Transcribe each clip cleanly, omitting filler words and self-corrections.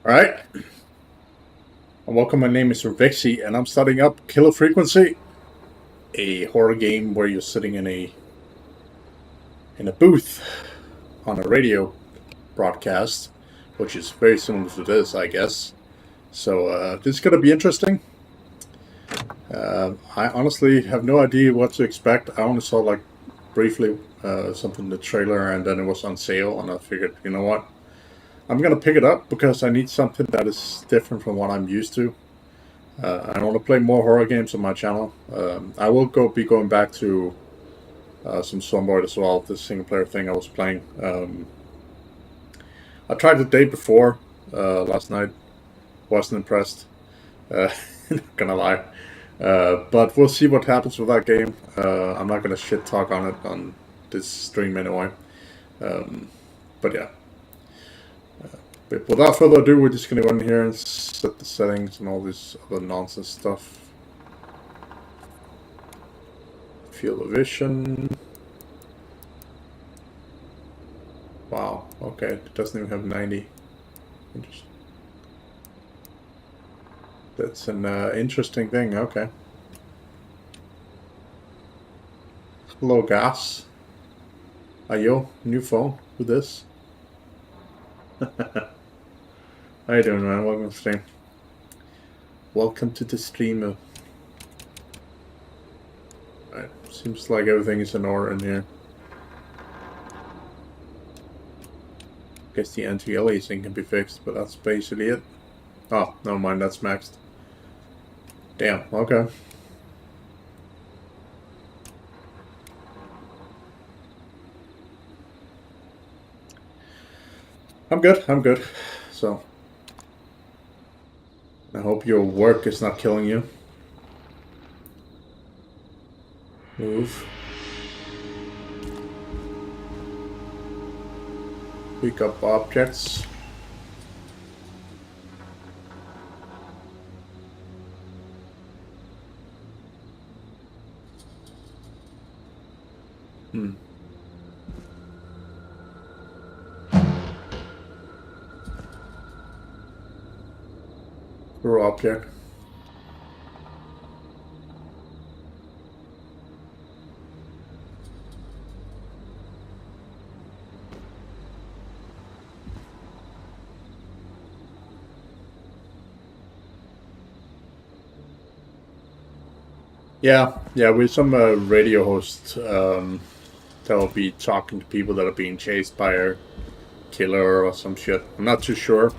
All right, welcome. My name is Revixy, and I'm starting up Killer Frequency, a horror game where you're sitting in a booth on a radio broadcast, which is very similar to this, I guess. So this is gonna be interesting. I honestly have no idea what to expect. I only saw like briefly something in the trailer, and then it was on sale, and I figured, you know what, I'm gonna pick it up because I need something that is different from what I'm used to. I want to play more horror games on my channel. I will be going back to some Stormboard as well, the single player thing I was playing. I tried the day before last night. Wasn't impressed. Not gonna lie. But we'll see what happens with that game. I'm not gonna shit talk on it on this stream anyway. But yeah. But without further ado, we're just gonna go in here and set the settings and all this other nonsense stuff. Field of vision. Wow, okay, it doesn't even have 90. Interesting. That's an interesting thing, okay. Hello, Gas. Ayo, new phone with this. How you doing, man? Welcome to the stream. Welcome to the stream. Alright, seems like everything is in order in here. Guess the anti-aliasing can be fixed, but that's basically it. Oh, never mind, that's maxed. Damn, okay. I'm good. So, I hope your work is not killing you. Move. Pick up objects. Throw object. Yeah, we're some radio host that will be talking to people that are being chased by a killer or some shit. I'm not too sure.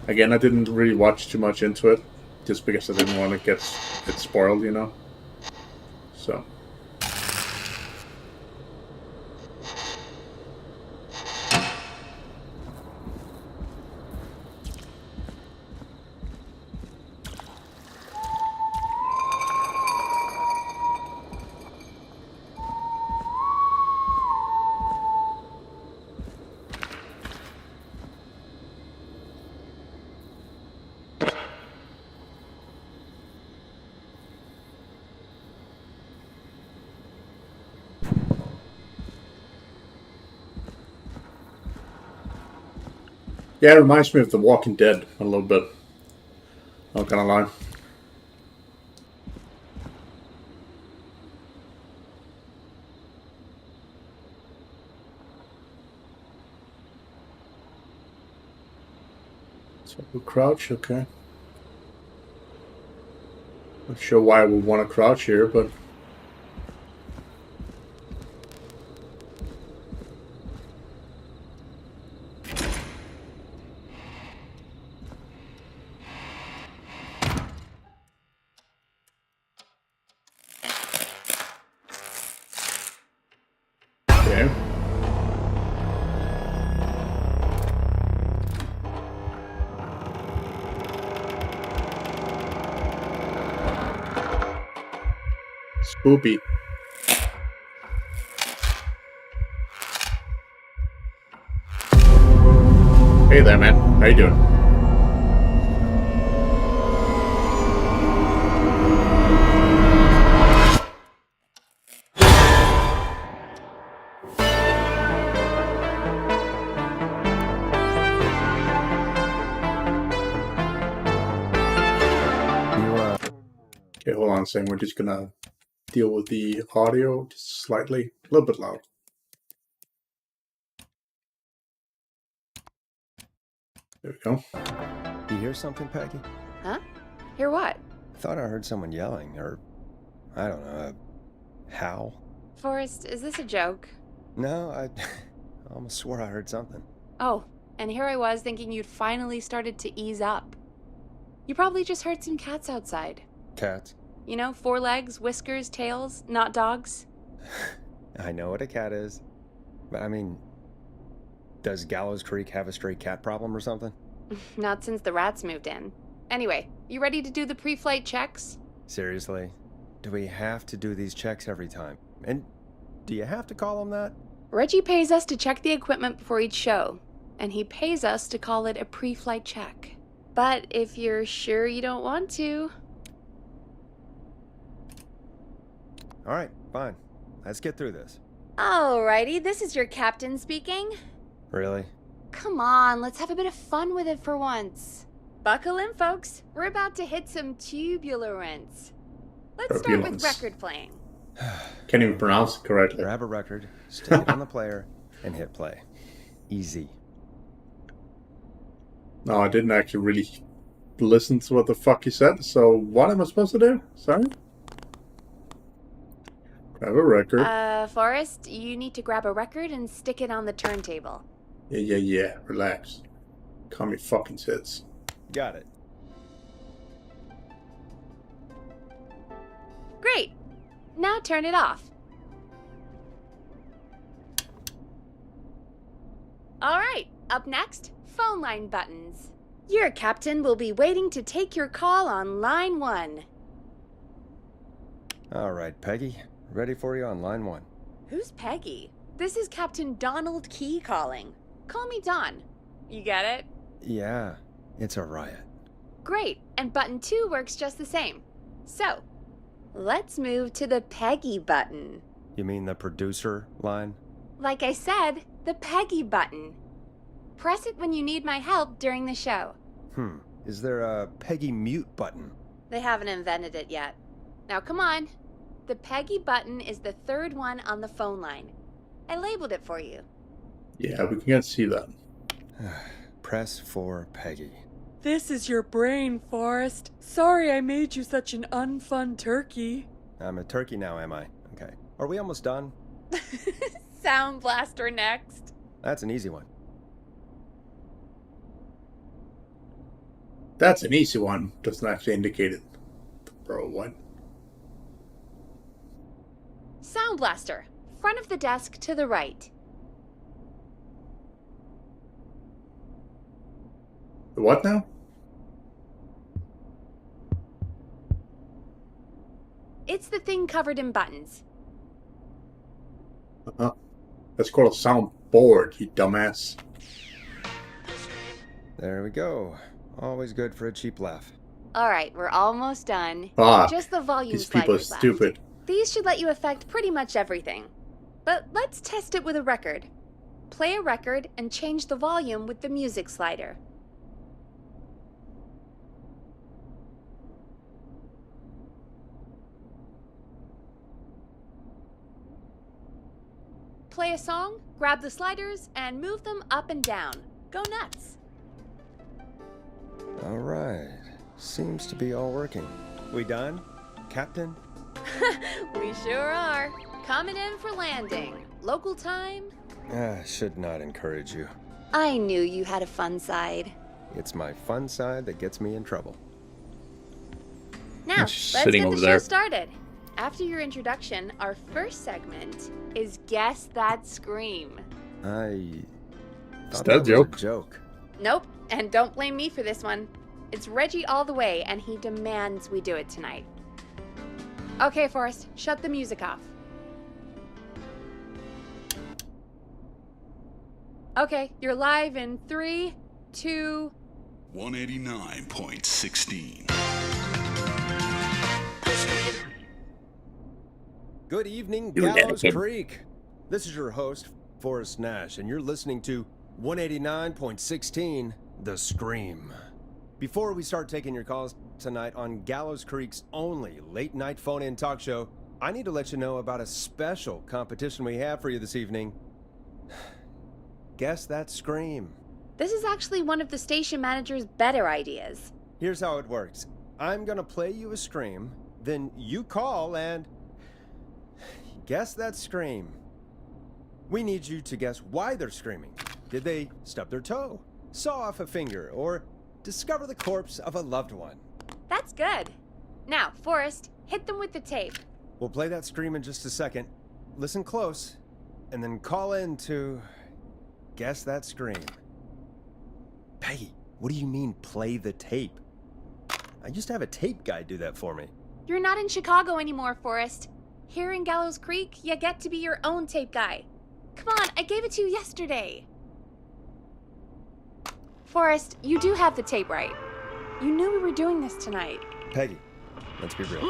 Again, I didn't really watch too much into it, just because I didn't want to get it spoiled, you know? So. Yeah, it reminds me of The Walking Dead a little bit. Not gonna lie. So we crouch, okay. Not sure why I would want to crouch here, but okay. Spoopy. Hey there, man. How you doing? Okay, hold on a second. We're just gonna deal with the audio just slightly, a little bit loud. There we go. You hear something, Peggy? Huh? Hear what? I thought I heard someone yelling, or, I don't know, a howl. Forrest, is this a joke? No, I almost swore I heard something. Oh, and here I was thinking you'd finally started to ease up. You probably just heard some cats outside. Cats? You know, 4 legs, whiskers, tails, not dogs. I know what a cat is. But I mean, does Gallows Creek have a stray cat problem or something? Not since the rats moved in. Anyway, you ready to do the pre-flight checks? Seriously? Do we have to do these checks every time? And do you have to call them that? Reggie pays us to check the equipment before each show, and he pays us to call it a pre-flight check. But if you're sure you don't want to... All right, fine. Let's get through this. Alrighty, this is your captain speaking. Really? Come on, let's have a bit of fun with it for once. Buckle in, folks. We're about to hit some tubulence. Let's start with record playing. Can't even pronounce it correctly. Grab a record, stick it on the player, and hit play. Easy. No, I didn't actually really listen to what the fuck you said, so what am I supposed to do? Sorry? Grab a record. Forrest, you need to grab a record and stick it on the turntable. Yeah. Relax. Calm your fucking tits. Got it. Great. Now turn it off. All right, up next, phone line buttons. Your captain will be waiting to take your call on line 1. All right, Peggy. Ready for you on line 1. Who's Peggy? This is Captain Donald Key calling. Call me Don. You get it? Yeah, it's a riot. Great, and button 2 works just the same. So, let's move to the Peggy button. You mean the producer line? Like I said, the Peggy button. Press it when you need my help during the show. Is there a Peggy mute button? They haven't invented it yet. Now come on. The Peggy button is the 3rd one on the phone line. I labeled it for you. Yeah, we can see that. Press for Peggy. This is your brain, Forrest. Sorry I made you such an unfun turkey. I'm a turkey now, am I? Okay. Are we almost done? Sound Blaster next. That's an easy one. That's an easy one. Doesn't actually indicate it. Bro, what? Sound Blaster. Front of the desk to the right. The what now? It's the thing covered in buttons. That's called a soundboard, you dumbass. There we go. Always good for a cheap laugh. All right, we're almost done. Fuck. Just the volume These people are sliders left. stupid. These should let you affect pretty much everything. But let's test it with a record. Play a record and change the volume with the music slider. Play a song, grab the sliders, and move them up and down. Go nuts. All right. Seems to be all working. We done, Captain? We sure are. Coming in for landing. Local time? Should not encourage you. I knew you had a fun side. It's my fun side that gets me in trouble. Now, let's sitting get over the show there. started. After your introduction, our first segment is Guess That Scream. I Is thought that a was joke? a joke. Nope, and don't blame me for this one. It's Reggie all the way, and he demands we do it tonight. Okay, Forrest, shut the music off. Okay, you're live in 3, 2... 189.16. Good evening, You Gallows idiot. Creek. This is your host, Forrest Nash, and you're listening to 189.16, The Scream. Before we start taking your calls, Tonight on Gallows Creek's only late-night phone-in talk show, I need to let you know about a special competition we have for you this evening. Guess that scream. This is actually one of the station manager's better ideas. Here's how it works. I'm gonna play you a scream, then you call and guess that scream. We need you to guess why they're screaming. Did they stub their toe, saw off a finger, or discover the corpse of a loved one? That's good. Now, Forrest, hit them with the tape. We'll play that scream in just a second. Listen close, and then call in to guess that scream. Peggy, what do you mean play the tape? I used to have a tape guy do that for me. You're not in Chicago anymore, Forrest. Here in Gallows Creek, you get to be your own tape guy. Come on, I gave it to you yesterday. Forrest, you do have the tape right. You knew we were doing this tonight. Peggy, let's be real.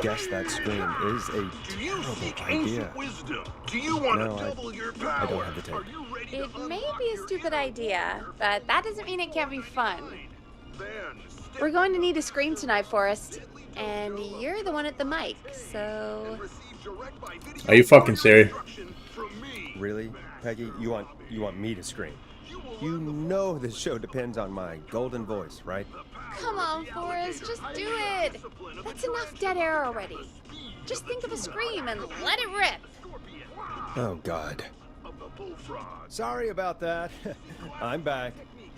Guess that scream is a terrible idea. Wisdom. Do you want No, to double your power? I don't have the tape. Are you ready It to may be a stupid idea, but that doesn't mean it can't be fun. Then We're going to need a scream tonight, Forrest. And you're the one at the mic, so... Are you fucking serious? Really, Peggy? You want me to scream? You know this show depends on my golden voice, right? Come on, Forrest, just do it. That's enough dead air already. Just think of a scream and let it rip. Oh, God. Sorry about that. I'm back.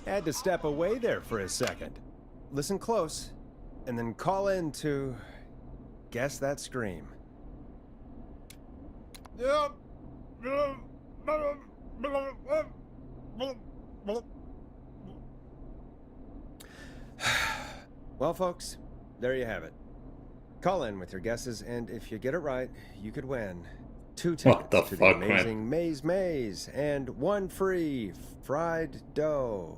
Had to step away there for a second. Listen close, and then call in to guess that scream. Well, folks, there you have it. Call in with your guesses, and if you get it right, you could win 2 tickets What the to fuck, the man? amazing Maze and 1 free fried dough.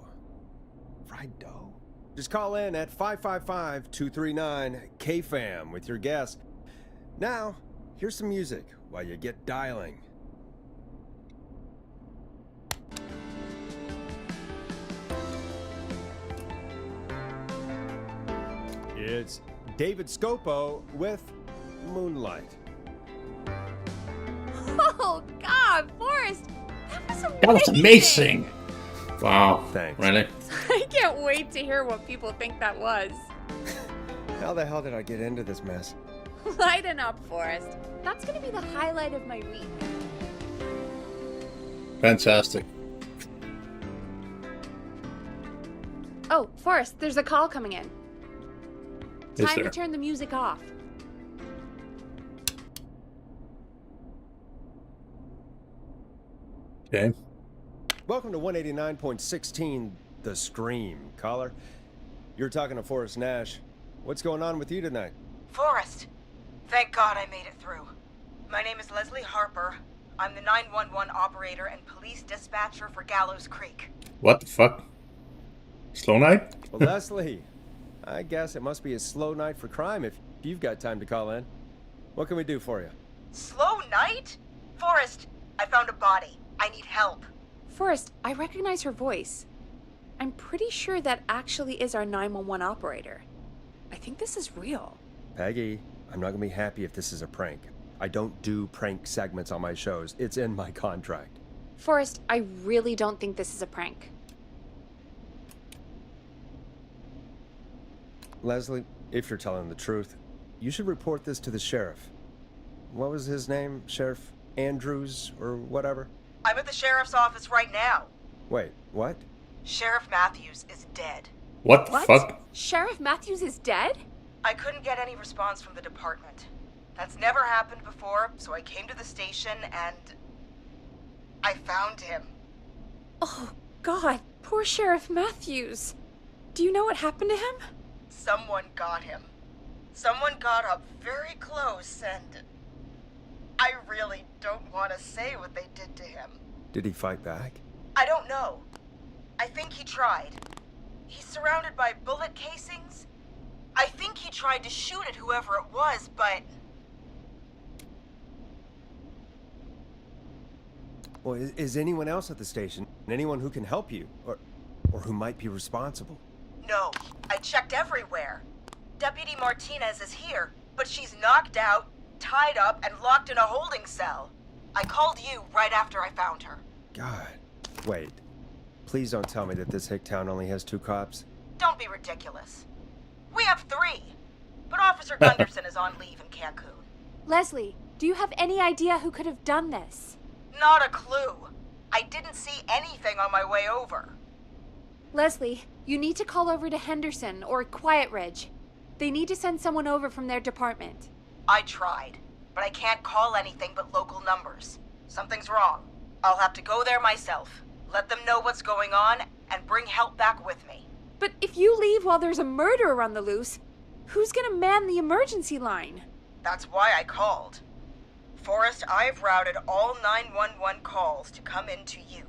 Fried dough? Just call in at 555-239-KFAM with your guess. Now, here's some music while you get dialing. It's David Scopo with Moonlight. Oh, God, Forrest, that was amazing. That was amazing. Wow. Thanks. Really? I can't wait to hear what people think that was. How the hell did I get into this mess? Lighten up, Forrest. That's going to be the highlight of my week. Fantastic. Oh, Forrest, there's a call coming in. Is Time to there? turn the music off. Okay. Welcome to 189.16, The Scream. Caller, you're talking to Forrest Nash. What's going on with you tonight? Forrest, thank God I made it through. My name is Leslie Harper. I'm the 911 operator and police dispatcher for Gallows Creek. What the fuck? Slow night? Well, Leslie, I guess it must be a slow night for crime if you've got time to call in. What can we do for you? Slow night? Forrest, I found a body. I need help. Forrest, I recognize her voice. I'm pretty sure that actually is our 911 operator. I think this is real. Peggy, I'm not gonna be happy if this is a prank. I don't do prank segments on my shows. It's in my contract. Forrest, I really don't think this is a prank. Leslie, if you're telling the truth, you should report this to the sheriff. What was his name? Sheriff Andrews or whatever? I'm at the sheriff's office right now. Wait, what? Sheriff Matthews is dead. What the What? fuck? Sheriff Matthews is dead? I couldn't get any response from the department. That's never happened before, so I came to the station and I found him. Oh, God, poor Sheriff Matthews. Do you know what happened to him? Someone got him. Someone got up very close and I really don't want to say what they did to him. Did he fight back? I don't know. I think he tried. He's surrounded by bullet casings. I think he tried to shoot at whoever it was, but Well, is anyone else at the station? Anyone who can help you? Or who might be responsible? No, I checked everywhere. Deputy Martinez is here, but she's knocked out, tied up, and locked in a holding cell. I called you right after I found her. God. Wait. Please don't tell me that this hick town only has 2 cops. Don't be ridiculous. We have 3, but Officer Gunderson is on leave in Cancun. Leslie, do you have any idea who could have done this? Not a clue. I didn't see anything on my way over. Leslie, you need to call over to Henderson or Quiet Ridge. They need to send someone over from their department. I tried, but I can't call anything but local numbers. Something's wrong. I'll have to go there myself, let them know what's going on, and bring help back with me. But if you leave while there's a murderer on the loose, who's gonna man the emergency line? That's why I called. Forrest, I've routed all 911 calls to come in to you.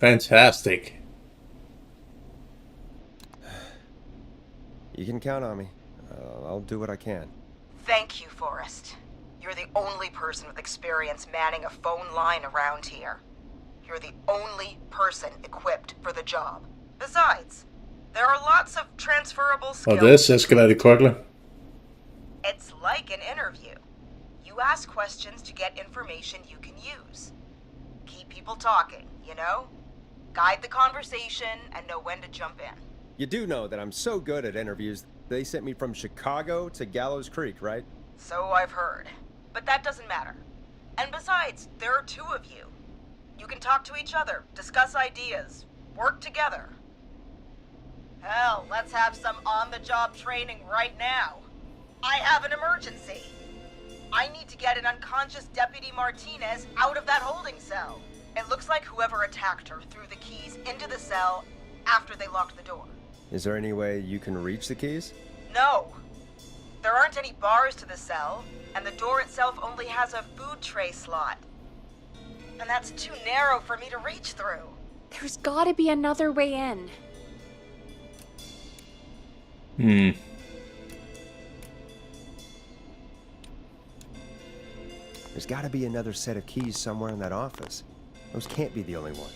Fantastic. You can count on me. I'll do what I can. Thank you, Forrest. You're the only person with experience manning a phone line around here. You're the only person equipped for the job. Besides, there are lots of transferable skills. Oh, this escalated quickly. It's like an interview. You ask questions to get information you can use. Keep people talking, you know? Guide the conversation and know when to jump in. You do know that I'm so good at interviews, they sent me from Chicago to Gallows Creek, right? So I've heard. But that doesn't matter. And besides, there are 2 of you. You can talk to each other, discuss ideas, work together. Hell, let's have some on-the-job training right now. I have an emergency. I need to get an unconscious Deputy Martinez out of that holding cell. It looks like whoever attacked her threw the keys into the cell after they locked the door. Is there any way you can reach the keys? No. There aren't any bars to the cell, and the door itself only has a food tray slot. And that's too narrow for me to reach through. There's gotta be another way in. There's gotta be another set of keys somewhere in that office. Those can't be the only one.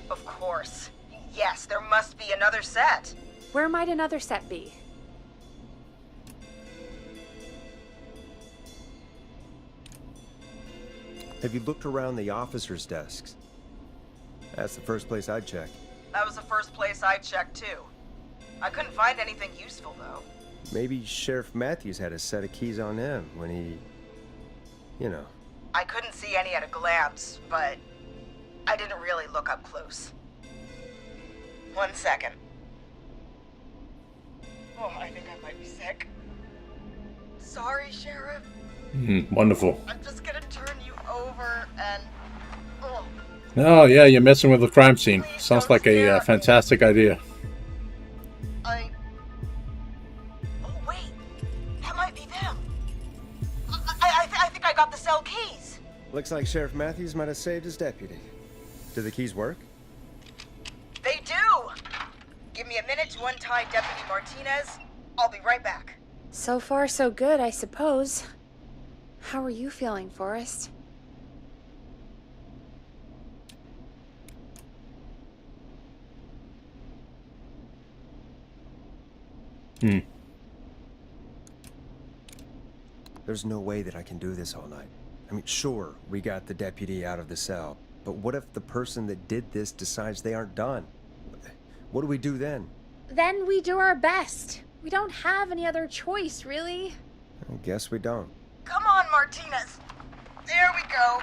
Of course. Yes, there must be another set. Where might another set be? Have you looked around the officers' desks? That's the first place I'd check. That was the first place I checked, too. I couldn't find anything useful, though. Maybe Sheriff Matthews had a set of keys on him when he... you know. I couldn't see any at a glance, but I didn't really look up close. 1 second. Oh, I think I might be sick. Sorry, Sheriff. Wonderful. I'm just gonna turn you over and... Oh, Oh, yeah, you're messing with the crime scene. Please Sounds don't like stare a at me. fantastic idea. Oh, wait. That might be them. I think I got the cell keys. Looks like Sheriff Matthews might have saved his deputy. Do the keys work? They do! Give me a minute to untie Deputy Martinez. I'll be right back. So far, so good, I suppose. How are you feeling, Forrest? There's no way that I can do this all night. I mean, sure, we got the deputy out of the cell, but what if the person that did this decides they aren't done? What do we do then? Then we do our best. We don't have any other choice, really. I guess we don't. Come on, Martinez. There we go.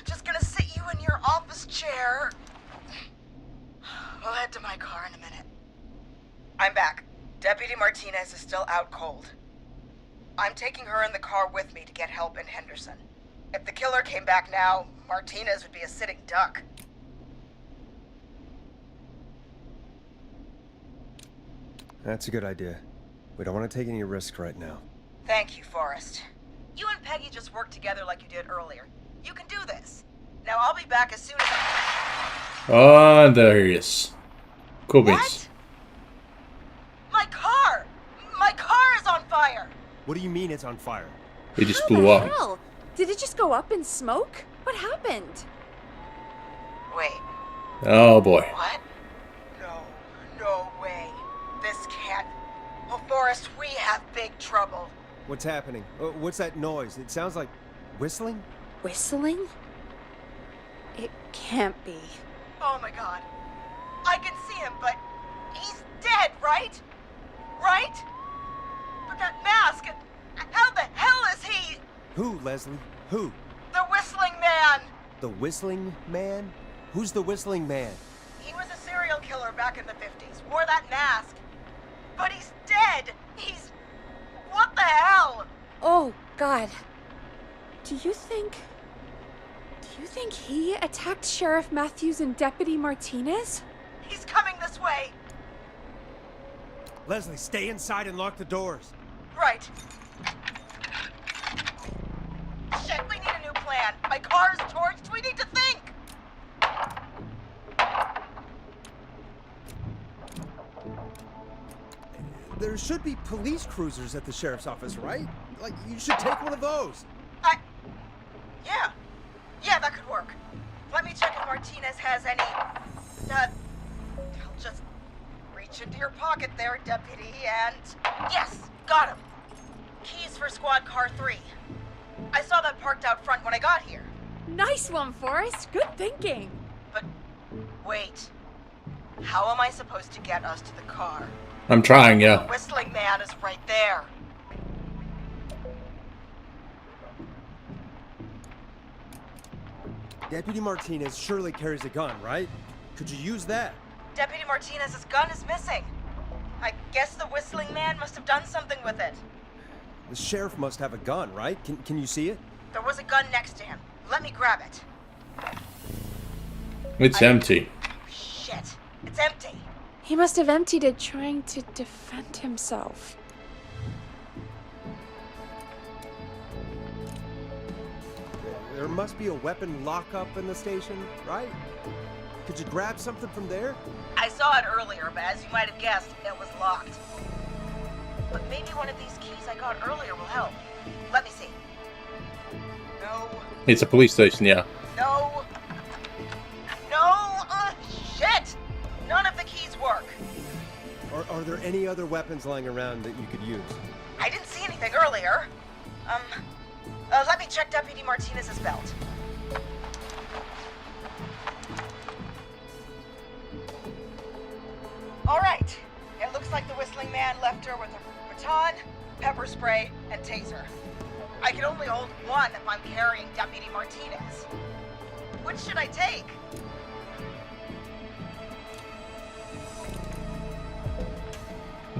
Just gonna sit you in your office chair. We'll head to my car in a minute. I'm back. Deputy Martinez is still out cold. I'm taking her in the car with me to get help in Henderson. If the killer came back now, Martinez would be a sitting duck. That's a good idea. We don't want to take any risk right now. Thank you, Forrest. You and Peggy just worked together like you did earlier. You can do this. Now I'll be back as soon as Oh, and there he is. Cool beans. What? My car! My car is on fire! What do you mean it's on fire? He just How blew the up. hell? Did it just go up in smoke? What happened? Wait, Oh boy. what? No, trouble. What's happening? What's that noise? It sounds like whistling? Whistling? It can't be. Oh my god. I can see him, but he's dead, right? Right? But that mask, how the hell is he? Who, Leslie? Who? The Whistling Man! The Whistling Man? Who's the Whistling Man? He was a serial killer back in the 50s, wore that mask. But he's dead! He's... What the hell? Oh, God. Do you think he attacked Sheriff Matthews and Deputy Martinez? He's coming this way! Leslie, stay inside and lock the doors. Right. Shit, we need a new plan. My car is torched. We need to think. There should be police cruisers at the sheriff's office, right? Like, you should take one of those. Yeah. Yeah, that could work. Let me check if Martinez has any... I'll just reach into your pocket there, Deputy, and... Yes, got him. Keys for Squad Car 3. I saw that parked out front when I got here. Nice one, Forrest. Good thinking. But wait. How am I supposed to get us to the car? I'm trying, The yeah. Whistling Man is right there. Deputy Martinez surely carries a gun, right? Could you use that? Deputy Martinez's gun is missing. I guess the Whistling Man must have done something with it. The sheriff must have a gun, right? Can you see it? There was a gun next to him. Let me grab it. It's empty. Shit. It's empty. He must have emptied it trying to defend himself. There must be a weapon lockup in the station, right? Could you grab something from there? I saw it earlier, but as you might have guessed, it was locked. But maybe one of these keys I got earlier will help. Let me see. No. It's a police station, yeah. No. No. Shit. None of the keys work. Are there any other weapons lying around that you could use? I didn't see anything earlier. Let me check Deputy Martinez's belt. All right. It looks like the Whistling Man left her with a baton, pepper spray, and taser. I can only hold one if I'm carrying Deputy Martinez. Which should I take?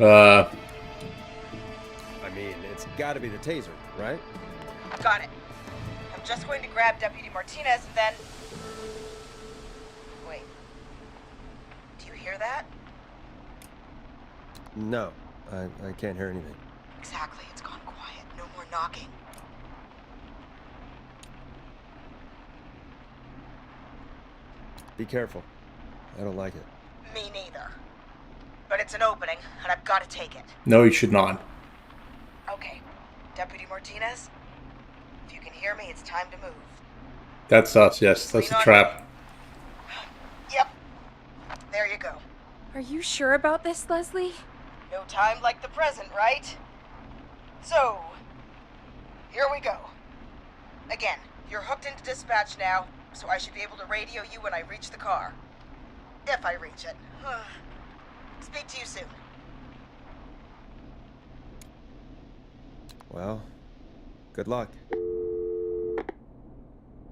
I mean, it's gotta be the taser, right? Got it. I'm just going to grab Deputy Martinez and then... Wait. Do you hear that? No, I can't hear anything. Exactly. It's gone quiet. No more knocking. Be careful. I don't like it. Me neither. But it's an opening, and I've got to take it. No, you should not. Okay. Deputy Martinez, if you can hear me, it's time to move. That's us, yes. That's the trap. Yep. There you go. Are you sure about this, Leslie? No time like the present, right? So, here we go. Again, you're hooked into dispatch now, so I should be able to radio you when I reach the car. If I reach it. Speak to you soon. Well, good luck.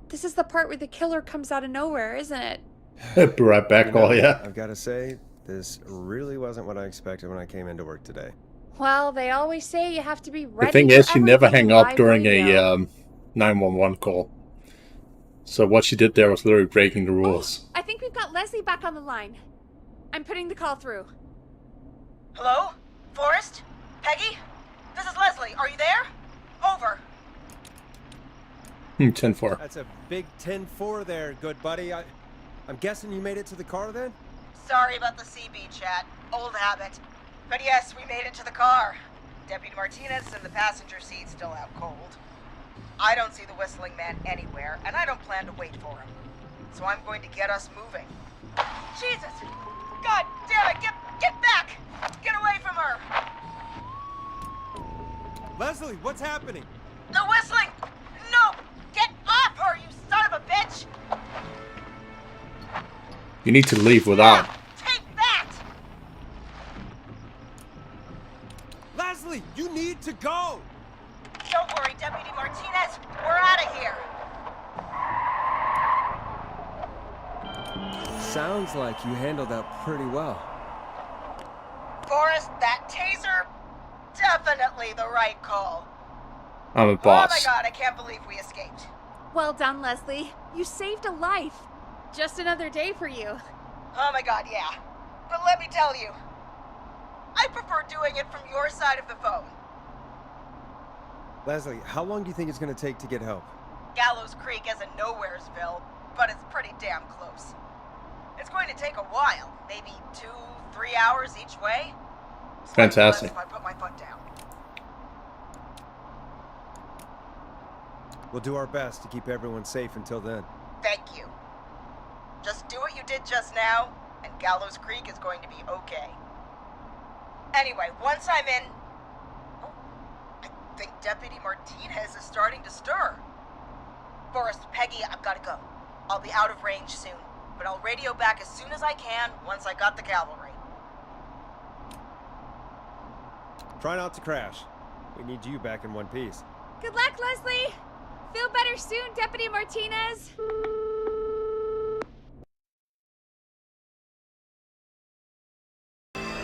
This is the part where the killer comes out of nowhere, isn't it? Be right back, oh yeah. I've got to say, this really wasn't what I expected when I came into work today. Well, they always say you have to be ready. The thing is, you never everything hang up live during radio. a 911 call. So what she did there was literally breaking the rules. I think we've got Leslie back on the line. I'm putting the call through. Hello? Forrest? Peggy? This is Leslie. Are you there? Over. 10-4. That's a big 10-4 there, good buddy. I'm guessing you made it to the car then? Sorry about the CB chat. Old habit. But yes, we made it to the car. Deputy Martinez in the passenger seat, still out cold. I don't see the Whistling Man anywhere, and I don't plan to wait for him. So I'm going to get us moving. Jesus! God damn it! Get back! Get away from her! Leslie, what's happening? The whistling! No! Get off her, you son of a bitch! You need to leave without. Take that! Leslie, you need to go! Don't worry, Deputy Martinez. We're out of here. Sounds like you handled that pretty well. Forrest, that taser? Definitely the right call. I'm a Oh my boss. god, I can't believe we escaped. Well done, Leslie. You saved a life. Just another day for you. Oh my god, yeah. But let me tell you, I prefer doing it from your side of the phone. Leslie, how long do you think it's going to take to get help? Gallows Creek isn't Nowheresville, but it's pretty damn close. It's going to take a while, maybe 2-3 hours each way. Fantastic. If I put my foot down. We'll do our best to keep everyone safe until then. Thank you. Just do what you did just now, and Gallows Creek is going to be okay. Anyway, once I'm in... Oh, I think Deputy Martinez is starting to stir. Forrest, Peggy, I've got to go. I'll be out of range soon, but I'll radio back as soon as I can once I got the cavalry. Try not to crash. We need you back in one piece. Good luck, Leslie. Feel better soon, Deputy Martinez.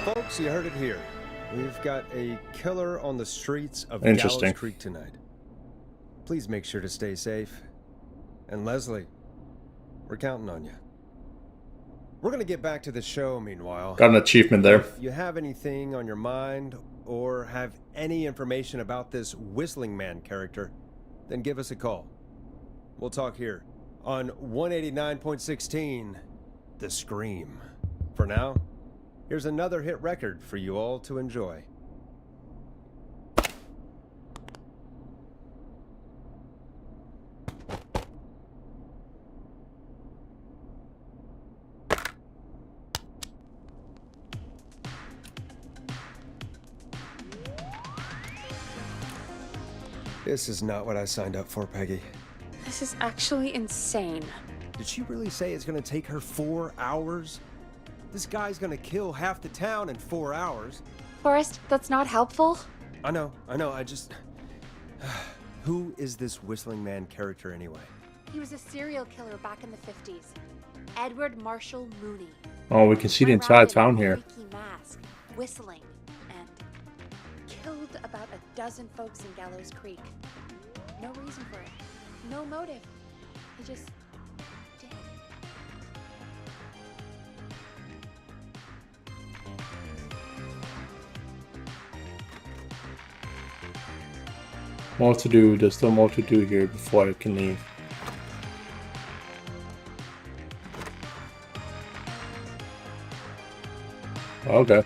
Folks, you heard it here. We've got a killer on the streets of Interesting. Gallows Creek tonight. Please make sure to stay safe. And Leslie, we're counting on you. We're going to get back to the show meanwhile. Got an achievement there. If you have anything on your mind or have any information about this Whistling Man character, then give us a call. We'll talk here on 189.16, The Scream. For now, here's another hit record for you all to enjoy. This is not what I signed up for, Peggy. This is actually insane. Did she really say it's gonna take her 4 hours? This guy's gonna kill half the town in 4 hours. Forrest, that's not helpful. I know, I just... Who is this Whistling Man character anyway? He was a serial killer back in the 50s. Edward Marshall Mooney. Oh, we can see the Went entire around in town a here. freaky mask, whistling, and killed about a dozen folks in Gallows Creek. No reason for it. No motive. He just did. More to do. There's still more to do here before I can leave. Okay.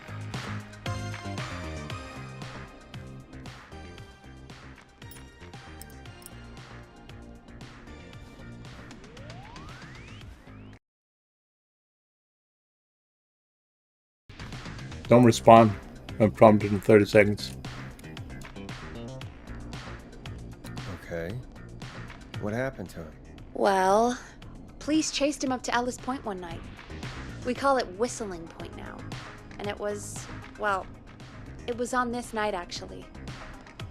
Don't respond. I'm prompted in 30 seconds. Okay. What happened to him? Well, police chased him up to Ellis Point one night. We call it Whistling Point now. And it was, well, it was on this night actually.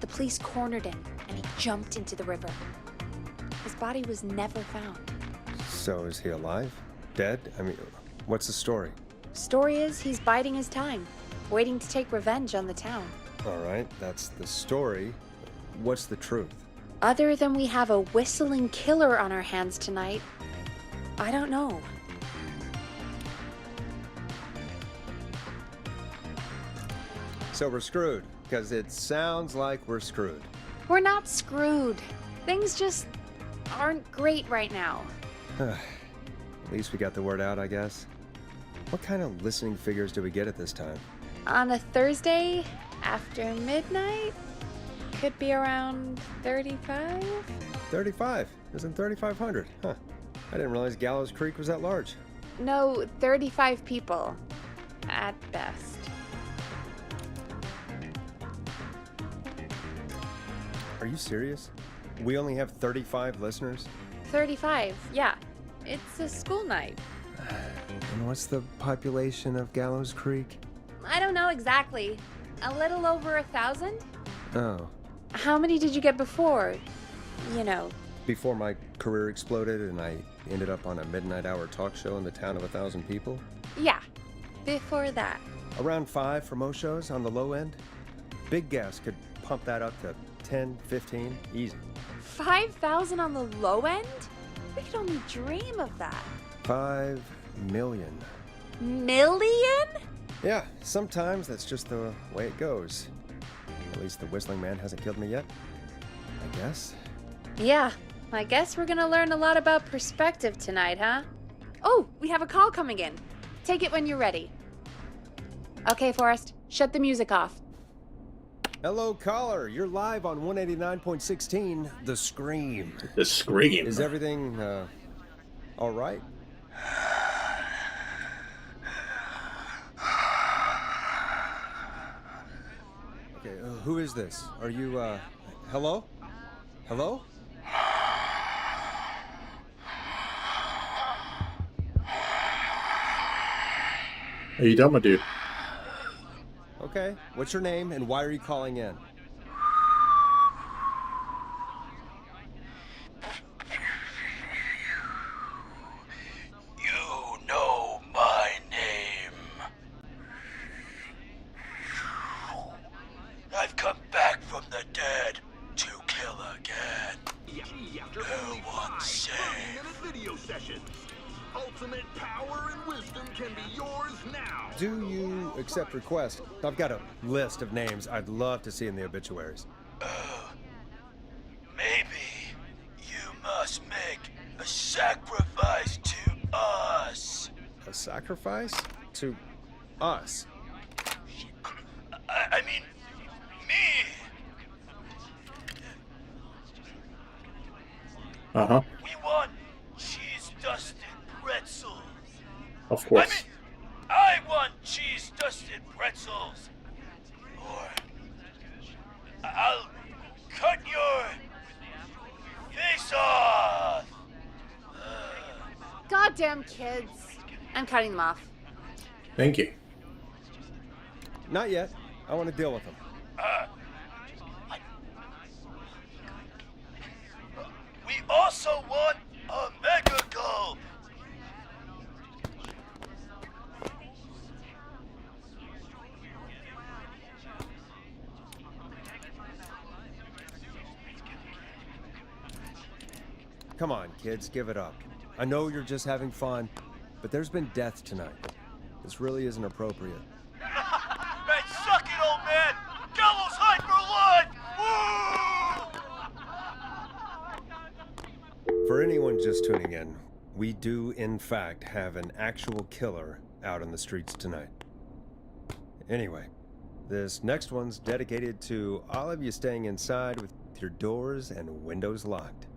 The police cornered him and he jumped into the river. His body was never found. So is he alive? Dead? I mean, what's the story? Story is he's biding his time, waiting to take revenge on the town. All right, that's the story. What's the truth? Other than we have a whistling killer on our hands tonight, I don't know. So we're screwed, because it sounds like we're screwed. We're not screwed. Things just aren't great right now. At least we got the word out, I guess. What kind of listening figures do we get at this time? On a Thursday after midnight, could be around 35? 35. Isn't 3,500? Huh. I didn't realize Gallows Creek was that large. No, 35 people. At best. Are you serious? We only have 35 listeners? 35, yeah. It's a school night. And what's the population of Gallows Creek? I don't know exactly. A little over 1,000? Oh. How many did you get before? You know. Before my career exploded and I ended up on a midnight hour talk show in the town of 1,000 people? Yeah, before that. Around 5 for most shows on the low end. Big gas could pump that up to 10, 15, easy. 5,000 on the low end? We could only dream of that. 5 million. Million? Yeah, sometimes that's just the way it goes. At least the Whistling Man hasn't killed me yet, I guess. Yeah, I guess we're gonna learn a lot about perspective tonight, huh? Oh, we have a call coming in. Take it when you're ready. Okay, Forrest, shut the music off. Hello, caller. You're live on 189.16, The Scream. The Scream. Is everything, all right? Okay, who is this? Are you, hello? Hello? Are you done, my dude? Okay, what's your name and why are you calling in? You know my name. I've come back from the dead to kill again. After No only one 5 safe. 30-minute video sessions. Ultimate power and wisdom can be yours now. Do you accept requests? I've got a list of names I'd love to see in the obituaries. Maybe you must make a sacrifice to us. A sacrifice? To us? I mean, me. Uh-huh. We want cheese-dusted pretzels. Of course. I want cheese-dusted pretzels. Or I'll cut your face off. Goddamn kids. I'm cutting them off. Thank you. Not yet. I want to deal with them. We also want a mega gulp. Come on, kids, give it up. I know you're just having fun, but there's been death tonight. This really isn't appropriate. Man, suck it, old man. Gallows high for life. Woo! For anyone just tuning in, we do, in fact, have an actual killer out in the streets tonight. Anyway, this next one's dedicated to all of you staying inside with your doors and windows locked.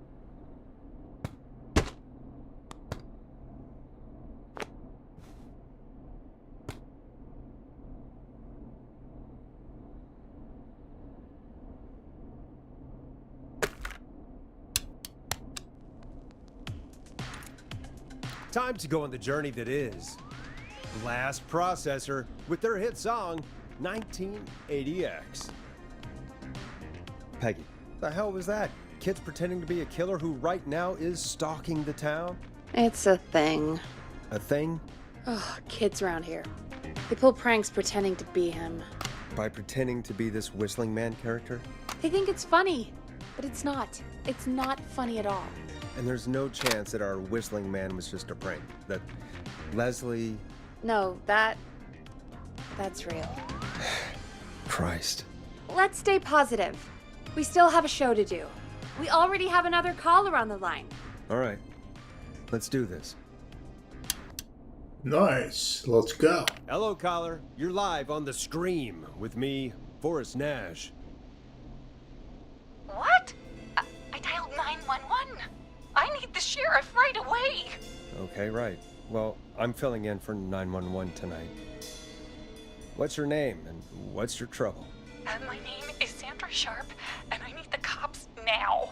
Time to go on the journey that is Blast Processor with their hit song 1980X. Peggy, the hell was that? Kids pretending to be a killer who right now is stalking the town? It's a thing. A thing? Oh, kids around here. They pull pranks pretending to be him. By pretending to be this Whistling Man character? They think it's funny, but it's not. It's not funny at all. And there's no chance that our Whistling Man was just a prank. That Leslie... No, that's real. Christ. Let's stay positive. We still have a show to do. We already have another caller on the line. All right. Let's do this. Nice. Let's go. Hello, caller. You're live on The Scream with me, Forrest Nash. What? I dialed 911. I need the sheriff right away. Okay, right. Well, I'm filling in for 911 tonight. What's your name and what's your trouble? My name is Sandra Sharp, and I need the cops now.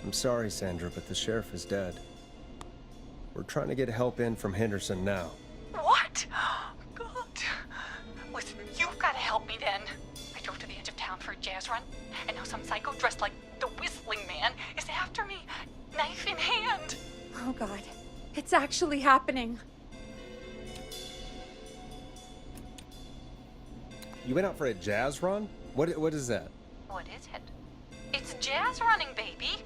I'm sorry, Sandra, but the sheriff is dead. We're trying to get help in from Henderson now. What? God. Listen, you've got to help me then. I drove to the edge of town for a jazz run, and now some psycho dressed like the Whistling Man is after me, knife in hand. Oh God, it's actually happening. You went out for a jazz run? What is that? What is it? It's jazz running, baby.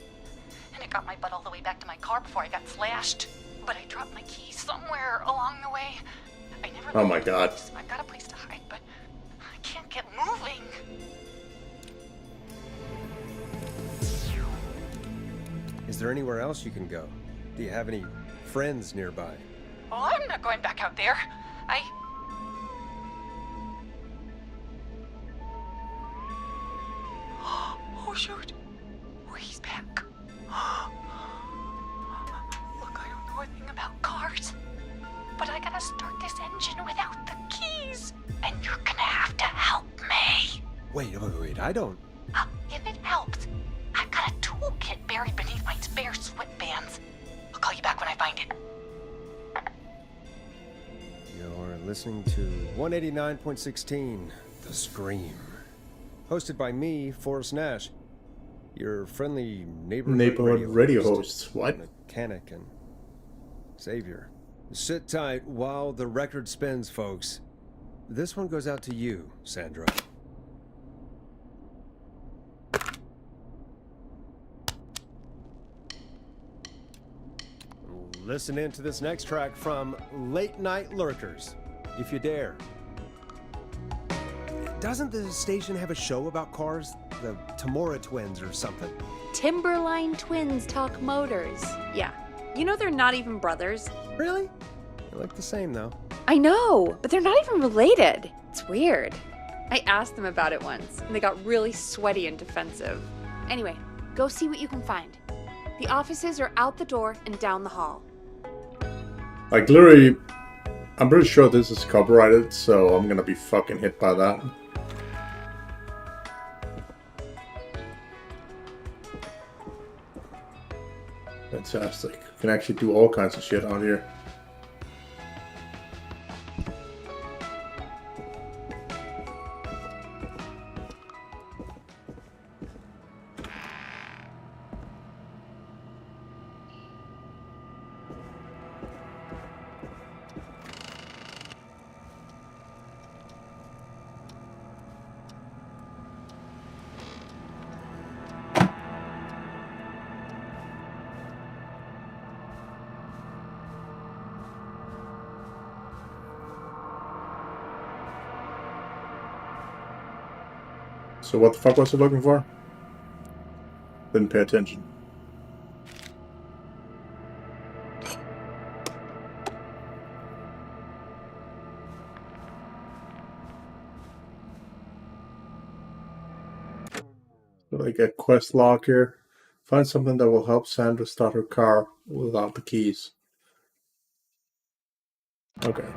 And it got my butt all the way back to my car before I got slashed. But I dropped my keys somewhere along the way. I never. Oh my God. I've got a place to hide, but I can't get moving. Is there anywhere else you can go? Do you have any friends nearby? Well, I'm not going back out there. Oh, shoot. Oh, he's back. Look, I don't know a thing about cars, but I gotta start this engine without the keys. And you're gonna have to help me. Wait, I don't... If it helps, I've got a toolkit buried beneath my spare sweatbands. I'll call you back when I find it. You're listening to 189.16, The Scream. Hosted by me, Forrest Nash. Your friendly neighborhood radio host. What? Mechanic and savior. Sit tight while the record spins, folks. This one goes out to you, Sandra. Listen in to this next track from Late Night Lurkers, if you dare. Doesn't the station have a show about cars? The Tamora twins or something? Timberline twins talk motors. Yeah. You know they're not even brothers. Really? They look the same, though. I know, but they're not even related. It's weird. I asked them about it once, and they got really sweaty and defensive. Anyway, go see what you can find. The offices are out the door and down the hall. Like, literally, I'm pretty sure this is copyrighted, so I'm gonna be fucking hit by that. Fantastic. You can actually do all kinds of shit on here. So what the fuck was I looking for? Didn't pay attention. Like a quest log here. Find something that will help Sandra start her car without the keys. Okay.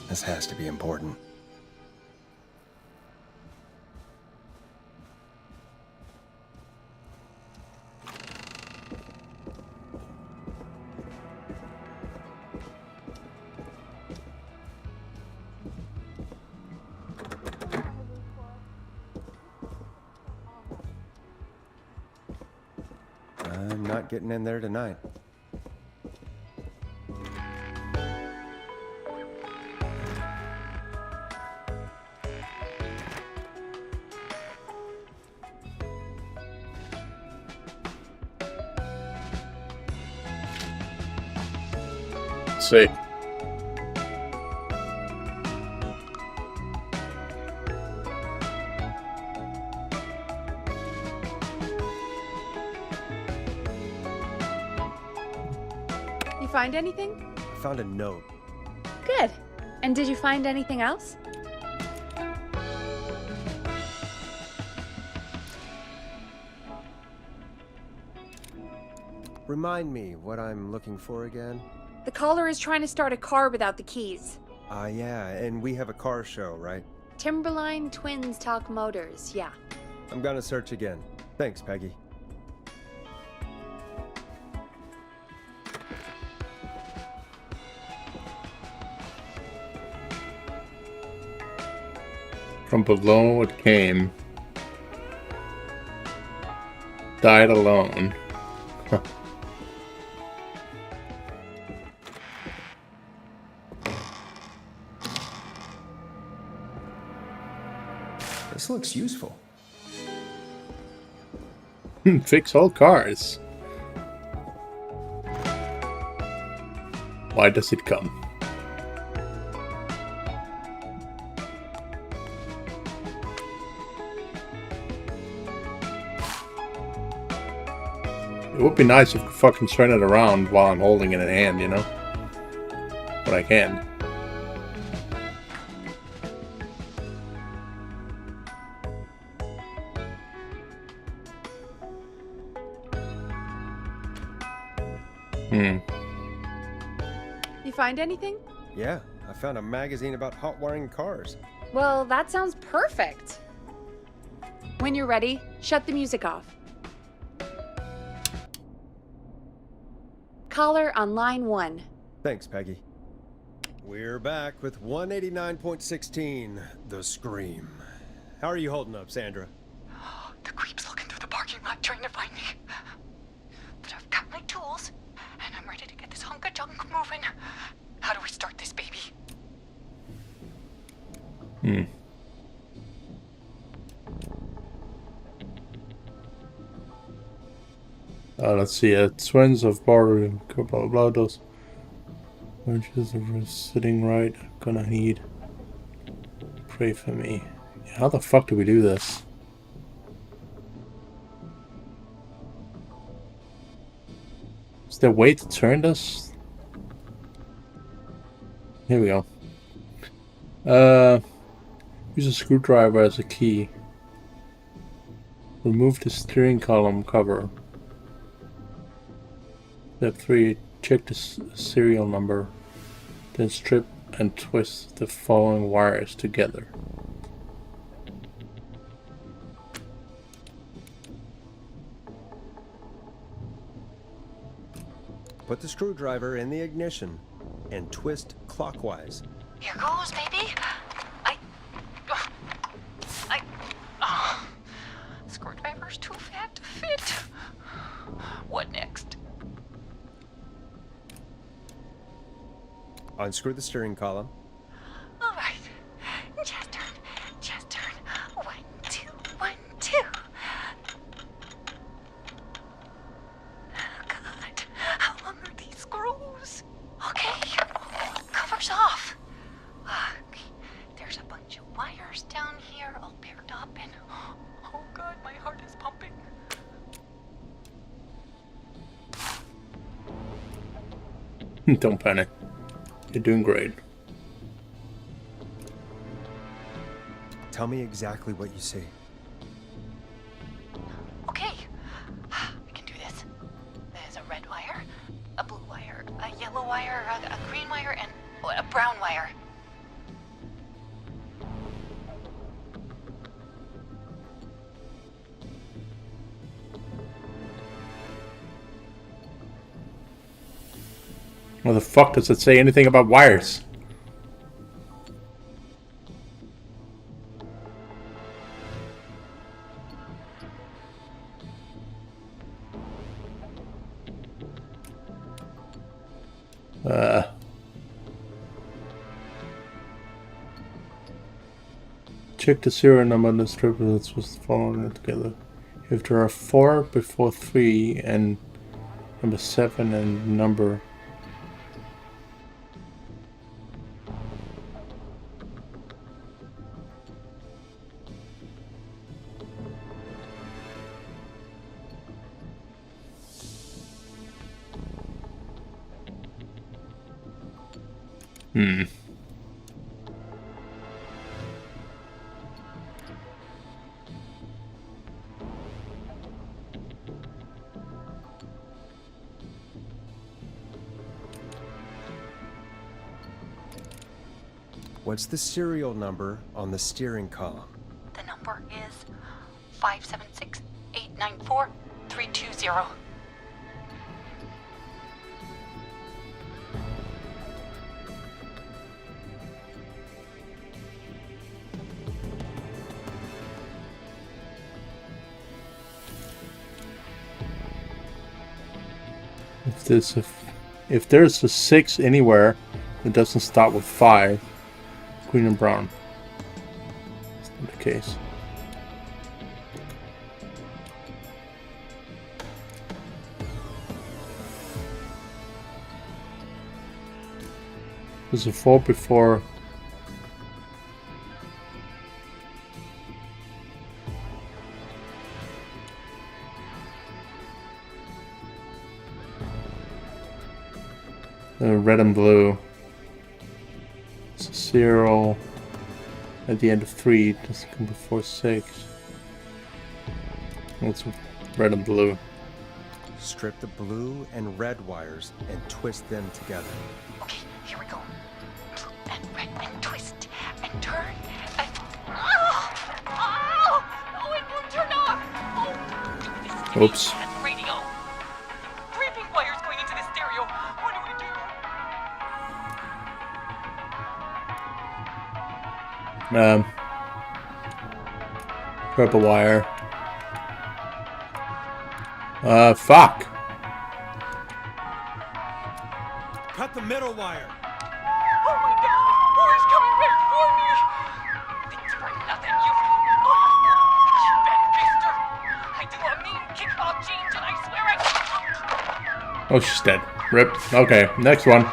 This has to be important. I'm not getting in there tonight. See. find anything? I found a note. Good. And did you find anything else? Remind me what I'm looking for again? The caller is trying to start a car without the keys. Yeah, and we have a car show, right? Timberline Twins Talk Motors, yeah. I'm gonna search again. Thanks, Peggy. From below it came. Died alone. Huh. This looks useful. Fix all cars. Why does it come? It would be nice if I could fucking turn it around while I'm holding it in hand, you know? But I can. You find anything? Yeah, I found a magazine about hot wiring cars. Well, that sounds perfect. When you're ready, shut the music off. Caller on line 1. Thanks, Peggy. We're back with 189.16, The Scream. How are you holding up, Sandra? The creep's looking through the parking lot trying to find me. But I've got my tools, and I'm ready to get this hunk of junk moving. How do we start this baby? Let's see. Twins of border, blah blah blah. Those bunches are sitting right. Gonna need. Pray for me. How the fuck do we do this? Is there a way to turn this? Here we go. Use a screwdriver as a key. Remove the steering column cover. Step 3. Check the serial number. Then strip and twist the following wires together. Put the screwdriver in the ignition and twist clockwise. Here goes, baby. Screwdriver's too fat to fit. What next? Unscrew the steering column. All right. Just turn. Just turn. 1, 2, 1, 2. Oh, God. How long are these screws? Okay. Cover's off. Okay. There's a bunch of wires down here all paired up and... Oh, God, my heart is pumping. Don't panic. You're doing great. Tell me exactly what you see. Okay. I can do this. There's a red wire, a blue wire, a yellow wire, a green wire, and a brown wire. Where the fuck does it say anything about wires? Check the serial number on the strip that's supposed to follow it together. If there are 4 before 3 and number 7 and number... What's the serial number on the steering column? The number is 576-894-320. If there's a 6 anywhere, it doesn't start with 5. Green and brown. That's not the case. There's a 4 before. Red and blue. It's a 0 at the end of 3. It doesn't come before 6. It's red and blue. Strip the blue and red wires and twist them together. Okay, here we go. Blue and red and twist and turn and... Oh! Oh, it won't turn off! Oh, Oops. Radio. 3 pink wires going into the stereo. What do we do? Purple wire. Fuck. Cut the middle wire. Oh my god! Who's coming right for me? Thanks for nothing, you... Oh, you bad bister! I do a mean kickball change and I swear I... Oh, she's dead. Rip. Okay, next one.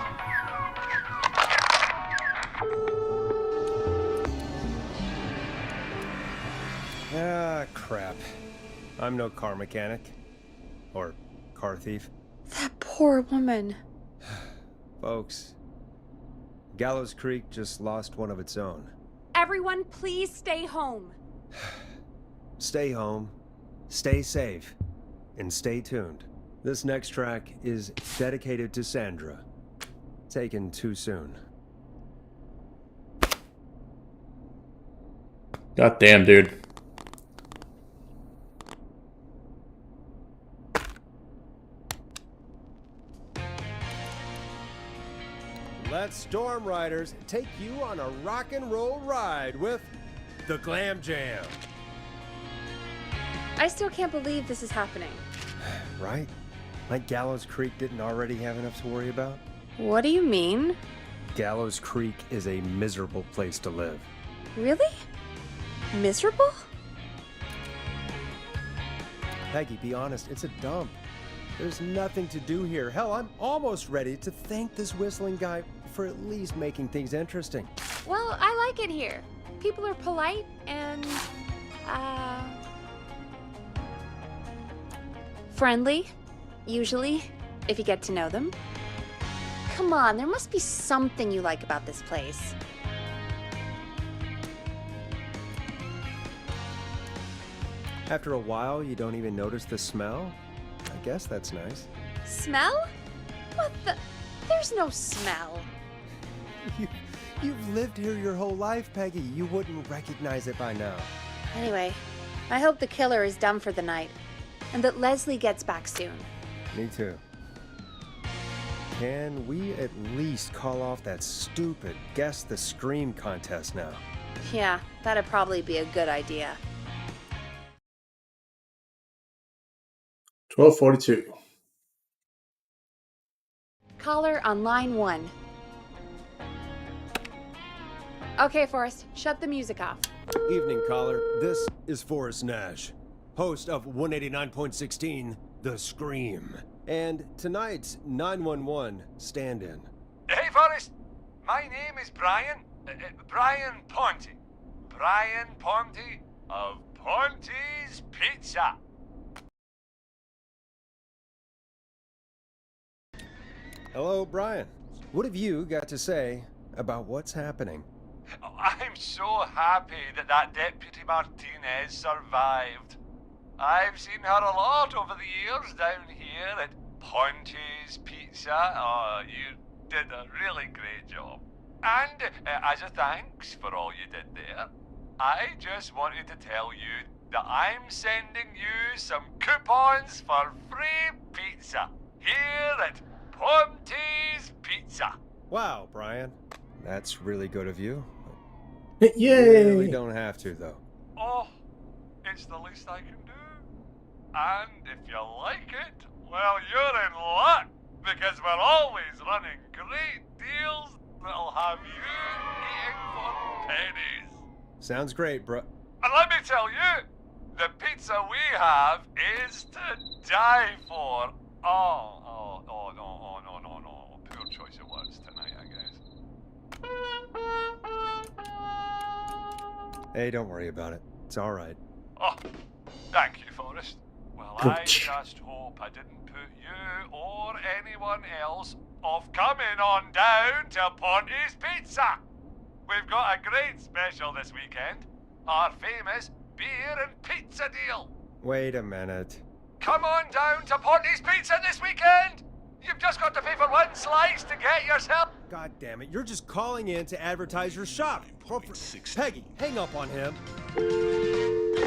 Ah, crap. I'm no car mechanic. Or car thief. That poor woman. Folks, Gallows Creek just lost one of its own. Everyone, please stay home. Stay home, stay safe, and stay tuned. This next track is dedicated to Sandra. Taken too soon. God damn, dude. Let Storm Riders take you on a rock and roll ride with the Glam Jam. I still can't believe this is happening. Right? Like Gallows Creek didn't already have enough to worry about? What do you mean? Gallows Creek is a miserable place to live. Really? Miserable? Peggy, be honest, it's a dump. There's nothing to do here. Hell, I'm almost ready to thank this whistling guy for at least making things interesting. Well, I like it here. People are polite and, friendly, usually, if you get to know them. Come on, there must be something you like about this place. After a while, you don't even notice the smell? I guess that's nice. Smell? What the? There's no smell. You've lived here your whole life, Peggy. You wouldn't recognize it by now. Anyway, I hope the killer is done for the night, and that Leslie gets back soon. Me too. Can we at least call off that stupid Guess the Scream contest now? Yeah, that'd probably be a good idea. 12:42. Caller on line 1. Okay, Forrest, shut the music off. Evening, caller. This is Forrest Nash, host of 189.16, The Scream, and tonight's 911 stand-in. Hey, Forrest. My name is Brian. Brian Ponty. Brian Ponty of Ponty's Pizza. Hello, Brian. What have you got to say about what's happening. Oh, I'm so happy that Deputy Martinez survived. I've seen her a lot over the years down here at Ponte's Pizza. Oh, you did a really great job. And as a thanks for all you did there, I just wanted to tell you that I'm sending you some coupons for free pizza here at Ponte's Pizza. Wow, Brian. That's really good of you. Yay! You really don't have to, though. Oh, it's the least I can do. And if you like it, well, you're in luck, because we're always running great deals that'll have you eating for pennies. Sounds great, bro. And let me tell you, the pizza we have is to die for. No. Poor choice of words tonight, I guess. Hey, don't worry about it. It's all right. Oh, thank you, Forrest. Well, I just hope I didn't put you or anyone else off coming on down to Ponte's Pizza. We've got a great special this weekend. Our famous beer and pizza deal. Wait a minute. Come on down to Ponte's Pizza this weekend. You've just got to pay for one slice to get yourself. God damn it, you're just calling in to advertise your shop. Peggy, hang up on him.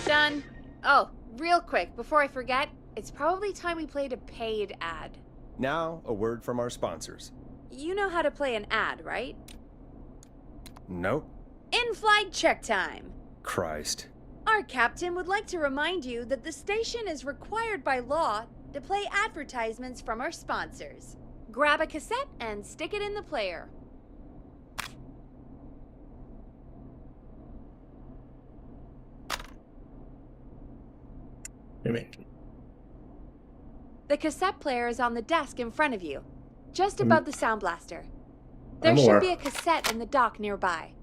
Done. Oh, real quick, before I forget, it's probably time we played a paid ad. Now, a word from our sponsors. You know how to play an ad, right? Nope. In-flight check time. Christ. Our captain would like to remind you that the station is required by law to play advertisements from our sponsors. Grab a cassette and stick it in the player. The cassette player is on the desk in front of you, just above the sound blaster. There should be a cassette in the dock nearby.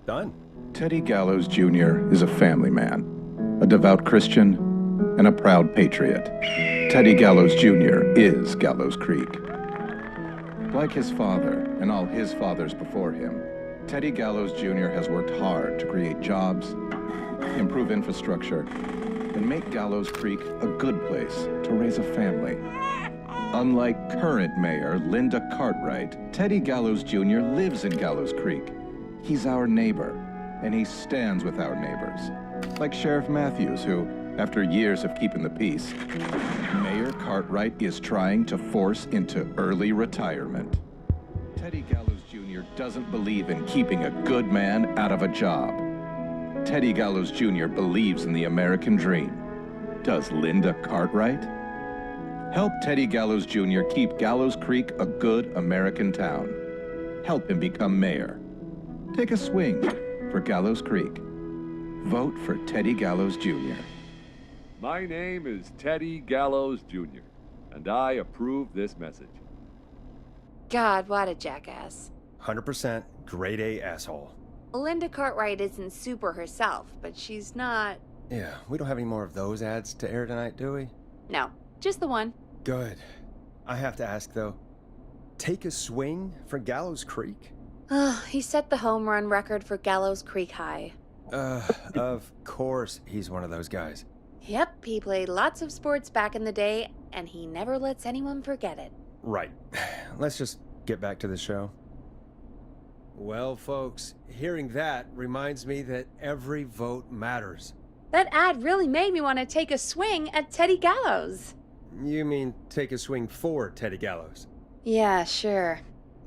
Done. Teddy Gallows Jr. is a family man, a devout Christian, and a proud patriot. Teddy Gallows Jr. is Gallows Creek. Like his father and all his fathers before him, Teddy Gallows Jr. has worked hard to create jobs, improve infrastructure, and make Gallows Creek a good place to raise a family. Unlike current mayor Linda Cartwright, Teddy Gallows Jr. lives in Gallows Creek. He's our neighbor, and he stands with our neighbors. Like Sheriff Matthews, who, after years of keeping the peace, Mayor Cartwright is trying to force into early retirement. Teddy Gallows Jr. doesn't believe in keeping a good man out of a job. Teddy Gallows Jr. believes in the American dream. Does Linda Cartwright? Help Teddy Gallows Jr. keep Gallows Creek a good American town. Help him become mayor. Take a swing for Gallows Creek. Vote for Teddy Gallows Jr. My name is Teddy Gallows Jr., and I approve this message. God, what a jackass. 100% grade A asshole. Linda Cartwright isn't super herself, but she's not... Yeah, we don't have any more of those ads to air tonight, do we? No, just the one. Good. I have to ask, though. Take a swing for Gallows Creek? He set the home run record for Gallows Creek High. Of course he's one of those guys. Yep, he played lots of sports back in the day, and he never lets anyone forget it. Right. Let's just get back to the show. Well, folks, hearing that reminds me that every vote matters. That ad really made me want to take a swing at Teddy Gallows. You mean take a swing for Teddy Gallows? Yeah, sure.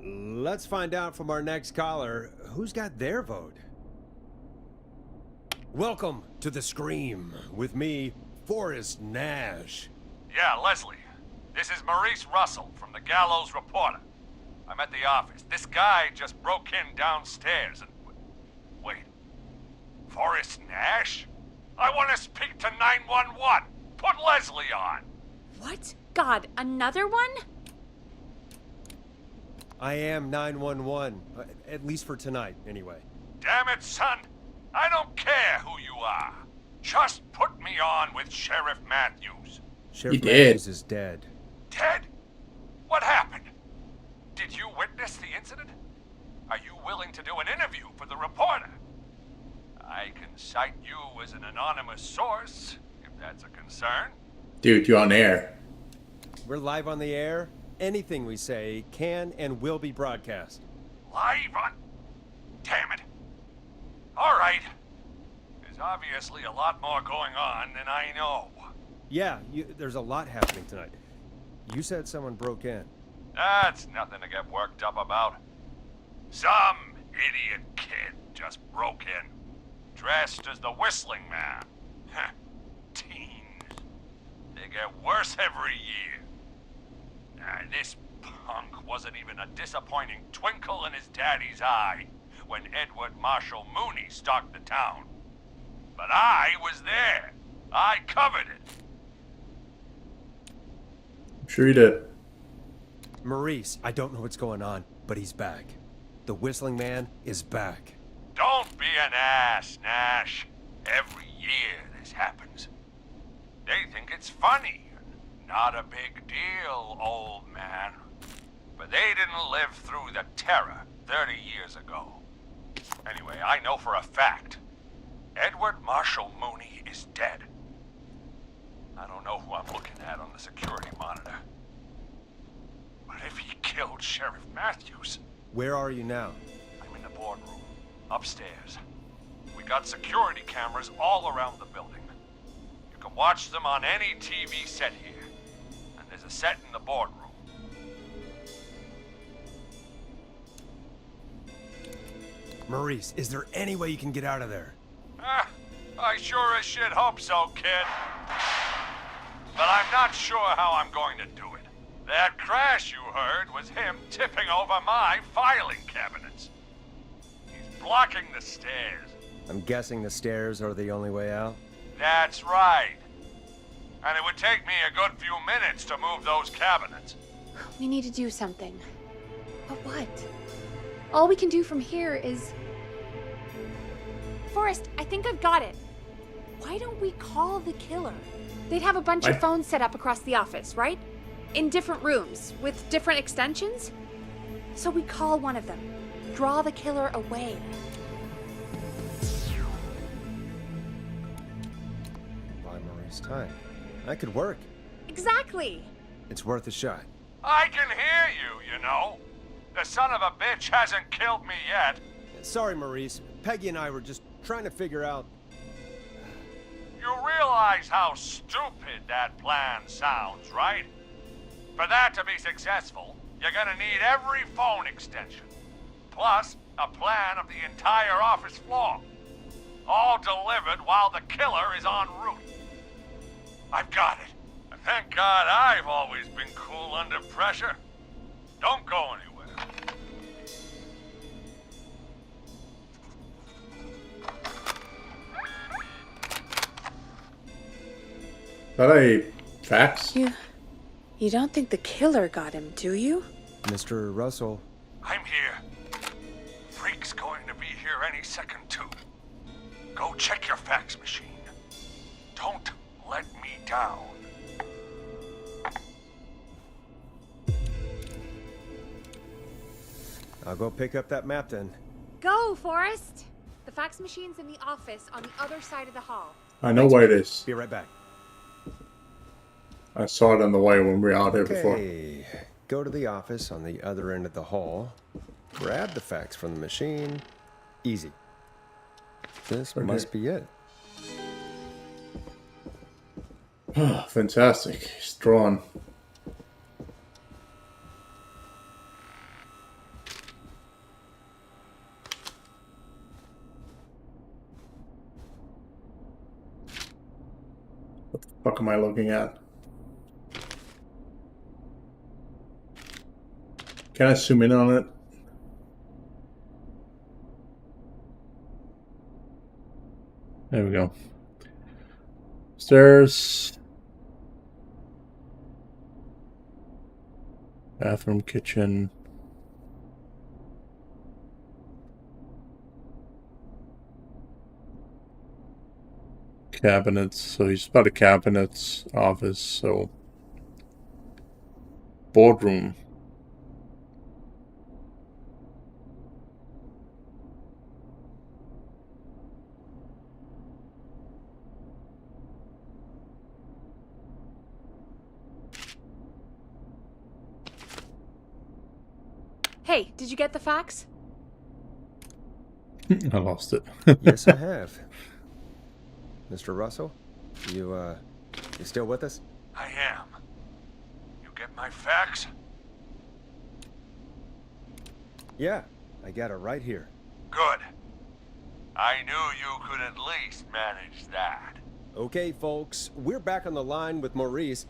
Let's find out from our next caller who's got their vote. Welcome to The Scream with me, Forrest Nash. Yeah, Leslie. This is Maurice Russell from the Gallows Reporter. I'm at the office. This guy just broke in downstairs and... Wait. Forrest Nash? I want to speak to 911. Put Leslie on. What? God, another one? I am 911, at least for tonight, anyway. Damn it, son. I don't care who you are. Just put me on with Sheriff Matthews. Sheriff did. Matthews is dead. Dead? What happened? Did you witness the incident? Are you willing to do an interview for the reporter? I can cite you as an anonymous source, if that's a concern. Dude, you're on air. We're live on the air. Anything we say can and will be broadcast. Live on... Damn it. All right. There's obviously a lot more going on than I know. Yeah, there's a lot happening tonight. You said someone broke in. That's nothing to get worked up about. Some idiot kid just broke in, dressed as the Whistling Man. Teens. They get worse every year. This punk wasn't even a disappointing twinkle in his daddy's eye when Edward Marshall Mooney stalked the town. But I was there. I covered it. I'm sure you did. Maurice, I don't know what's going on, but he's back. The Whistling Man is back. Don't be an ass, Nash. Every year this happens. They think it's funny. Not a big deal, old man. But they didn't live through the terror 30 years ago. Anyway, I know for a fact, Edward Marshall Mooney is dead. I don't know who I'm looking at on the security monitor. But if he killed Sheriff Matthews... Where are you now? I'm in the boardroom, upstairs. We got security cameras all around the building. You can watch them on any TV set here. And there's a set in the boardroom. Maurice, is there any way you can get out of there? I sure as shit hope so, kid. But I'm not sure how I'm going to do it. That crash you heard was him tipping over my filing cabinets. He's blocking the stairs. I'm guessing the stairs are the only way out? That's right. And it would take me a good few minutes to move those cabinets. We need to do something. But what? All we can do from here is... Forrest, I think I've got it. Why don't we call the killer? They'd have a bunch of phones set up across the office, right? In different rooms, with different extensions. So we call one of them. Draw the killer away. Buy Maurice time. That could work. Exactly. It's worth a shot. I can hear you, you know. The son of a bitch hasn't killed me yet. Sorry, Maurice. Peggy and I were just trying to figure out... You realize how stupid that plan sounds, right? For that to be successful, you're gonna need every phone extension. Plus, a plan of the entire office floor. All delivered while the killer is en route. I've got it. And thank God I've always been cool under pressure. Don't go anywhere. Is that a fax? You don't think the killer got him, do you? Mr. Russell. I'm here. Freak's going to be here any second, too. Go check your fax machine. Don't let me down. I'll go pick up that map then. Go, Forrest! The fax machine's in the office on the other side of the hall. I know where it is. Be right back. I saw it on the way when we were out here before. Okay. Go to the office on the other end of the hall. Grab the fax from the machine. Easy. This must be it. Fantastic. He's drawn. What the fuck am I looking at? Can I zoom in on it? There we go. Stairs. Bathroom, kitchen. Cabinets. So he's by the cabinets office. So boardroom. Hey, did you get the fax? I lost it. Yes, I have. Mr. Russell, you still with us? I am. You get my fax? Yeah, I got it right here. Good. I knew you could at least manage that. Okay, folks, we're back on the line with Maurice.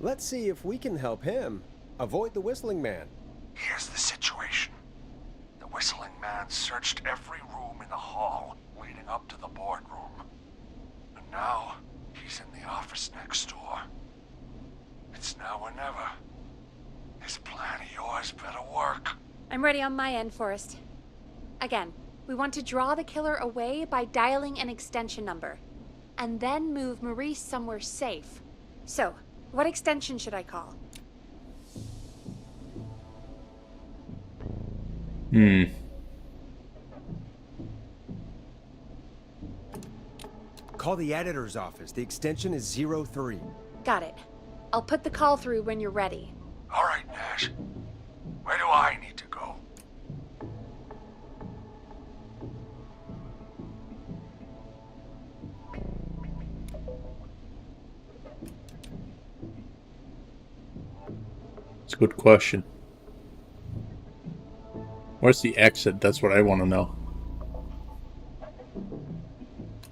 Let's see if we can help him avoid the Whistling Man. Here's the situation. The Whistling Man searched every room in the hall leading up to the boardroom. And now, he's in the office next door. It's now or never. This plan of yours better work. I'm ready on my end, Forrest. Again, we want to draw the killer away by dialing an extension number, and then move Maurice somewhere safe. So, what extension should I call? Call the editor's office. The extension is 03. Got it. I'll put the call through when you're ready. All right, Nash. Where do I need to go? It's a good question. Where's the exit? That's what I want to know.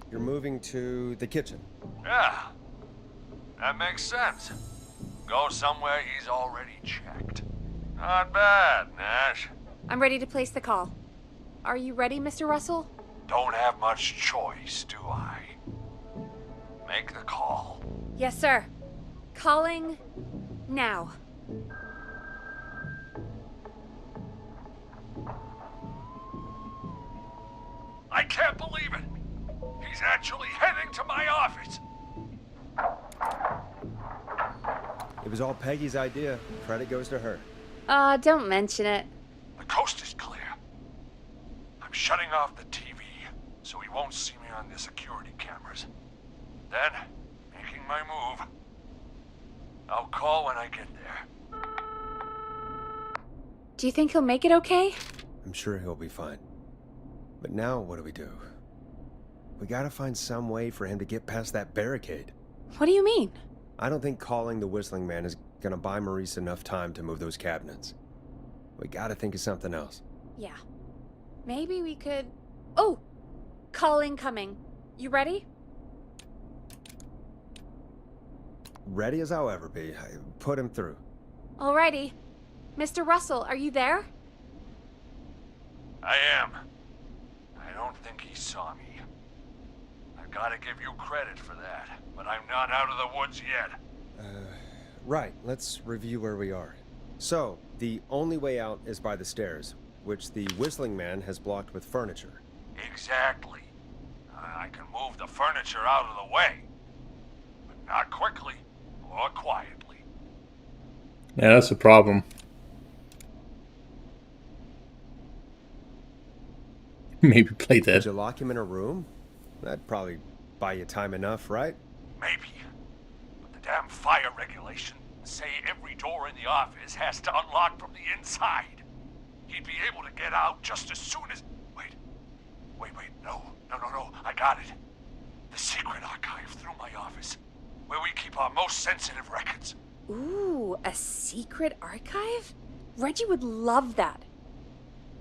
You're moving to the kitchen. Yeah. That makes sense. Go somewhere he's already checked. Not bad, Nash. I'm ready to place the call. Are you ready, Mr. Russell? Don't have much choice, do I? Make the call. Yes, sir. Calling now. I can't believe it. He's actually heading to my office. It was all Peggy's idea. Credit goes to her. Don't mention it. The coast is clear. I'm shutting off the TV so he won't see me on the security cameras. Then, making my move. I'll call when I get there. Do you think he'll make it okay? I'm sure he'll be fine. But now, what do? We gotta find some way for him to get past that barricade. What do you mean? I don't think calling the Whistling Man is gonna buy Maurice enough time to move those cabinets. We gotta think of something else. Yeah. Maybe we could... Oh! Call incoming. You ready? Ready as I'll ever be. Put him through. Alrighty. Mr. Russell, are you there? I am. I don't think he saw me. I gotta give you credit for that, but I'm not out of the woods yet. Right. Let's review where we are. So, the only way out is by the stairs, which the Whistling Man has blocked with furniture. Exactly. I can move the furniture out of the way, but not quickly or quietly. Yeah, that's a problem. Maybe play that. Did you lock him in a room? That'd probably buy you time enough, right? Maybe. But the damn fire regulations say every door in the office has to unlock from the inside. He'd be able to get out just as soon as... Wait, no, I got it. The secret archive through my office, where we keep our most sensitive records. Ooh, a secret archive? Reggie would love that.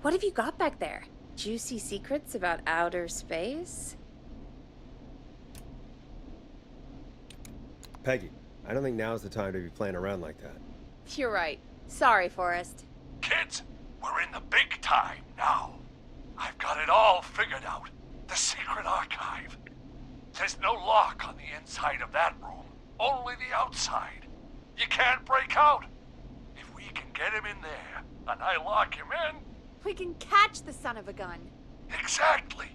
What have you got back there? Juicy secrets about outer space? Peggy, I don't think now's the time to be playing around like that. You're right. Sorry, Forrest. Kids, we're in the big time now. I've got it all figured out. The secret archive. There's no lock on the inside of that room, only the outside. You can't break out. If we can get him in there, and I lock him in... We can catch the son of a gun. Exactly.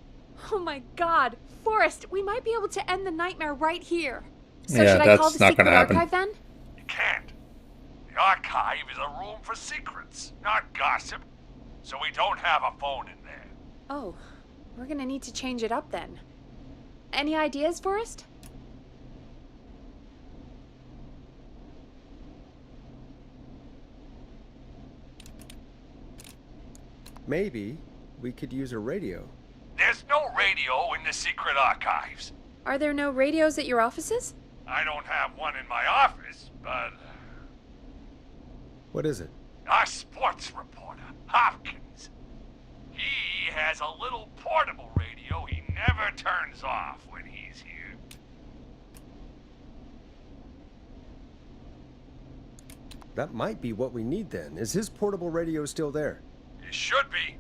Oh my god, Forrest, we might be able to end the nightmare right here. So Yeah, should I call that's the not secret gonna happen. archive then? You can't. The archive is a room for secrets, not gossip. So we don't have a phone in there. Oh, we're gonna need to change it up then. Any ideas, Forrest? Maybe we could use a radio. There's no radio in the secret archives. Are there no radios at your offices? I don't have one in my office, but What is it? our sports reporter, Hopkins, he has a little portable radio he never turns off when he's here. That might be what we need then. Is his portable radio still there? It should be.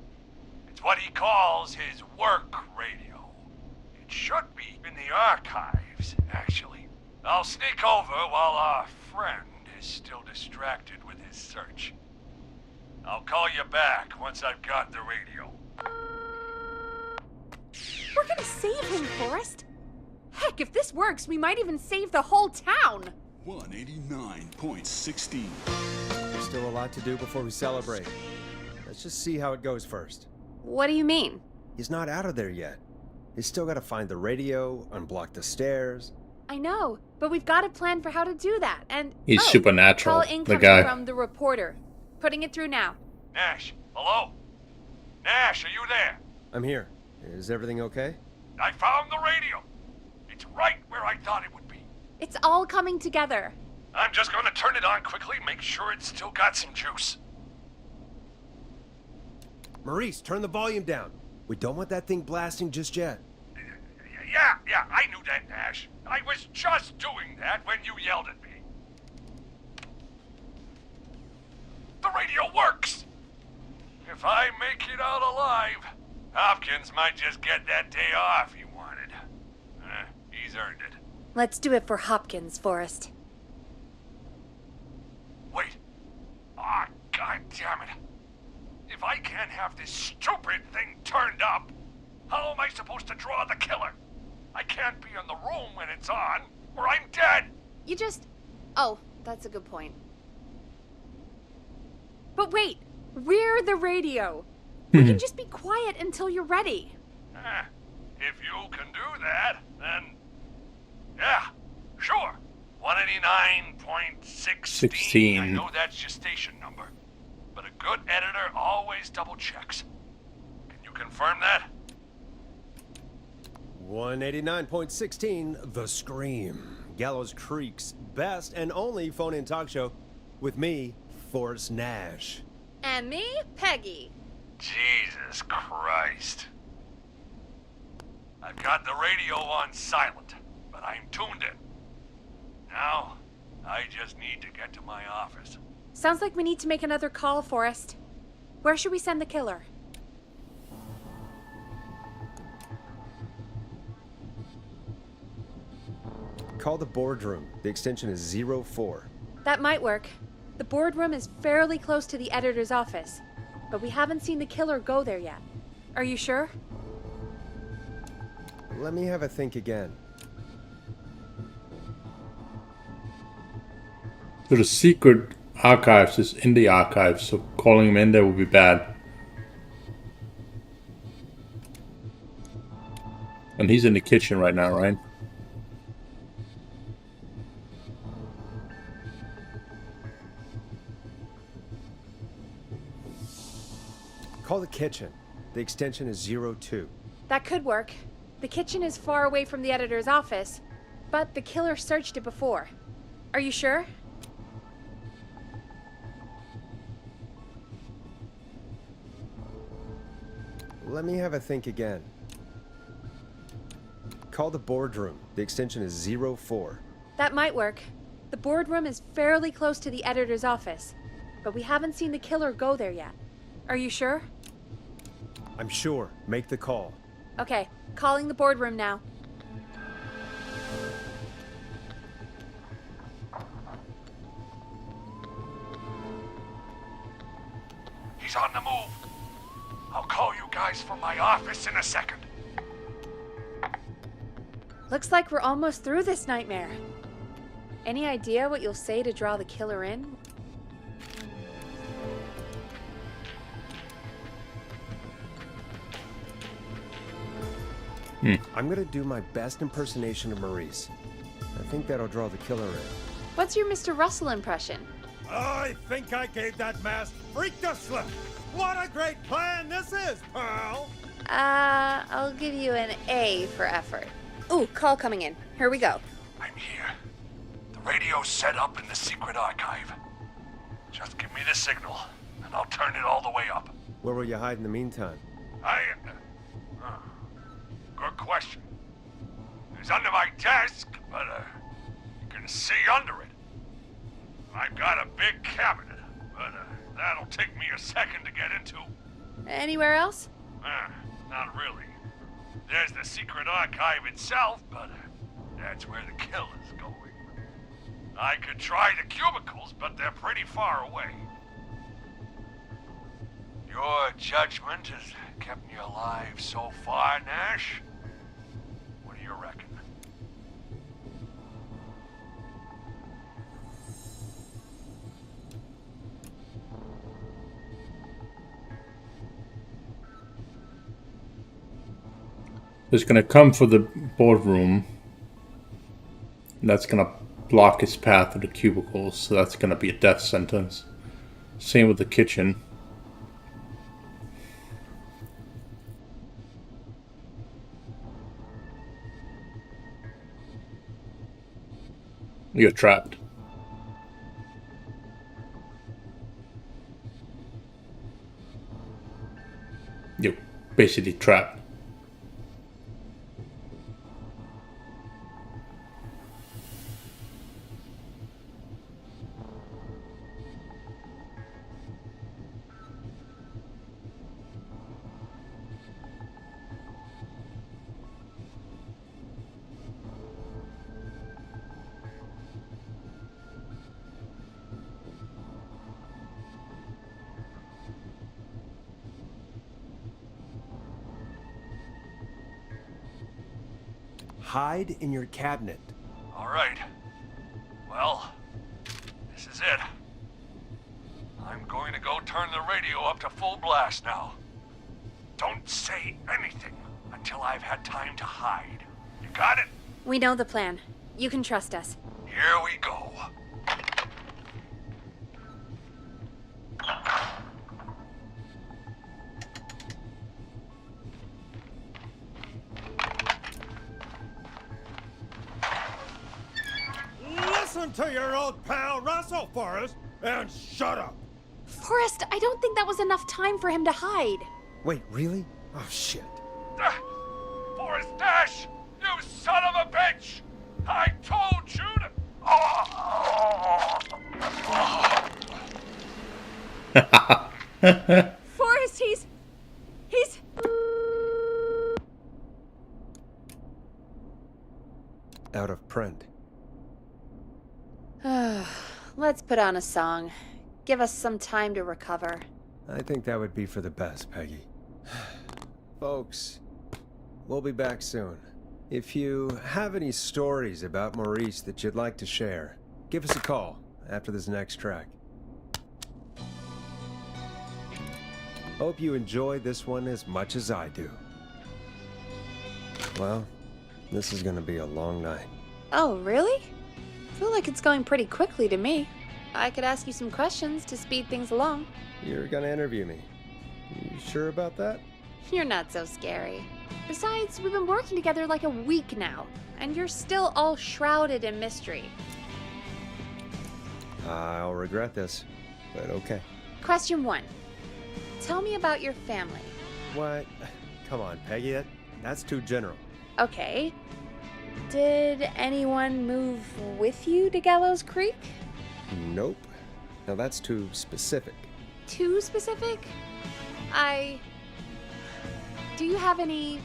It's what he calls his work radio. It should be in the archives, actually. I'll sneak over while our friend is still distracted with his search. I'll call you back once I've got the radio. We're gonna save him, Forrest. Heck, if this works, we might even save the whole town. 189.16. There's still a lot to do before we celebrate. Let's just see how it goes first. What do you mean? He's not out of there yet. He's still got to find the radio, unblock the stairs. I know, but we've got a plan for how to do that, and... He's supernatural, Call the incoming guy. from the reporter. Putting it through now. Nash, hello? Nash, are you there? I'm here. Is everything okay? I found the radio. It's right where I thought it would be. It's all coming together. I'm just gonna turn it on quickly, make sure it's still got some juice. Maurice, turn the volume down. We don't want that thing blasting just yet. Yeah, I knew that, Nash. I was just doing that when you yelled at me. The radio works! If I make it out alive, Hopkins might just get that day off he wanted. He's earned it. Let's do it for Hopkins, Forrest. Wait. Ah, God damn it. If I can't have this stupid thing turned up, how am I supposed to draw the killer? I can't be in the room when it's on, or I'm dead. You just... Oh, that's a good point. But wait, we're the radio. We can just be quiet until you're ready. If you can do that, then... Yeah, sure. 189.16. 16. I know that's your station number. But a good editor always double checks. Can you confirm that? 189.16, The Scream. Gallows Creek's best and only phone-in talk show. With me, Forrest Nash. And me, Peggy. Jesus Christ. I've got the radio on silent, but I'm tuned in. Now, I just need to get to my office. Sounds like we need to make another call, Forrest. Where should we send the killer? Call the boardroom. The extension is 04. That might work. The boardroom is fairly close to the editor's office, but we haven't seen the killer go there yet. Are you sure? Let me have a think again. So the secret archives is in the archives, so calling him in there would be bad. And he's in the kitchen right now, right? Call the kitchen. The extension is 02. That could work. The kitchen is far away from the editor's office, but the killer searched it before. Are you sure? Let me have a think again. Call the boardroom. The extension is 04. That might work. The boardroom is fairly close to the editor's office, but we haven't seen the killer go there yet. Are you sure? I'm sure. Make the call. Okay, calling the boardroom now. He's on the move. I'll call you guys from my office in a second. Looks like we're almost through this nightmare. Any idea what you'll say to draw the killer in? I'm gonna do my best impersonation of Maurice. I think that'll draw the killer in. What's your Mr. Russell impression? I think I gave that masked freak the slip. What a great plan this is, pal! I'll give you an A for effort. Ooh, call coming in. Here we go. I'm here. The radio's set up in the secret archive. Just give me the signal, and I'll turn it all the way up. Where will you hide in the meantime? Good question. It's under my desk, but you can see under it. I've got a big cabinet, but that'll take me a second to get into. Anywhere else? Not really. There's the secret archive itself, but that's where the killer's going. I could try the cubicles, but they're pretty far away. Your judgment has kept me alive so far, Nash. What do you reckon? He's gonna come for the boardroom. And that's gonna block his path to the cubicles, so that's gonna be a death sentence. Same with the kitchen. You're trapped. You're basically trapped. Hide in your cabinet. All right. Well, this is it. I'm going to go turn the radio up to full blast now. Don't say anything until I've had time to hide. You got it? We know the plan. You can trust us. Here we go. Listen to your old pal Russell, Forrest, and shut up! Forrest, I don't think that was enough time for him to hide. Wait, really? Oh, shit. Forrest Dash! You son of a bitch! I told you to... Forrest, he's... Out of print. Let's put on a song. Give us some time to recover. I think that would be for the best, Peggy. Folks, we'll be back soon. If you have any stories about Maurice that you'd like to share, give us a call after this next track. Hope you enjoyed this one as much as I do. Well, this is gonna be a long night. Oh, really? I feel like it's going pretty quickly to me. I could ask you some questions to speed things along. You're gonna interview me. You sure about that? You're not so scary. Besides, we've been working together like a week now, and you're still all shrouded in mystery. I'll regret this, but okay. Question 1. Tell me about your family. What? Come on, Peggy, that's too general. Okay. Did anyone move with you to Gallows Creek? Nope. Now that's too specific. Too specific? Do you have any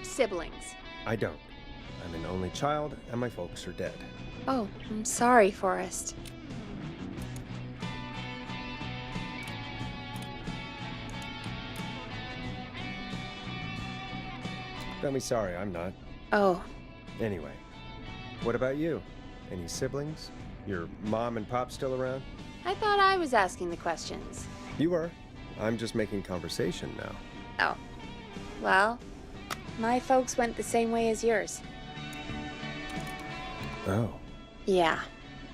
siblings? I don't. I'm an only child, and my folks are dead. Oh, I'm sorry, Forrest. Don't be sorry, I'm not. Oh, Anyway, what about you? Any siblings? Your mom and pop still around? I thought I was asking the questions. You were. I'm just making conversation now. Oh. Well, my folks went the same way as yours. Oh. Yeah.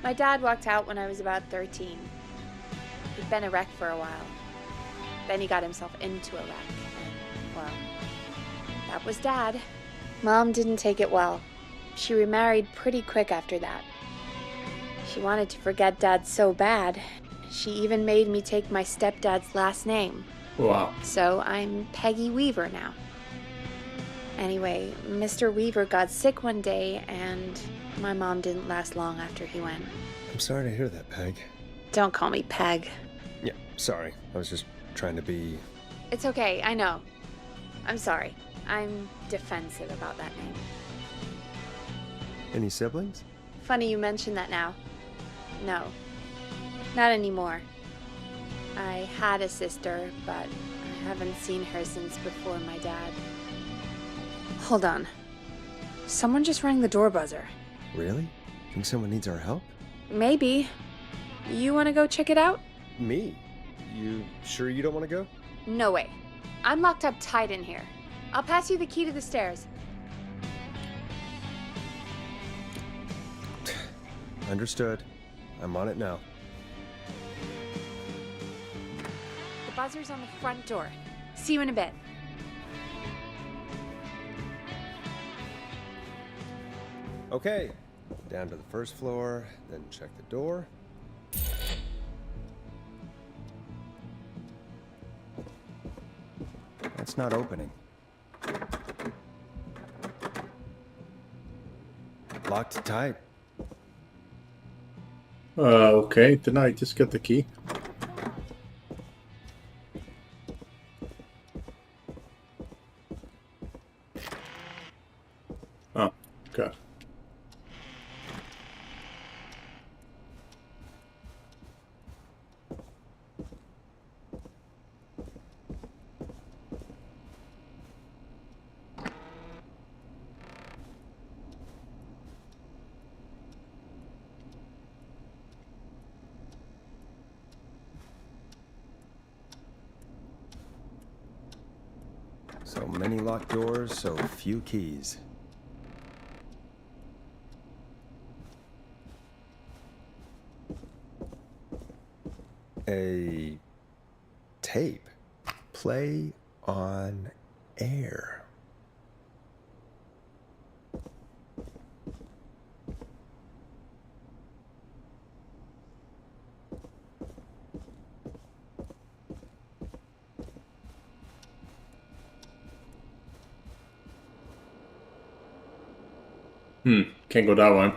My dad walked out when I was about 13. He'd been a wreck for a while. Then he got himself into a wreck. And, well, that was Dad. Mom didn't take it well. She remarried pretty quick after that. She wanted to forget Dad so bad, she even made me take my stepdad's last name. Wow. So I'm Peggy Weaver now. Anyway, Mr. Weaver got sick one day, and my mom didn't last long after he went. I'm sorry to hear that, Peg. Don't call me Peg. Yeah, sorry. I was just trying to be... It's okay, I know. I'm sorry. I'm defensive about that name. Any siblings? Funny you mention that now. No. Not anymore. I had a sister, but I haven't seen her since before my dad. Hold on. Someone just rang the door buzzer. Really? Think someone needs our help? Maybe. You want to go check it out? Me? You sure you don't want to go? No way. I'm locked up tight in here. I'll pass you the key to the stairs. Understood. I'm on it now. The buzzer's on the front door. See you in a bit. Okay. Down to the first floor, then check the door. That's not opening. Locked tight. Okay. Didn't I just get the key? Oh, okay. So many locked doors, so few keys. A tape. Play on air. Can't go that one.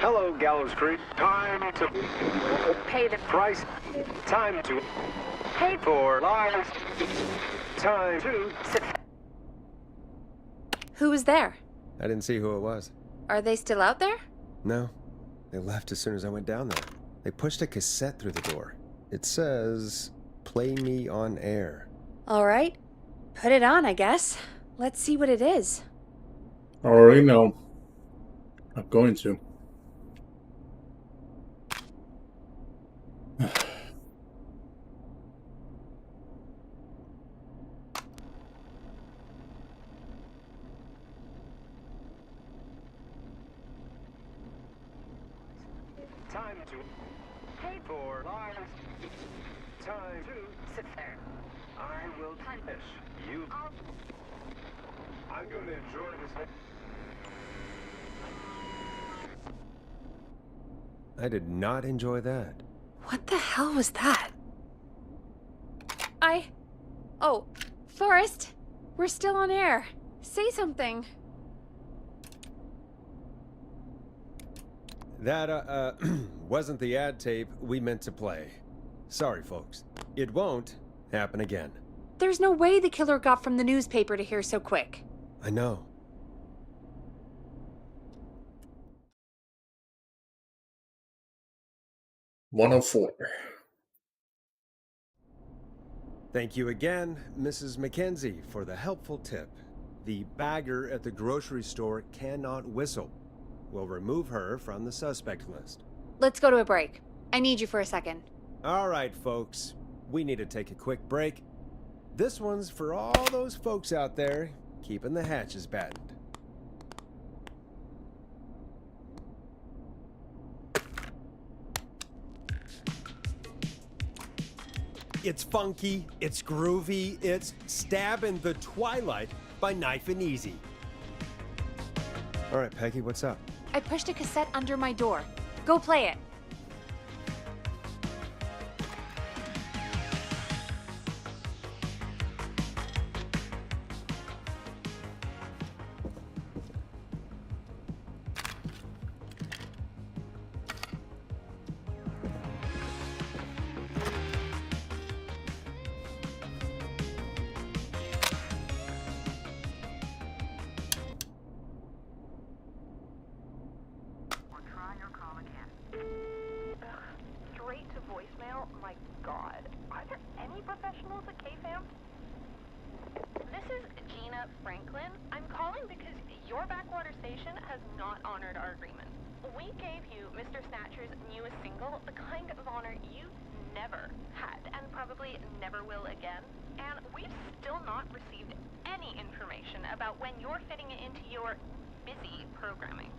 Hello, Gallows Creek. Time to Pay the price. Time to pay for lives. Time to sit. Who was there? I didn't see who it was. Are they still out there? No. They left as soon as I went down there. They pushed a cassette through the door. It says, "Play me on air." All right. Put it on, I guess. Let's see what it is. I already know. I'm going to. Time to pay for lives. Time to sit there. I will punish you. I'm going to enjoy this. I did not enjoy that. What the hell was that? Oh, Forrest, we're still on air. Say something. That, wasn't the ad tape we meant to play. Sorry, folks. It won't happen again. There's no way the killer got from the newspaper to here so quick. I know. $104. Thank you again, Mrs. Mackenzie, for the helpful tip. The bagger at the grocery store cannot whistle. We'll remove her from the suspect list. Let's go to a break. I need you for a second. All right, folks. We need to take a quick break. This one's for all those folks out there keeping the hatches battened. It's funky, it's groovy, it's Stabbing the Twilight by Knife and Easy. All right, Peggy, what's up? I pushed a cassette under my door. Go play it. Straight to voicemail? My God. Are there any professionals at KFAM? This is Gina Franklin. I'm calling because your backwater station has not honored our agreement. We gave you Mr. Snatcher's newest single, the kind of honor you never had and probably never will again. And we've still not received any information about when you're fitting it into your busy programming.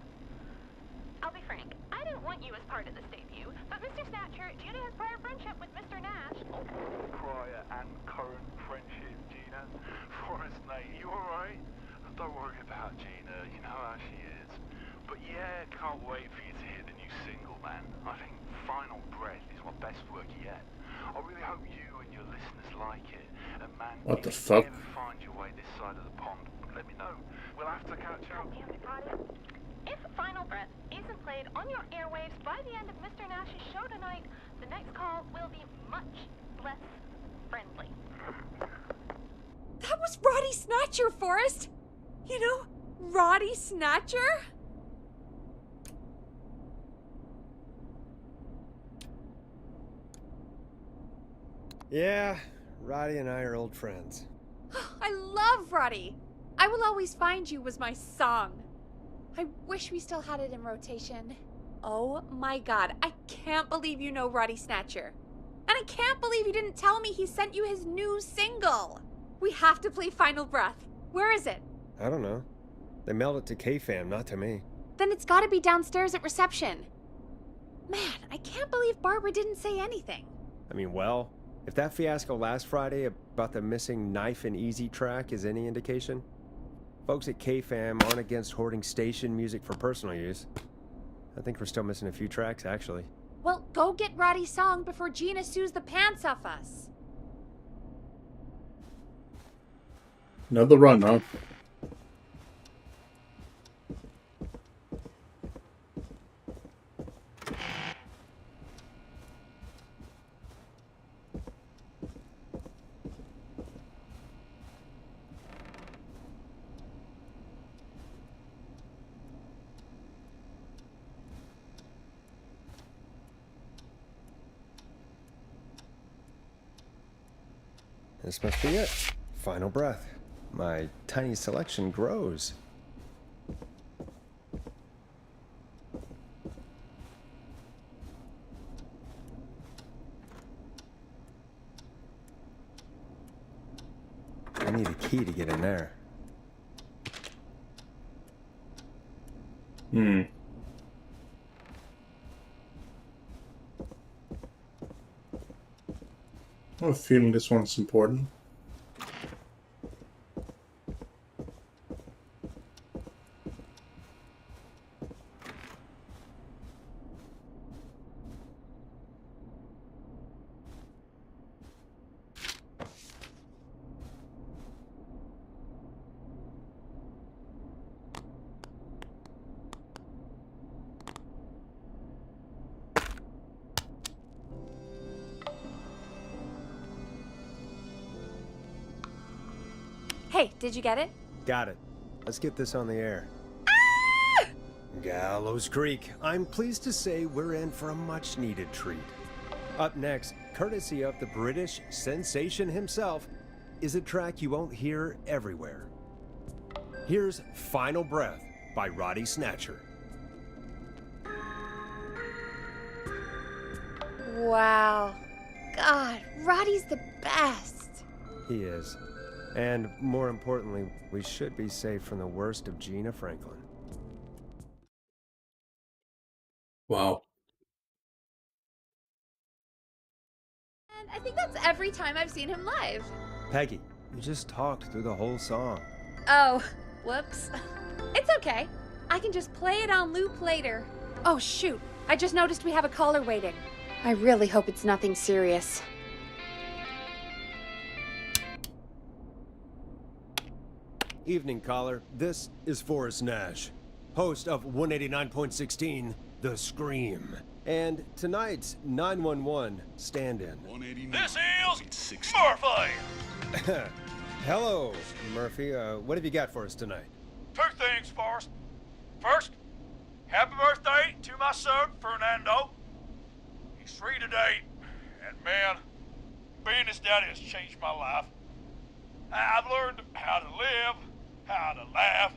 I'll be frank, I didn't want you as part of this debut, but Mr. Snatcher, due to his prior friendship with Mr. Nash... Prior and current friendship, Gina. Forrest, mate, you alright? Don't worry about Gina, you know how she is. But yeah, can't wait for you to hit the new single, man. I think Final Breath is my best work yet. I really hope you and your listeners like it. And man, What the if fuck? you ever find your way this side of the pond, let me know. We'll have to catch up. Damn it, Claudia. If Final Breath isn't played on your airwaves by the end of Mr. Nash's show tonight, the next call will be much less friendly. That was Roddy Snatcher, Forrest! You know, Roddy Snatcher? Yeah, Roddy and I are old friends. I love Roddy! I Will Always Find You was my song. I wish we still had it in rotation. Oh my god, I can't believe you know Roddy Snatcher. And I can't believe you didn't tell me he sent you his new single. We have to play Final Breath. Where is it? I don't know. They mailed it to KFAM, not to me. Then it's gotta be downstairs at reception. Man, I can't believe Barbara didn't say anything. I mean, well, if that fiasco last Friday about the missing Knife and Easy track is any indication, folks at KFAM aren't against hoarding station music for personal use. I think we're still missing a few tracks, actually. Well, go get Roddy's song before Gina sues the pants off us. Another run, huh? This must be it. Final Breath. My tiny selection grows. I need a key to get in there. I have a feeling this one's important. Hey, did you get it? Got it. Let's get this on the air. Gallows Creek. I'm pleased to say we're in for a much-needed treat. Up next, courtesy of the British sensation himself, is a track you won't hear everywhere. Here's Final Breath by Roddy Snatcher. Wow. God, Roddy's the best. He is. And more importantly, we should be safe from the worst of Gina Franklin. Wow. And I think that's every time I've seen him live. Peggy, you just talked through the whole song. Oh, whoops. It's okay. I can just play it on loop later. Oh, shoot. I just noticed we have a caller waiting. I really hope it's nothing serious. Evening, caller. This is Forrest Nash, host of 189.16, The Scream. And tonight's 911 stand-in. This is Murphy! Hello, Murphy. What have you got for us tonight? Two things, Forrest. First, happy birthday to my son, Fernando. He's 3 today, and man, being his daddy has changed my life. I've learned how to live, how to laugh,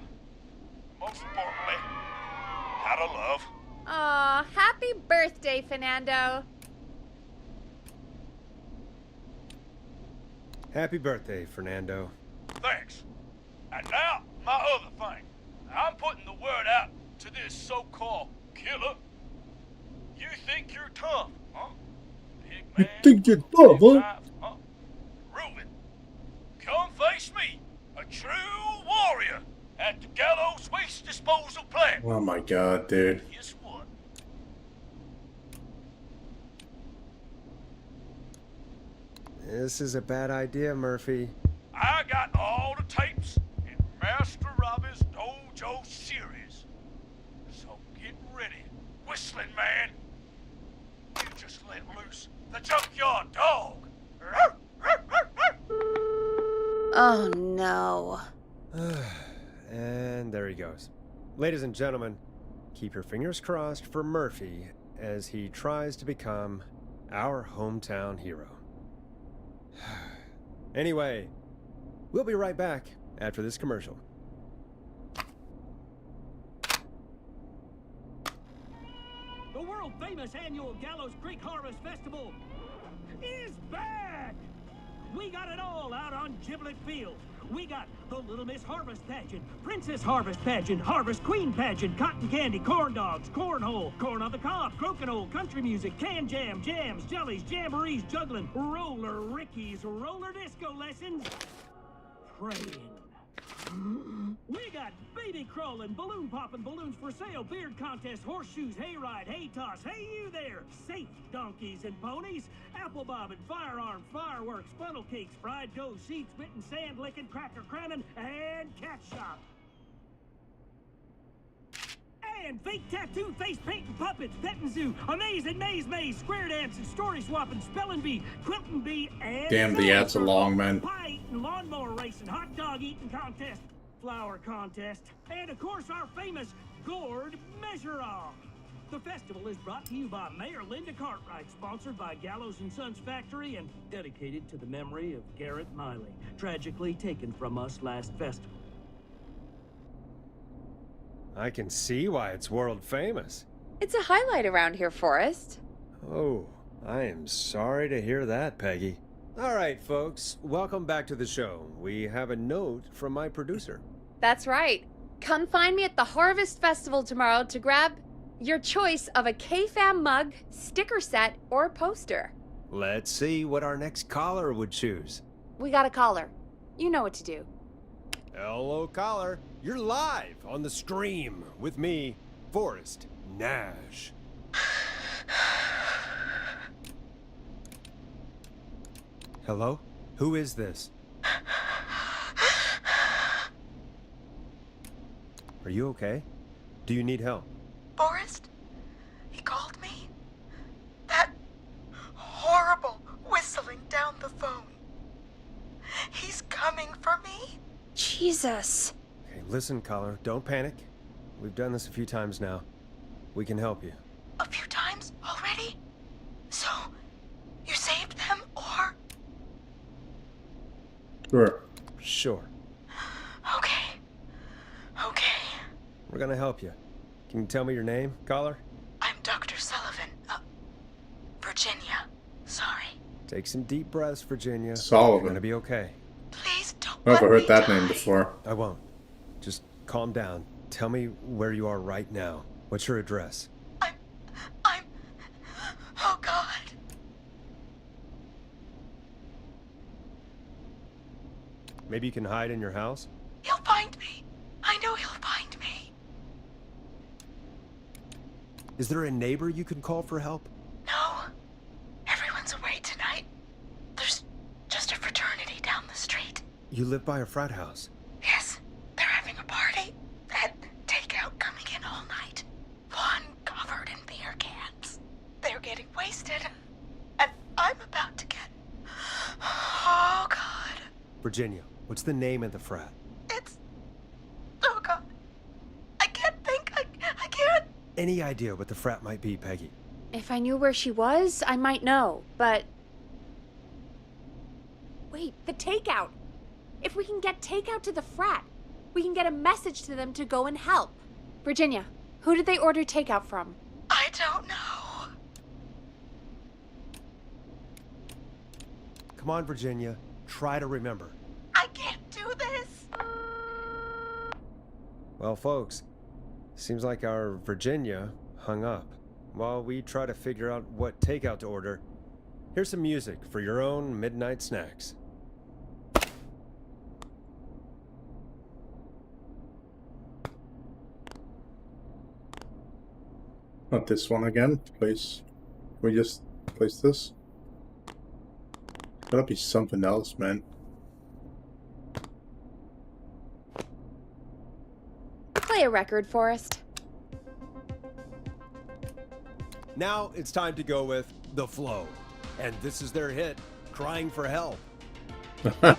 most importantly, how to love. Aw, happy birthday, Fernando. Happy birthday, Fernando. Thanks. And now, my other thing. I'm putting the word out to this so-called killer. You think you're tough, huh? Big man, Think you're tough, huh? huh? Reuben, come face me, a true warrior at the Gallows Waste Disposal Plant. Oh my god, dude. Guess what? This is a bad idea, Murphy. I got all the tapes in Master Robbie's Dojo series. So get ready, Whistling Man. You just let loose the junkyard dog. Oh, no. And there he goes. Ladies and gentlemen, keep your fingers crossed for Murphy as he tries to become our hometown hero. Anyway, we'll be right back after this commercial. The world-famous annual Gallows Creek Harvest Festival is back! We got it all out on Giblet Field. We got the Little Miss Harvest Pageant, Princess Harvest Pageant, Harvest Queen Pageant, Cotton Candy, Corn Dogs, Cornhole, Corn on the Cob, Crokinole, Country Music, Can Jam, Jams, Jellies, Jamborees, Juggling, Roller Rickies, Roller Disco Lessons, Praying. We got baby crawling, balloon popping, balloons for sale, beard contest, horseshoes, hayride, hay toss, hey you there, safe donkeys and ponies, apple bobbing, firearms, fireworks, funnel cakes, fried dough, seeds, spitting, sand licking, cracker cramming, and cat shop. And fake tattoo, face painting, puppets, petting zoo, amazing maze, square dancing, story swapping, spelling bee, quilting bee, and Damn, the ads are long, man. pie eating, lawnmower racing, hot dog eating contest, flower contest, and of course our famous gourd measure-off. The festival is brought to you by Mayor Linda Cartwright, sponsored by Gallows & Sons Factory, and dedicated to the memory of Garrett Miley, tragically taken from us last festival. I can see why it's world famous. It's a highlight around here, Forrest. Oh, I am sorry to hear that, Peggy. All right, folks, welcome back to the show. We have a note from my producer. That's right. Come find me at the Harvest Festival tomorrow to grab your choice of a K-Fam mug, sticker set, or poster. Let's see what our next caller would choose. We got a caller. You know what to do. Hello, caller. You're live on the Scream with me, Forrest Nash. Hello? Who is this? Are you okay? Do you need help? Forrest? He called me? That horrible whistling down the phone. He's coming for me? Jesus. Okay, listen, caller, don't panic. We've done this a few times now. We can help you. A few times already? So, you saved them, or? Sure. Sure. Okay. Okay. We're gonna help you. Can you tell me your name, caller? I'm Dr. Sullivan. Virginia. Sorry. Take some deep breaths, Virginia. Sullivan. You're gonna be okay. Please don't I've never let heard me that die. name before. I won't. Just calm down. Tell me where you are right now. What's your address? Oh, God. Maybe you can hide in your house? He'll find me. I know he'll find me. Is there a neighbor you can call for help? No. Everyone's away tonight. There's just a fraternity down the street. You live by a frat house. Yes, they're having a party. That takeout coming in all night. One covered in beer cans. They're getting wasted. And I'm about to get... Oh, God. Virginia, what's the name of the frat? It's... Oh, God. I can't think. I can't... Any idea what the frat might be, Peggy? If I knew where she was, I might know, but... Wait, the takeout! If we can get takeout to the frat, we can get a message to them to go and help. Virginia, who did they order takeout from? I don't know. Come on, Virginia. Try to remember. I can't do this. Well, folks, seems like our Virginia hung up. While we try to figure out what takeout to order, here's some music for your own midnight snacks. Not this one again, please. Can we just place this? Gotta be something else, man. Play a record, Forrest. Now it's time to go with The Flow. And this is their hit, Crying for Help. Peggy,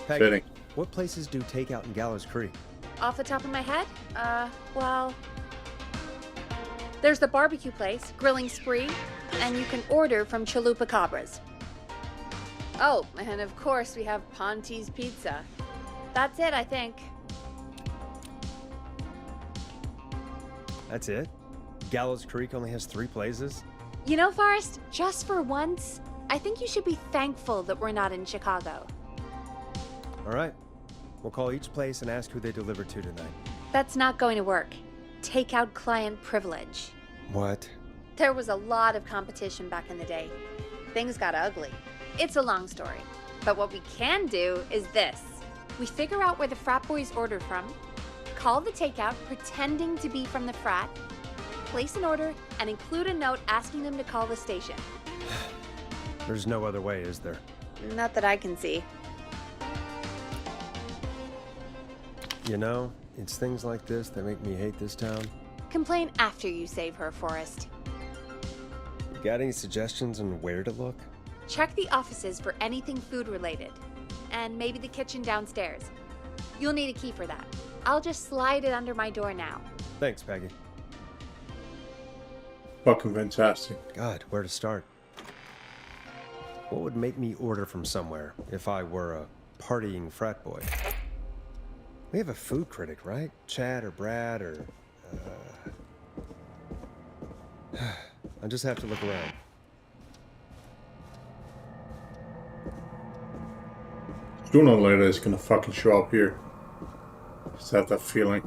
Fitting. what places do takeout in Gallows Creek? Off the top of my head? Well... There's the barbecue place, Grilling Spree, and you can order from Chalupa Cabras. Oh, and of course we have Ponte's Pizza. That's it, I think. That's it? Gallows Creek only has 3 places? You know, Forrest, just for once, I think you should be thankful that we're not in Chicago. All right. We'll call each place and ask who they deliver to tonight. That's not going to work. Takeout client privilege. What? There was a lot of competition back in the day. Things got ugly. It's a long story. But what we can do is this. We figure out where the frat boys ordered from, call the takeout pretending to be from the frat, place an order, and include a note asking them to call the station. There's no other way, is there? Not that I can see. You know, it's things like this that make me hate this town. Complain after you save her, Forrest. You got any suggestions on where to look? Check the offices for anything food related. And maybe the kitchen downstairs. You'll need a key for that. I'll just slide it under my door now. Thanks, Peggy. Fucking fantastic. God, where to start? What would make me order from somewhere if I were a partying frat boy? We have a food critic, right? Chad or Brad or... I just have to look around. Sooner or later it's gonna fucking show up here. Just have that feeling.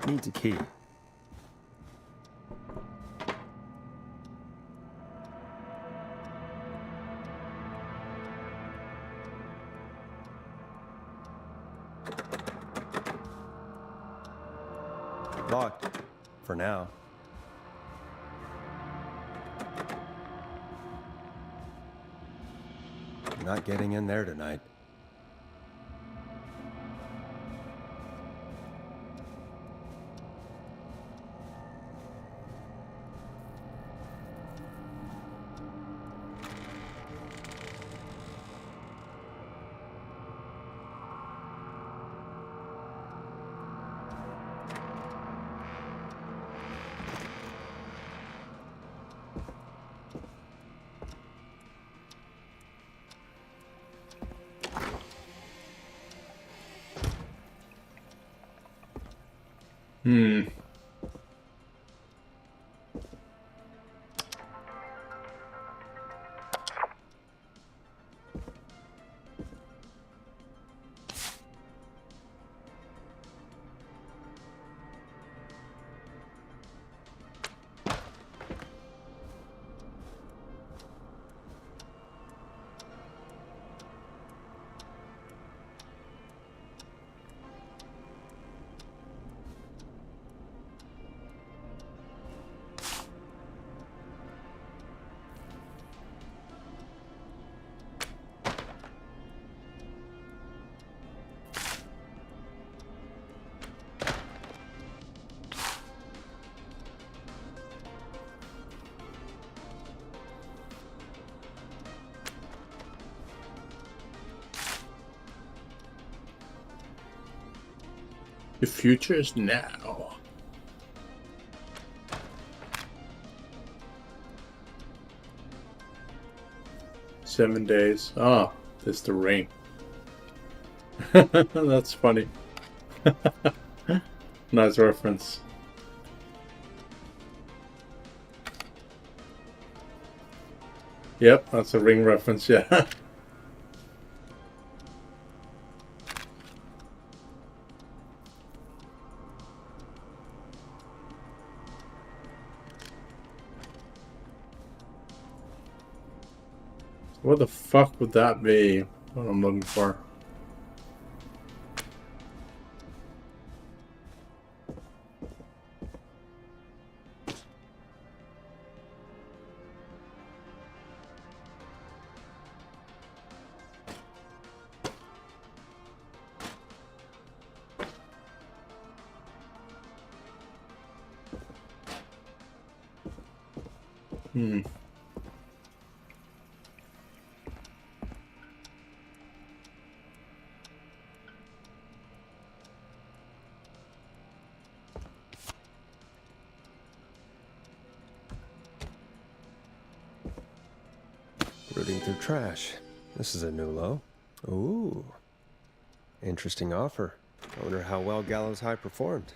Needs a key. Locked. for now. Not getting in there tonight. The future is now. "7 days. Ah, there's the rain." That's funny. Nice reference. Yep, that's a Ring reference, yeah. What the fuck would that be? What I'm looking for. Rooting through trash. This is a new low. Ooh. Interesting offer. I wonder how well Gallows High performed.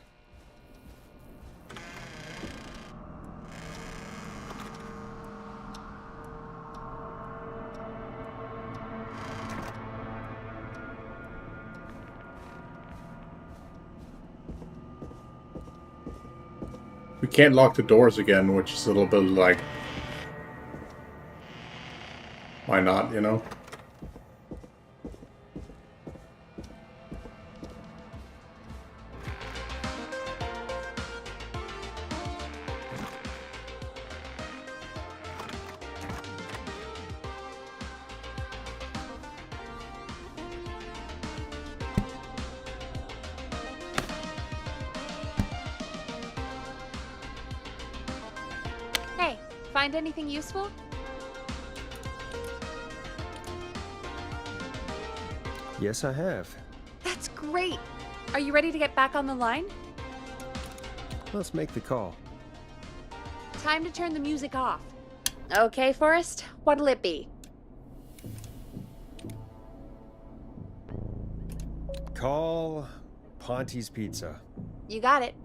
We can't lock the doors again, which is a little bit like... Why not, you know? Hey, find anything useful? Yes, I have. That's great! Are you ready to get back on the line? Let's make the call. Time to turn the music off. Okay, Forrest, what'll it be? Call Ponte's Pizza. You got it.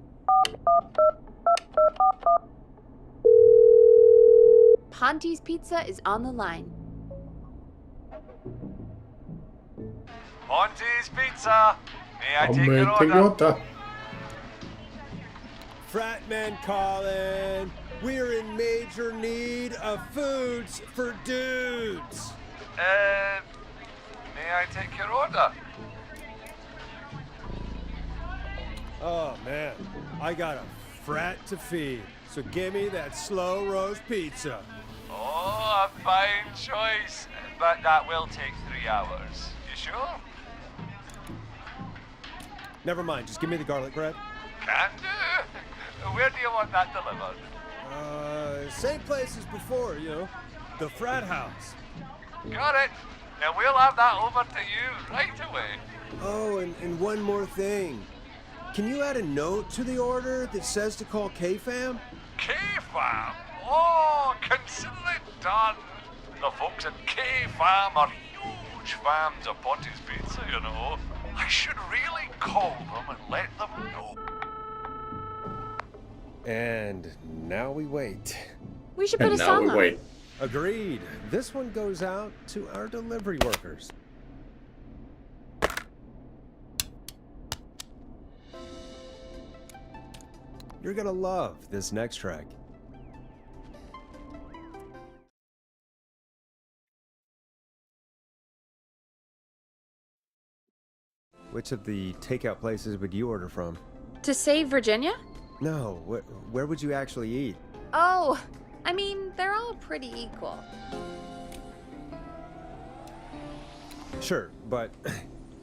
Ponte's Pizza is on the line. Ponte's Pizza. May I take your order? Fratman calling. We're in major need of foods for dudes. May I take your order? Oh man, I got a frat to feed. So give me that slow roast pizza. Oh, a fine choice. But that will take 3 hours. You sure? Never mind, just give me the garlic bread. Can do. Where do you want that delivered? Same place as before, you know. The frat house. Got it. Now we'll have that over to you right away. Oh, and one more thing. Can you add a note to the order that says to call K-Fam? K-Fam? Oh, consider it done. The folks at K-Fam are huge fans of Ponty's Pizza, you know. I should really call them and let them know. And now we wait. We should put a song on. Agreed. This one goes out to our delivery workers. You're gonna love this next track. Which of the takeout places would you order from? To save Virginia? No, where would you actually eat? Oh, I mean, they're all pretty equal. Sure, but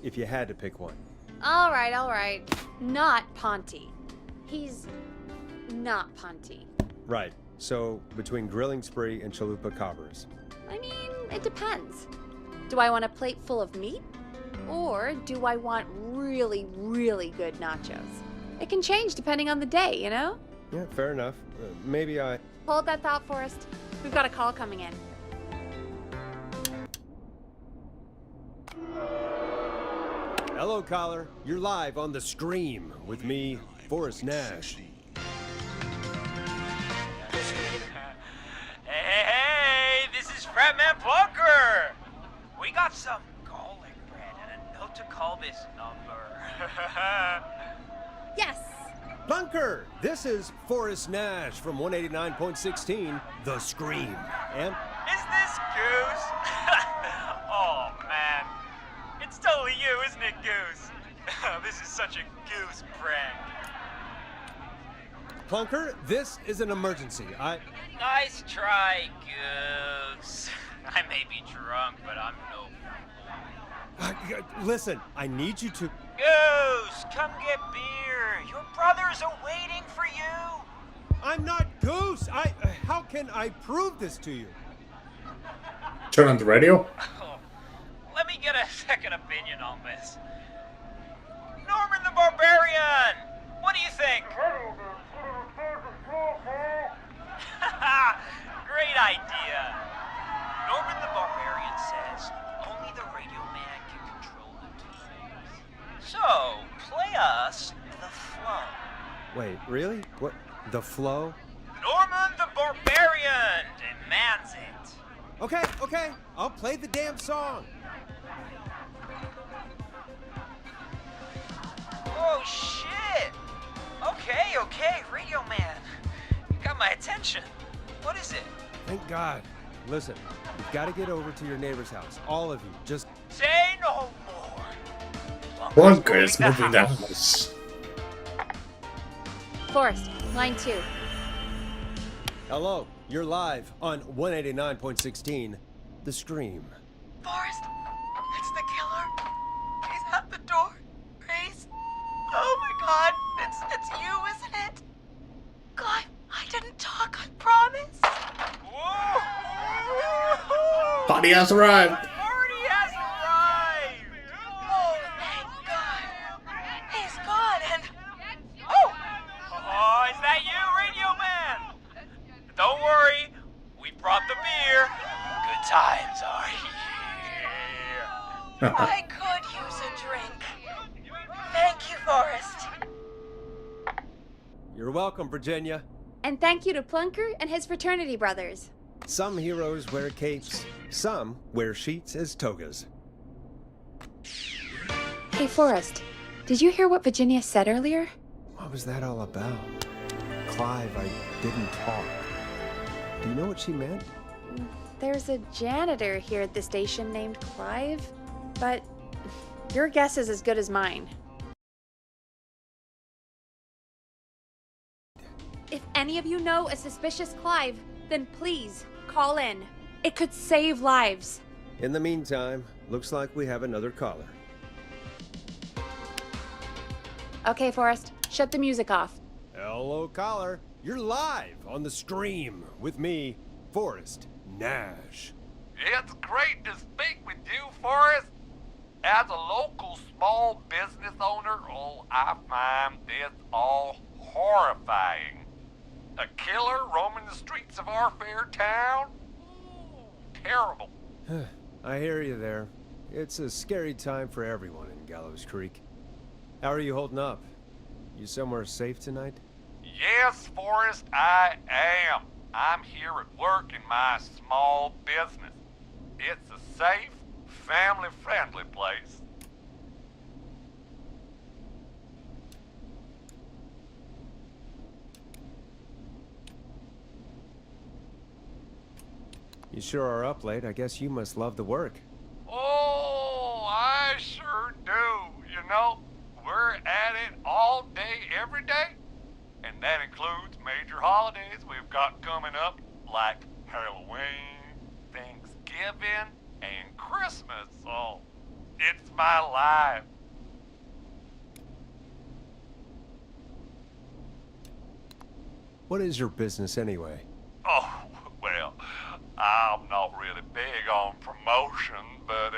if you had to pick one. All right. Not Ponty. He's not Ponty. Right, so between Grilling Spree and Chalupa Cabras. I mean, it depends. Do I want a plate full of meat? Or do I want really, really good nachos? It can change depending on the day, you know? Yeah, fair enough. Maybe I... Hold that thought, Forrest. We've got a call coming in. Hello, caller. You're live on The Scream with me, Forrest Nash. Hey, this is Fratman Bunker. We got some garlic bread and a note to call this number. Yes. Bunker, this is Forrest Nash from 189.16, The Scream. And Is this Goose? Oh, man. It's totally you, isn't it, Goose? This is such a Goose prank. Plunker, this is an emergency. Nice try, Goose. I may be drunk, but I'm no... Listen, I need you to... Goose, come get beer. Your brothers are waiting for you. I'm not Goose. How can I prove this to you? Turn on the radio. Let me get a second opinion on this. Norman the Barbarian! What do you think? Great idea. Norman the Barbarian says only the radio man can control the tunes. So, play us the flow. Wait, really? What? The flow? Norman the Barbarian demands it. Okay. I'll play the damn song. Oh, shit. Okay, Radio Man. You got my attention. What is it? Thank God. Listen, you've got to get over to your neighbor's house. All of you. Just... Say no more. Bunker is moving the house. Forrest, line 2. Hello. You're live on 189.16, The Scream. Forrest, it's the killer. He's at the door. Grace. Oh my God, it's you, isn't it? God, I didn't talk, I promise. Party has arrived. Party has arrived. Oh, thank God. He's gone and... Oh, is that you, Radio Man? Don't worry, we brought the beer. Good times are here. I could use a drink. Thank you, Forrest. You're welcome, Virginia. And thank you to Plunker and his fraternity brothers. Some heroes wear capes, some wear sheets as togas. Hey, Forrest, did you hear what Virginia said earlier? What was that all about? Clive, I didn't talk. Do you know what she meant? There's a janitor here at the station named Clive, but your guess is as good as mine. If any of you know a suspicious Clive, then please call in. It could save lives. In the meantime, looks like we have another caller. Okay, Forrest, shut the music off. Hello, caller. You're live on the stream with me, Forrest Nash. It's great to speak with you, Forrest. As a local small business owner, I find this all horrifying. A killer roaming the streets of our fair town? Ooh, terrible. I hear you there. It's a scary time for everyone in Gallows Creek. How are you holding up? You somewhere safe tonight? Yes, Forrest, I am. I'm here at work in my small business. It's a safe, family-friendly place. You sure are up late. I guess you must love the work. Oh, I sure do. You know, we're at it all day, every day. And that includes major holidays we've got coming up, like Halloween, Thanksgiving, and Christmas. Oh, it's my life. What is your business anyway? Oh, well, I'm not really big on promotion, but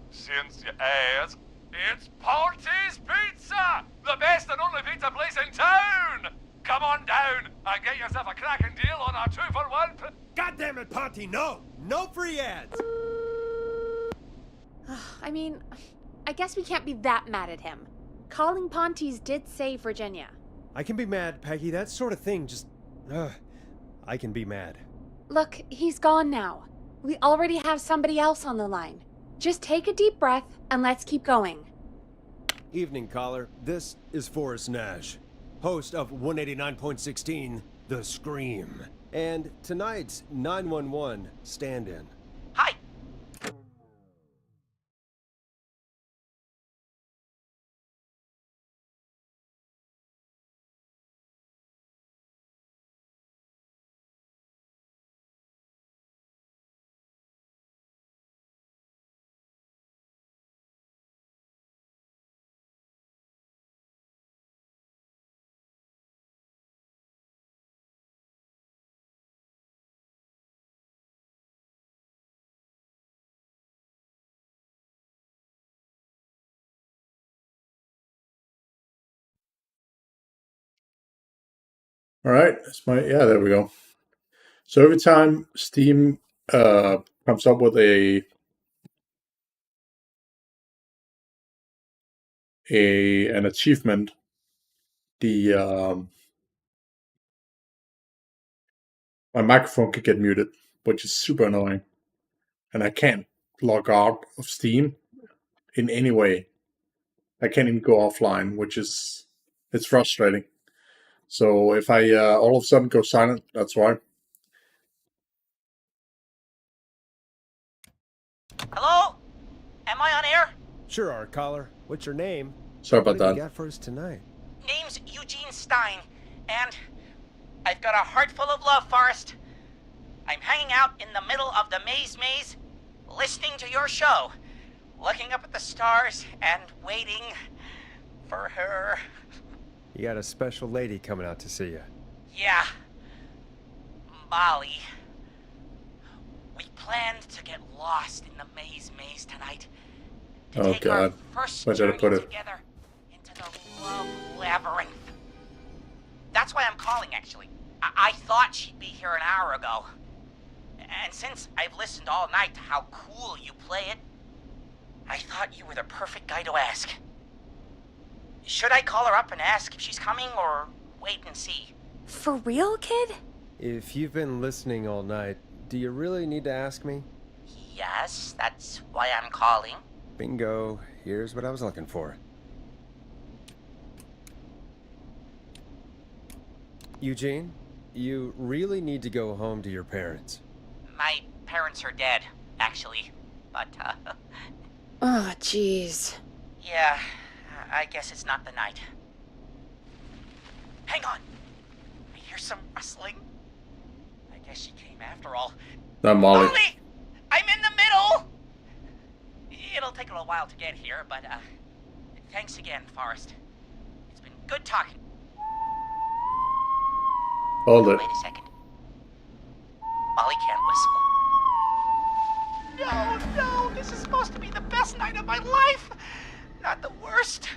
since you ask, it's Ponte's Pizza! The best and only pizza place in town! Come on down and get yourself a cracking deal on our 2-for-1. God damn it, Ponte, no! No free ads! I mean, I guess we can't be that mad at him. Calling Ponte's did save Virginia. I can be mad, Peggy. That sort of thing just... I can be mad. Look, he's gone now. We already have somebody else on the line. Just take a deep breath and let's keep going. Evening, caller. This is Forrest Nash, host of 189.16, The Scream, and tonight's 911 stand-in. Hi. All right, that's my there we go. So every time Steam comes up with an achievement, the my microphone could get muted, which is super annoying, and I can't log out of Steam in any way. I can't even go offline, which is it's frustrating. So if I all of a sudden go silent, that's why. Hello? Am I on air? Sure are, caller. What's your name? Sorry about What have that. you got for us tonight? Name's Eugene Stein, and I've got a heart full of love, Forrest. I'm hanging out in the middle of the maze, listening to your show, looking up at the stars and waiting for her. You got a special lady coming out to see you. Yeah. Molly. We planned to get lost in the maze tonight. To Oh take God, our first where did I journey put it? together into the love labyrinth. That's why I'm calling, actually. I thought she'd be here an hour ago. And since I've listened all night to how cool you play it, I thought you were the perfect guy to ask. Should I call her up and ask if she's coming, or wait and see? For real, kid? If you've been listening all night, do you really need to ask me? Yes, that's why I'm calling. Bingo. Here's what I was looking for. Eugene, you really need to go home to your parents. My parents are dead, actually. But, Oh, jeez. yeah, I guess it's not the night. Hang on. I hear some Not Molly. Molly! I'm in the middle! It'll take a little while to get here, but, thanks again, Forrest. It's been good talking. Hold it. Wait a second. Molly can't whistle. No, this is supposed to be the best night of my life! Not the worst.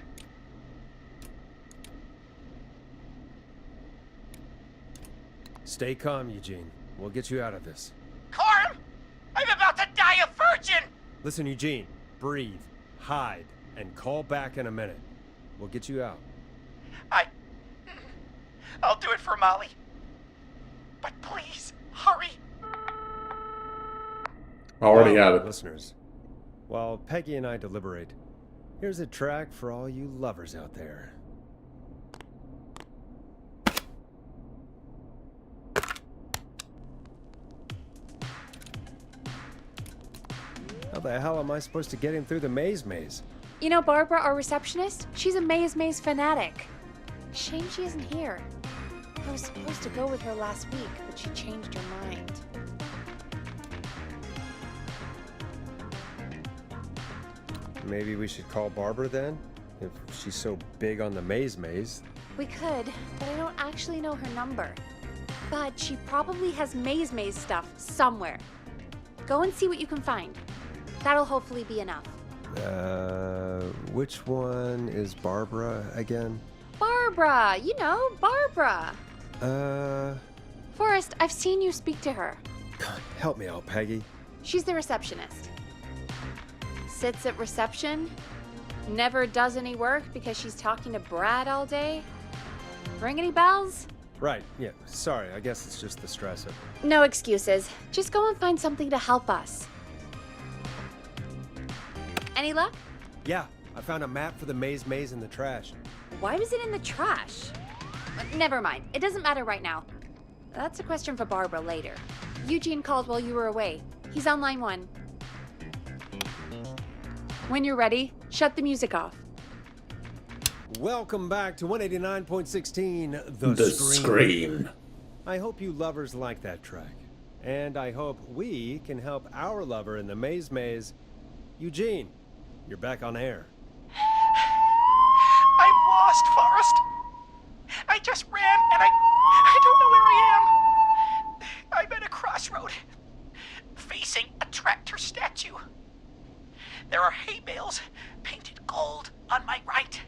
Stay calm, Eugene. We'll get you out of this. Carm! I'm about to die a virgin! Listen, Eugene. Breathe. Hide. And call back in a minute. We'll get you out. I'll do it for Molly. But please, hurry. Already have it. Listeners, while Peggy and I deliberate, here's a track for all you lovers out there. How the hell am I supposed to get him through the maze? You know Barbara, our receptionist? She's a maze fanatic. Shame she isn't here. I was supposed to go with her last week, but she changed her mind. Maybe we should call Barbara then? If she's so big on the maze. We could, but I don't actually know her number. But she probably has maze stuff somewhere. Go and see what you can find. That'll hopefully be enough. Which one is Barbara again? Barbara! You know, Barbara! Forrest, I've seen you speak to her. Help me out, Peggy. She's the receptionist. Sits at reception, never does any work because she's talking to Brad all day. Ring any bells? Right, yeah, sorry, I guess it's just the stress of... No excuses. Just go and find something to help us. Any luck? Yeah, I found a map for the maze in the trash. Why was it in the trash? Never mind. It doesn't matter right now. That's a question for Barbara later. Eugene called while you were away. He's on line 1. When you're ready, shut the music off. Welcome back to 189.16, The Scream. I hope you lovers like that track. And I hope we can help our lover in the maze. Eugene, you're back on air. I'm lost, Forrest. I just ran and I don't know where I am. I'm at a crossroad, facing a tractor statue. There are hay bales painted gold on my right.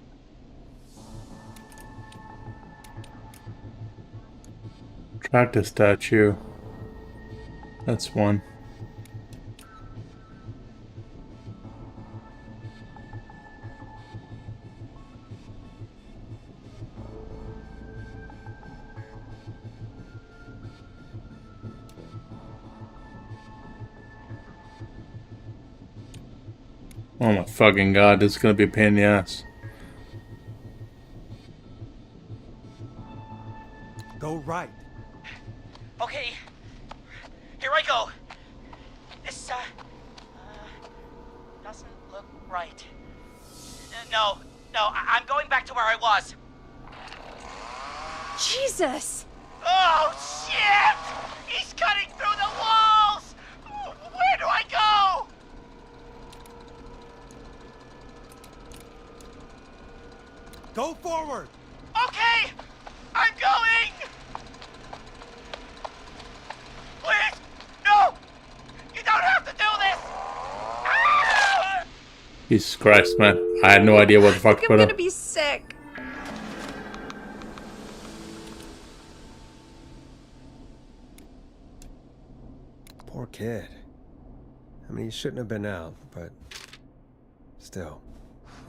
Tractor statue. That's one. Oh my fucking god, this is gonna be a pain in the ass. Go right. Okay, here I go. This, doesn't look right. No, I'm going back to where I was. Jesus! Oh, shit! He's cutting through the walls! Where do I go? Go forward! Okay! I'm going! Please! No! You don't have to do this! Ah! Jesus Christ, man. I had no idea what the fuck to put I'm up. gonna be sick. Poor kid. I mean, he shouldn't have been out, but still.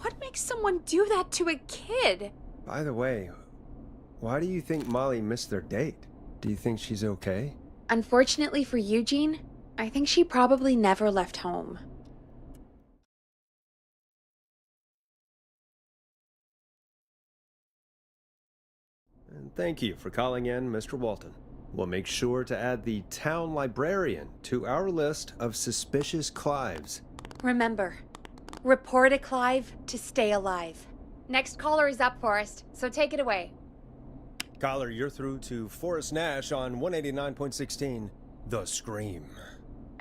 What makes someone do that to a kid? By the way, why do you think Molly missed their date? Do you think she's okay? Unfortunately for Eugene, I think she probably never left home. And thank you for calling in, Mr. Walton. We'll make sure to add the town librarian to our list of suspicious Clives. Remember, report a Clive to stay alive. Next caller is up, Forrest, so take it away. Caller, you're through to Forrest Nash on 189.16, The Scream.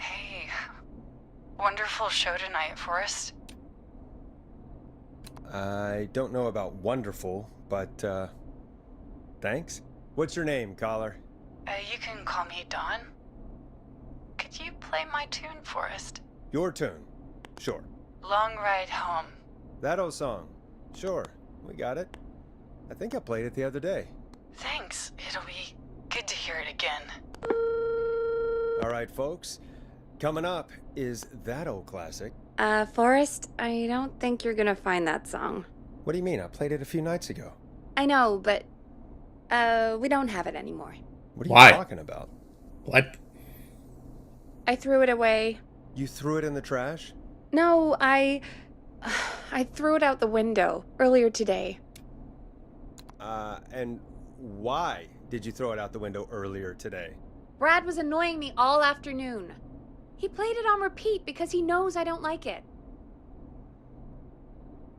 Hey, wonderful show tonight, Forrest. I don't know about wonderful, but, thanks. What's your name, caller? You can call me Dawn. Could you play my tune, Forrest? Your tune. Sure. Long Ride Home. That old song. Sure. We got it. I think I played it the other day. Thanks. It'll be good to hear it again. All right, folks. Coming up is that old classic. Forrest, I don't think you're gonna find that song. What do you mean? I played it a few nights ago. I know, but, we don't have it anymore. What are you talking about? What? I threw it away. You threw it in the trash? No, I threw it out the window earlier today. And why did you throw it out the window earlier today? Brad was annoying me all afternoon. He played it on repeat because he knows I don't like it.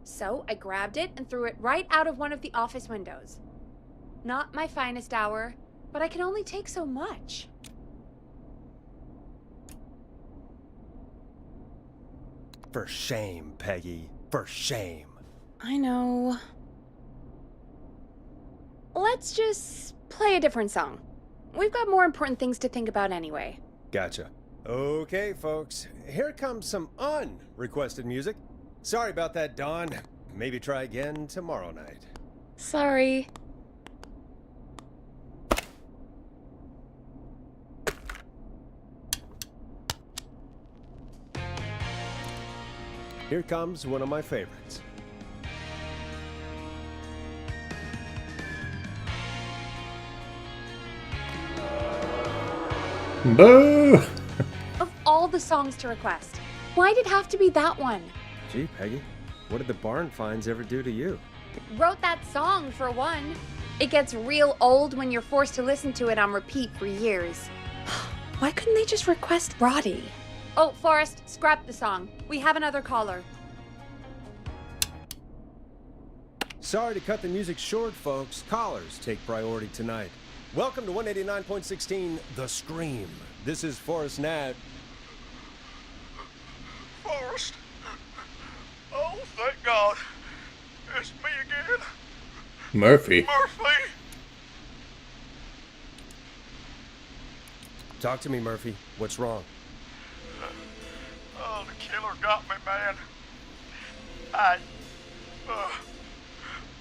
So I grabbed it and threw it right out of one of the office windows. Not my finest hour, but I can only take so much. For shame, Peggy. For shame. I know. Let's just play a different song. We've got more important things to think about anyway. Gotcha. Okay, folks. Here comes some unrequested music. Sorry about that, Dawn. Maybe try again tomorrow night. Sorry. Here comes one of my favorites. Boo! Of all the songs to request, why did it have to be that one? Gee, Peggy, what did the barn finds ever do to you? Wrote that song, for one. It gets real old when you're forced to listen to it on repeat for years. Why couldn't they just request Roddy? Oh, Forrest, scrap the song. We have another caller. Sorry to cut the music short, folks. Callers take priority tonight. Welcome to 189.16 The Scream. This is Forrest Nat. Forrest. Oh, thank God. It's me again. Murphy. Murphy. Talk to me, Murphy. What's wrong? Oh, the killer got me, man.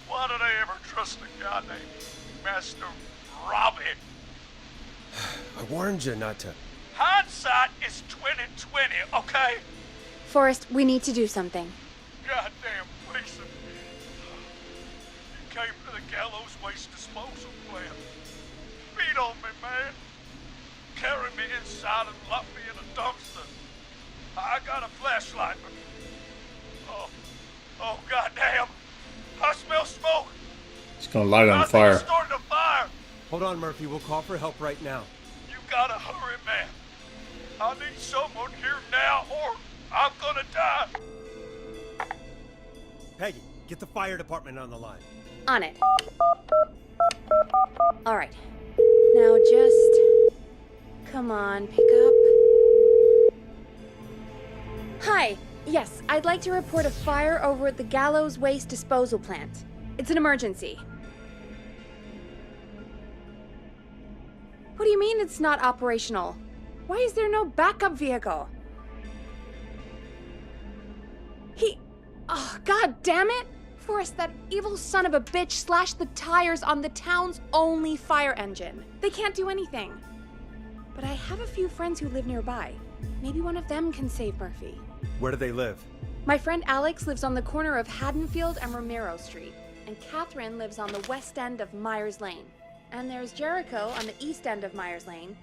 Why did I ever trust a guy named Master Robbie? I warned you not to. Hindsight is 20/20, okay? Forrest, we need to do something. Goddamn Mason. You came to the gallows waste disposal plant. Beat on me, man. Carry me inside and lock me in a dumpster. I got a flashlight, but... Oh, goddamn. I smell smoke. It's gonna light on fire. It's starting to fire. Hold on, Murphy. We'll call for help right now. You gotta hurry, man. I need someone here now, or I'm gonna die. Peggy, get the fire department on the line. On it. All right. Now just... Come on, pick up. Hi. Yes, I'd like to report a fire over at the Gallows Waste Disposal Plant. It's an emergency. What do you mean it's not operational? Why is there no backup vehicle? Oh, god damn it! Forrest, that evil son of a bitch slashed the tires on the town's only fire engine. They can't do anything. But I have a few friends who live nearby. Maybe one of them can save Murphy. Where do they live? My friend Alex lives on the corner of Haddonfield and Romero Street, and Catherine lives on the west end of Myers Lane. And there's Jericho on the east end of Myers Lane.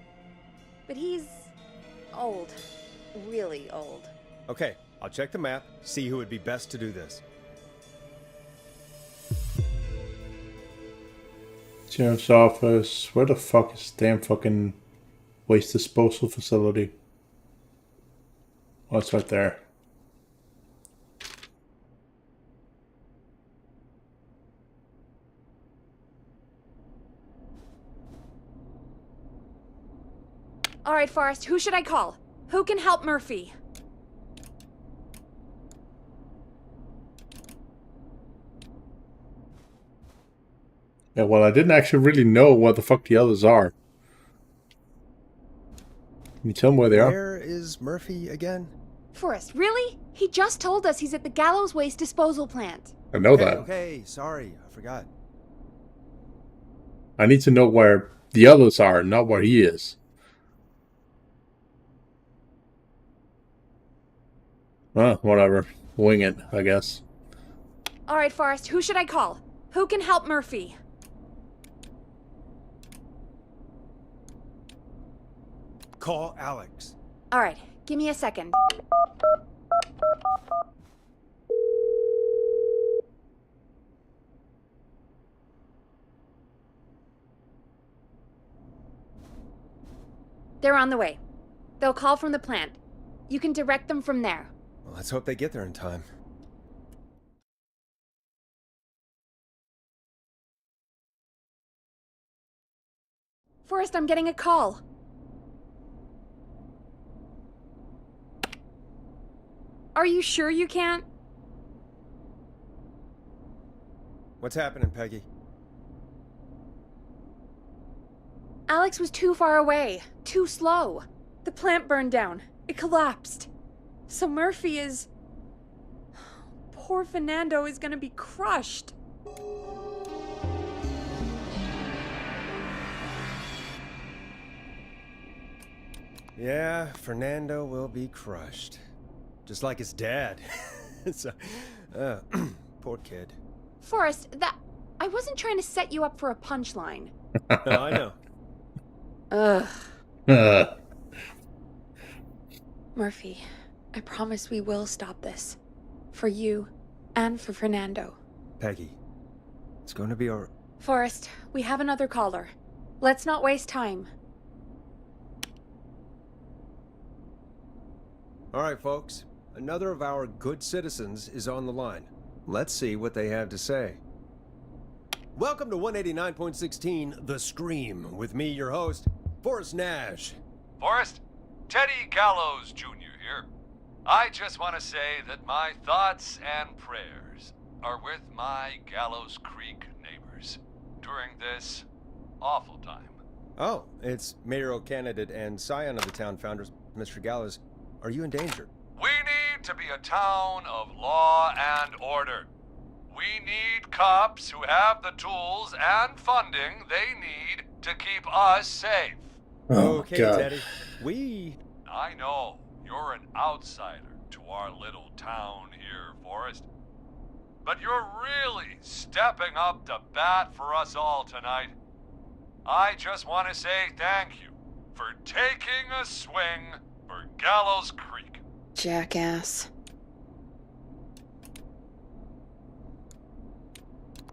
But he's old. Really old. Okay, I'll check the map, see who would be best to do this. Sheriff's office. Where the fuck is the damn fucking waste disposal facility? Oh, it's right there. All right, Forrest, who should I call? Who can help Murphy? Yeah, well, I didn't actually really know what the fuck the others are. Can you tell me where they are? Where is Murphy again? Forrest, really? He just told us he's at the Gallows Waste disposal plant. I know that. Okay, sorry, I forgot. I need to know where the others are, not where he is. Whatever. Wing it, I guess. All right, Forrest, who should I call? Who can help Murphy? Call Alex. All right, give me a second. They're on the way. They'll call from the plant. You can direct them from there. Well, let's hope they get there in time. Forrest, I'm getting a call. Are you sure you can't? What's happening, Peggy? Alex was too far away, too slow. The plant burned down. It collapsed. So Murphy is... Poor Fernando is gonna be crushed. Yeah, Fernando will be crushed. Just like his dad. So, poor kid. Forrest, I wasn't trying to set you up for a punchline. No, I know. Ugh. Murphy, I promise we will stop this. For you and for Fernando. Peggy, it's going to be our... Forrest, we have another caller. Let's not waste time. All right, folks. Another of our good citizens is on the line. Let's see what they have to say. Welcome to 189.16 The Scream, with me, your host, Forrest Nash. Forrest, Teddy Gallows Jr. here. I just want to say that my thoughts and prayers are with my Gallows Creek neighbors during this awful time. Oh, it's mayoral candidate and scion of the town founders, Mr. Gallows. Are you in danger? We need to be a town of law and order. We need cops who have the tools and funding they need to keep us safe. Oh, okay, God. Teddy. I know you're an outsider to our little town here, Forrest. But you're really stepping up to bat for us all tonight. I just want to say thank you for taking a swing for Gallows Creek. Jackass.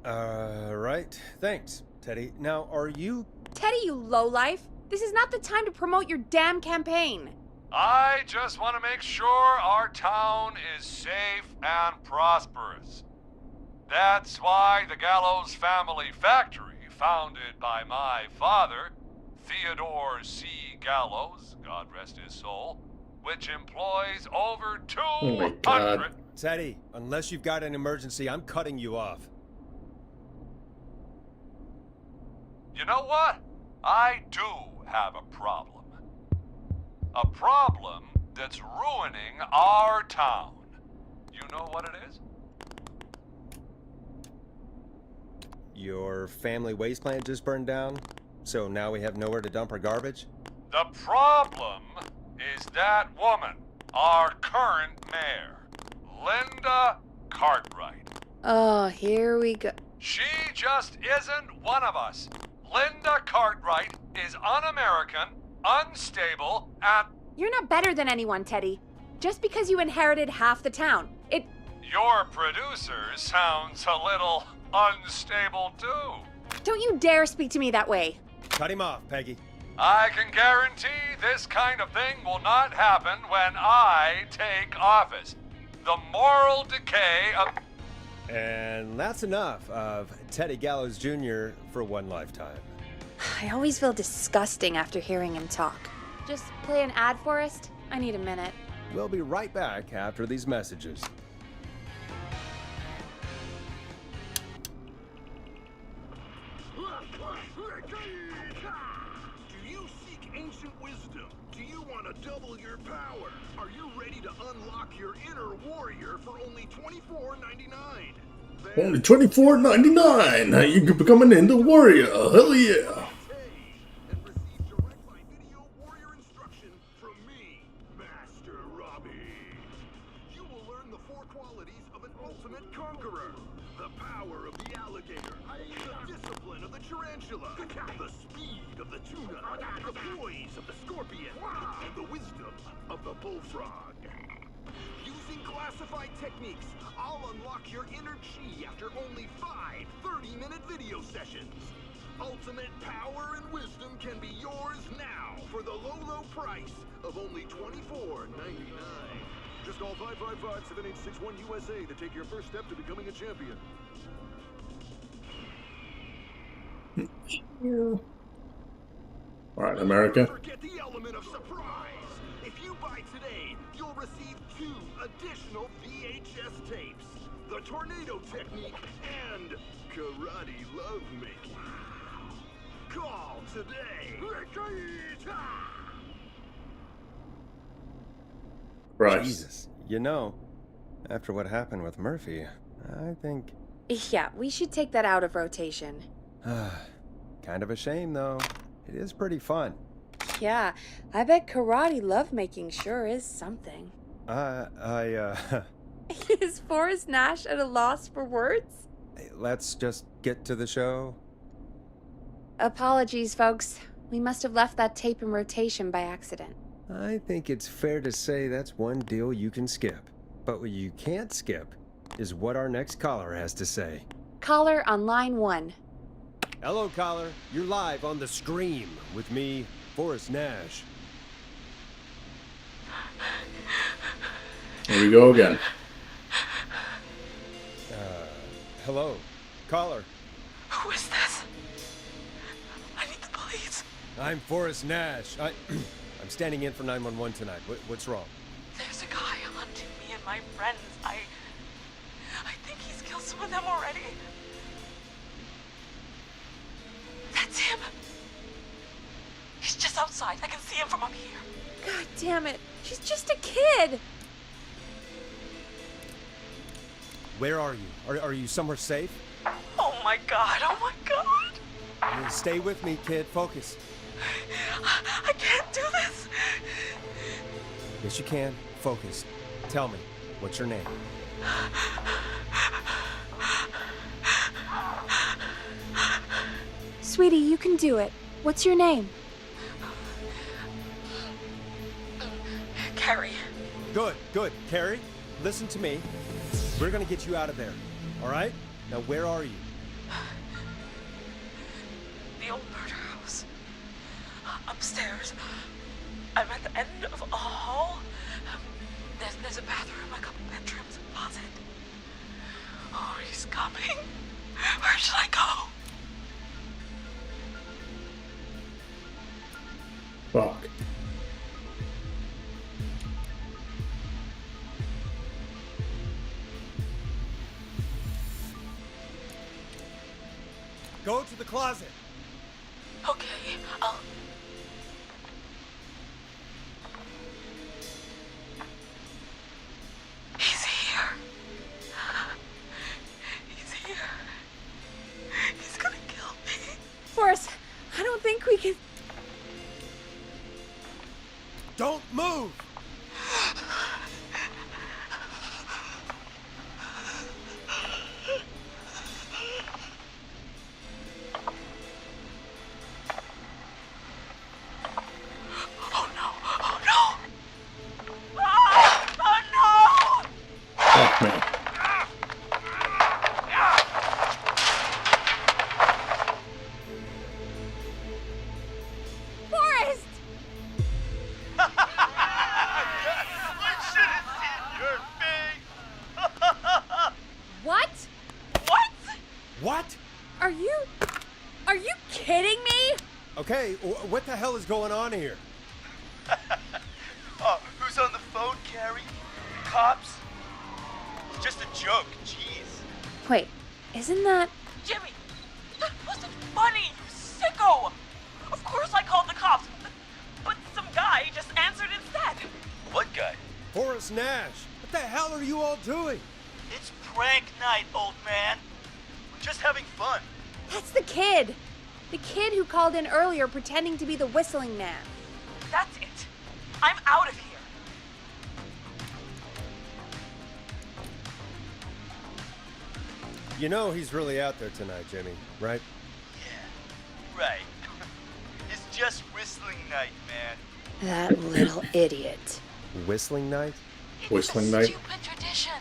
Right. Thanks, Teddy. Now, are you... Teddy, you lowlife. This is not the time to promote your damn campaign. I just want to make sure our town is safe and prosperous. That's why the Gallows Family Factory, founded by my father, Theodore C. Gallows, God rest his soul, which employs over 200... Teddy, unless you've got an emergency, I'm cutting you off. You know what? I do have a problem. A problem that's ruining our town. You know what it is? Your family waste plant just burned down, so now we have nowhere to dump our garbage? The problem is that woman, our current mayor, Linda Cartwright. Oh, here we go. She just isn't one of us. Linda Cartwright is un-American, unstable, and... You're not better than anyone, Teddy. Just because you inherited half the town, Your producer sounds a little unstable, too. Don't you dare speak to me that way. Cut him off, Peggy. I can guarantee this kind of thing will not happen when I take office. The moral decay of... And that's enough of Teddy Gallows Jr. for one lifetime. I always feel disgusting after hearing him talk. Just play an ad, Forrest. I need a minute. We'll be right back after these messages. Do you seek ancient wisdom? Do you want to double your power? Are you ready to unlock your inner warrior for only $24.99? Only $24.99. You can become an Ender Warrior. Hell yeah. The speed of the tuna, the poise of the scorpion, and the wisdom of the bullfrog. Using classified techniques, I'll unlock your inner chi after only 5 30-minute video sessions. Ultimate power and wisdom can be yours now for the low, low price of only $24.99. Just call 555-7861 USA to take your first step to becoming a champion. Alright, America. Forget the element of surprise. If you buy today, you'll receive 2 additional VHS tapes. The tornado technique and karate lovemaking. Call today. Right. Jesus. You know, after what happened with Murphy, I think... Yeah, we should take that out of rotation. Kind of a shame, though. It is pretty fun. Yeah, I bet karate lovemaking sure is something. Is Forrest Nash at a loss for words? Let's just get to the show. Apologies, folks. We must have left that tape in rotation by accident. I think it's fair to say that's one deal you can skip. But what you can't skip is what our next caller has to say. Caller on line 1. Hello, caller. You're live on the Scream with me, Forrest Nash. Here we go again. Hello, caller. Who is this? I need the police. I'm Forrest Nash. I'm standing in for 911 tonight. What's wrong? There's a guy hunting me and my friends. I think he's killed some of them already. That's him. He's just outside. I can see him from up here. God damn it. She's just a kid. Where are you? Are you somewhere safe? Oh my god. Oh my god. Stay with me, kid. Focus. I can't do this. Yes, you can. Focus. Tell me, what's your name? Sweetie, you can do it. What's your name? Carrie. Good. Carrie, listen to me. We're gonna get you out of there. All right? Now, where are you? The old murder house. Upstairs. I'm at the end of a hall. There's a bathroom, a couple bedrooms, a closet. Oh, he's coming. Where should I go? Fuck. Go to the closet. Okay, I'll... He's here. He's here. He's gonna kill me. Forrest, I don't think we can... Don't move! Oh no! Oh no! Oh no! Fuck me. Forrest! What? What? Are you kidding me? Okay, what the hell is going on here? Oh, joke, jeez. Wait, isn't that... Jimmy, that wasn't funny, you sicko! Of course I called the cops, but some guy just answered instead. What guy? Forrest Nash, what the hell are you all doing? It's prank night, old man. We're just having fun. That's the kid! The kid who called in earlier pretending to be the whistling man. That's it. I'm out of here. You know he's really out there tonight, Jimmy, right? Right. It's just whistling night, man. That little idiot. Whistling night? Whistling It's a night? stupid tradition.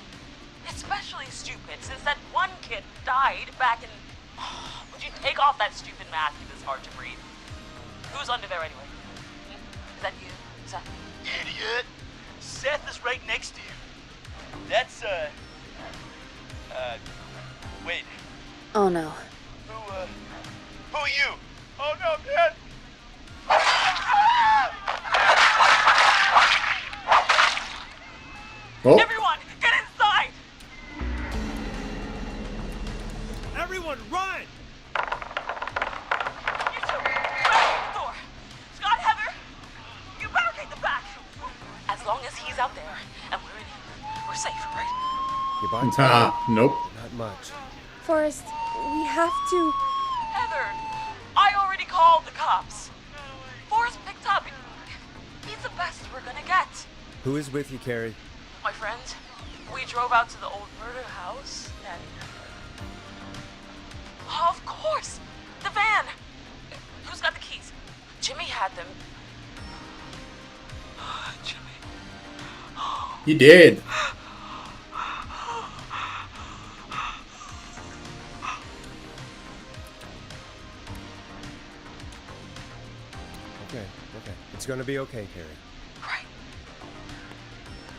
Especially stupid since that one kid died back in... Would you take off that stupid mask if it's hard to breathe? Who's under there anyway? Is that you, Seth? Idiot! Seth is right next to you. That's, wait. Oh no. Who are you? Oh no, man! Oh, Everyone, get inside! Everyone, run! You two, barricade the door. Scott, Heather, you barricade the back. As long as he's out there and we're in here, we're safe, right? You bought time? nope. Not much. Forrest, we have to... Heather, I already called the cops. Forrest picked up. He's the best we're gonna get. Who is with you, Carrie? My friend, we drove out to the old murder house and... Oh, of course! The van! Who's got the keys? Jimmy had them. Jimmy. You did. Okay. It's gonna be okay, Carrie.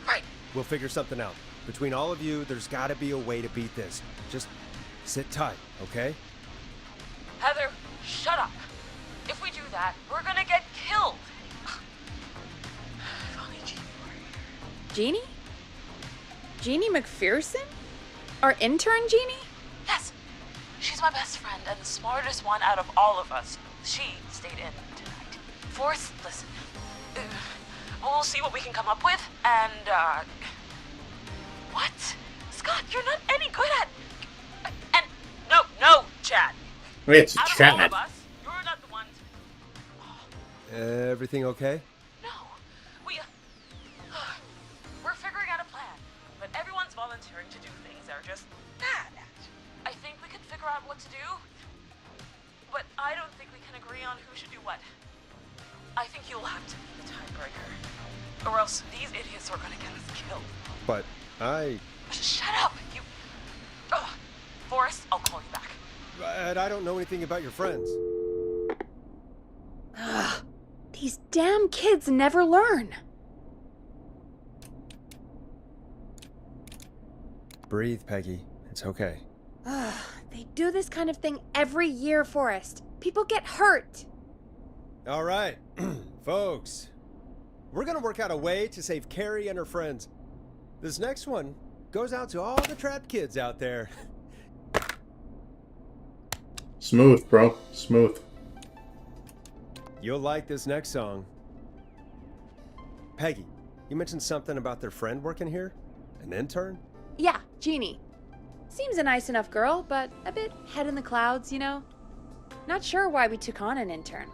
Right. We'll figure something out. Between all of you, there's gotta be a way to beat this. Just sit tight, okay? Heather, shut up. If we do that, we're gonna get killed. If only Jeannie were here. Jeannie? Jeannie McPherson? Our intern Jeannie? Yes. She's my best friend and the smartest one out of all of us. She stayed in tonight. Forrest, listen. We'll see what we can come up with, and, What? Scott, you're not any good at... And... No, Chad. It's Out of all Chad. of us, you're not the one to... Everything okay? No. We're figuring out a plan, but everyone's volunteering to do things they're just bad at. I think we could figure out what to do, but I don't think we can agree on who should do what. I think you'll have to be the tiebreaker, or else these idiots are gonna get us killed. But I... Shut up, you... Forrest, I'll call you back. But I don't know anything about your friends. Ugh, these damn kids never learn. Breathe, Peggy. It's okay. Ugh, they do this kind of thing every year, Forrest. People get hurt. All right, folks. We're gonna work out a way to save Carrie and her friends. This next one goes out to all the trapped kids out there. Smooth, bro. Smooth. You'll like this next song. Peggy, you mentioned something about their friend working here? An intern? Yeah, Jeannie. Seems a nice enough girl, but a bit head in the clouds, you know? Not sure why we took on an intern.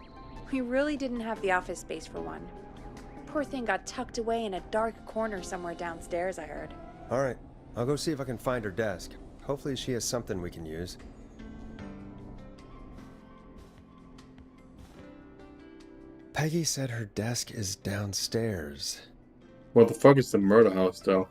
We really didn't have the office space for one. Poor thing got tucked away in a dark corner somewhere downstairs, I heard. All right, I'll go see if I can find her desk. Hopefully she has something we can use. Peggy said her desk is downstairs. What the fuck is the murder house, though?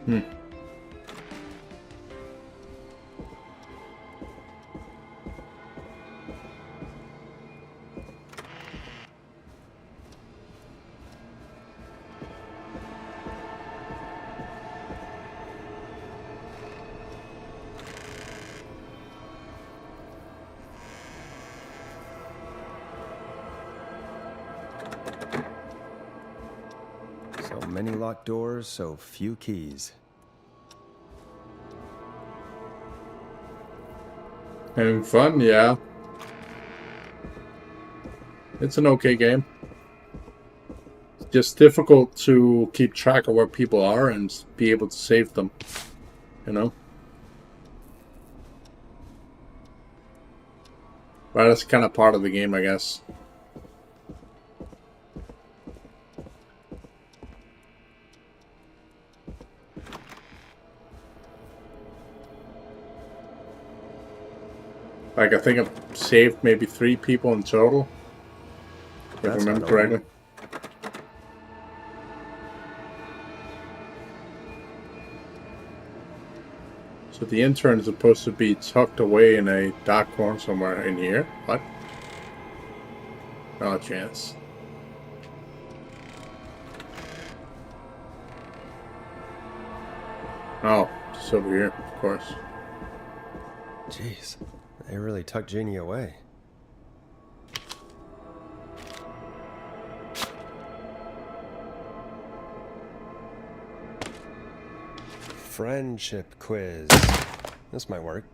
So many locked doors, so few keys. Having fun, yeah. It's an okay game. It's just difficult to keep track of where people are and be able to save them, you know? But that's kind of part of the game, I guess. Like, I think I've saved maybe 3 people in total, if I remember correctly. So the intern is supposed to be tucked away in a dark corner somewhere in here. What? Not a chance. Oh, it's over here, of course. Jeez, they really tucked Jeannie away. Friendship quiz. This might work.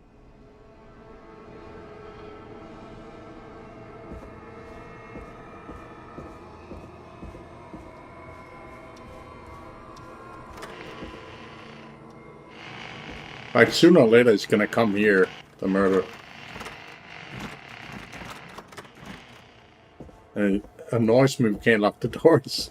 Like, sooner or later it's gonna come here, the murder. And it annoys me we can't lock the doors.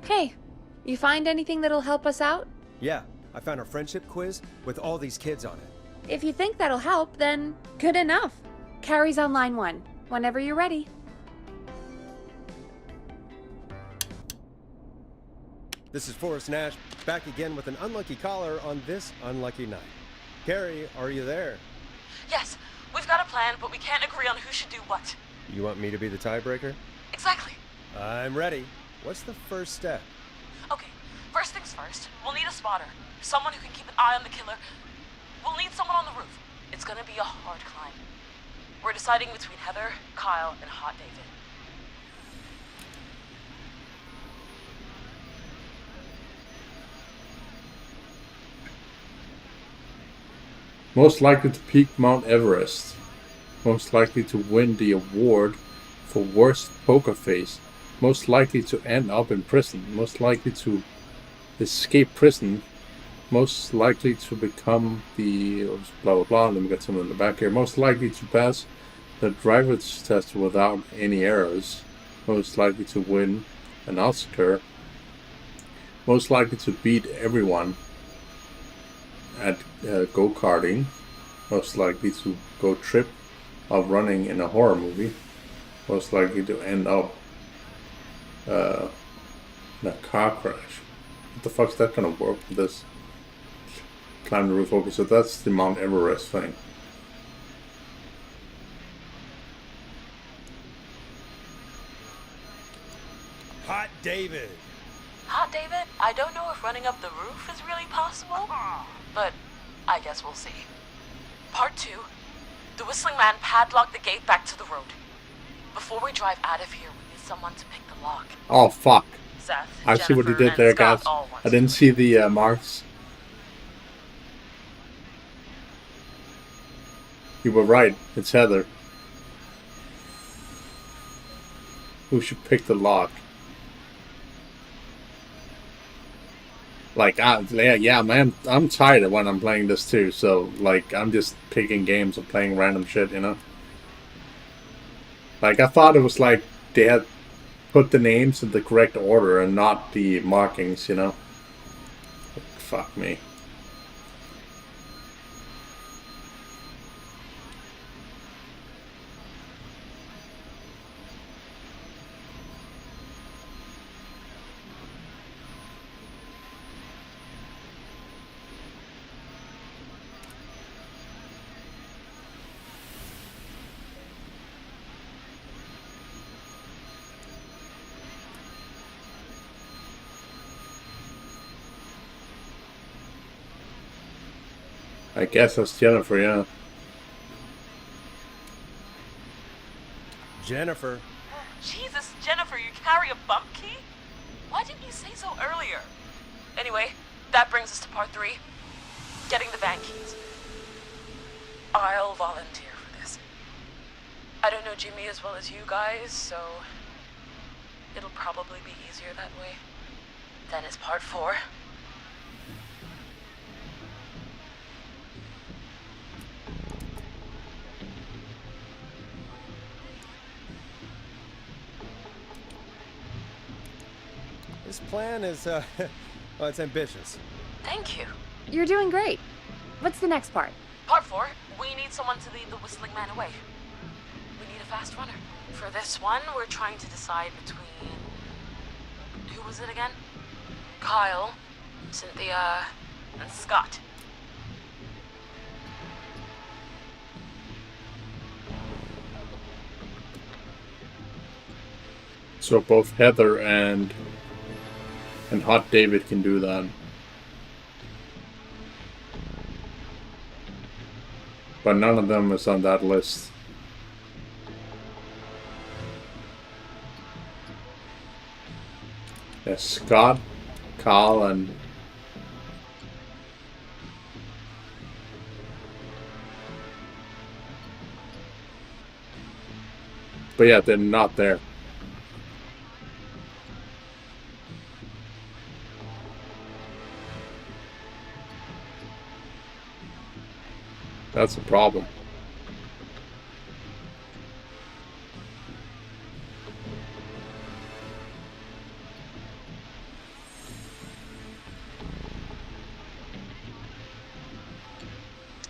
Hey, you find anything that'll help us out? Yeah, I found a friendship quiz with all these kids on it. If you think that'll help, then good enough. Carrie's on line 1, whenever you're ready. This is Forrest Nash, back again with an unlucky caller on this unlucky night. Carrie, are you there? Yes, we've got a plan, but we can't agree on who should do what. You want me to be the tiebreaker? Exactly. I'm ready. What's the first step? Okay, first things first, we'll need a spotter. Someone who can keep an eye on the killer. We'll need someone on the roof. It's gonna be a hard climb. We're deciding between Heather, Kyle, and Hot David. Most likely to peak Mount Everest. Most likely to win the award for worst poker face. Most likely to end up in prison. Most likely to escape prison. Most likely to become the blah blah blah. Let me get someone in the back here. Most likely to pass the driver's test without any errors. Most likely to win an Oscar. Most likely to beat everyone at go-karting. Most likely to go trip of running in a horror movie. Most likely to end up in a car crash. What the fuck's that gonna work with this? Climb the roof. Okay, so that's the Mount Everest thing. Hot David. Hot David, I don't know if running up the roof is really possible, but I guess we'll see. Part 2. The Whistling Man padlocked the gate back to the road. Before we drive out of here, we need someone to pick the lock. Oh fuck. Seth, I see what you did Jennifer, there, and Scott guys. all want I didn't see the marks. You were right. It's Heather. Who should pick the lock? Like, yeah, man, I'm tired of when I'm playing this too. So, like, I'm just picking games and playing random shit, you know. Like, I thought it was like they had put the names in the correct order and not the markings, you know. Fuck me. I guess that's Jennifer, yeah. Jennifer. Jesus, Jennifer, you carry a bump key? Why didn't you say so earlier? Anyway, that brings us to part 3. Getting the van keys. I'll volunteer for this. I don't know Jimmy as well as you guys, so it'll probably be easier that way. Then it's part 4. This plan is, well, it's ambitious. Thank you. You're doing great. What's the next part? Part 4, we need someone to lead the Whistling Man away. We need a fast runner. For this one, we're trying to decide between... Who was it again? Kyle, Cynthia, and Scott. So both Heather and Hot David can do that. But none of them is on that list. There's Scott, Carl, and... But yeah, they're not there. That's a problem.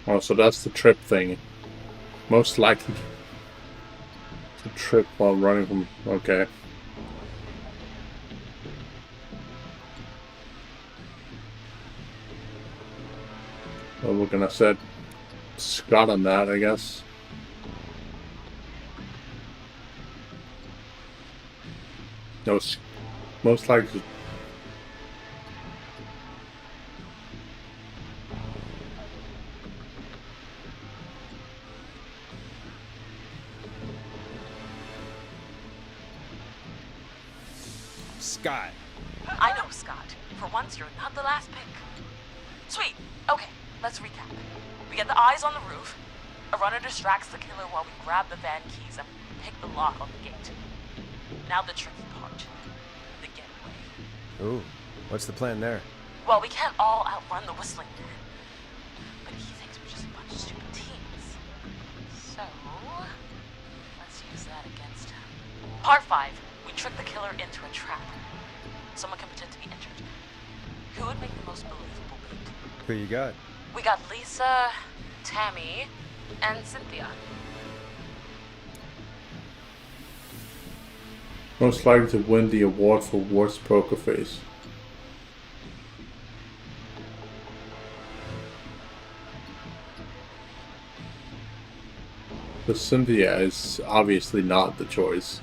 Oh, so that's the trip thing. Most likely to trip while running from... Okay. Well, we're gonna set Scott on that, I guess. No, most likely. Scott. I know, Scott. For once, you're not the last pick. Sweet. Okay, let's recap. We get the eyes on the roof. A runner distracts the killer while we grab the van keys and pick the lock on the gate. Now the tricky part. The getaway. Ooh, what's the plan there? Well, we can't all outrun the Whistling Man. But he thinks we're just a bunch of stupid teens. So, let's use that against him. Part 5. We trick the killer into a trap. Someone can pretend to be injured. Who would make the most believable bait? Who you got? We got Lisa, Tammy, and Cynthia. Most likely to win the award for worst poker face. But Cynthia is obviously not the choice.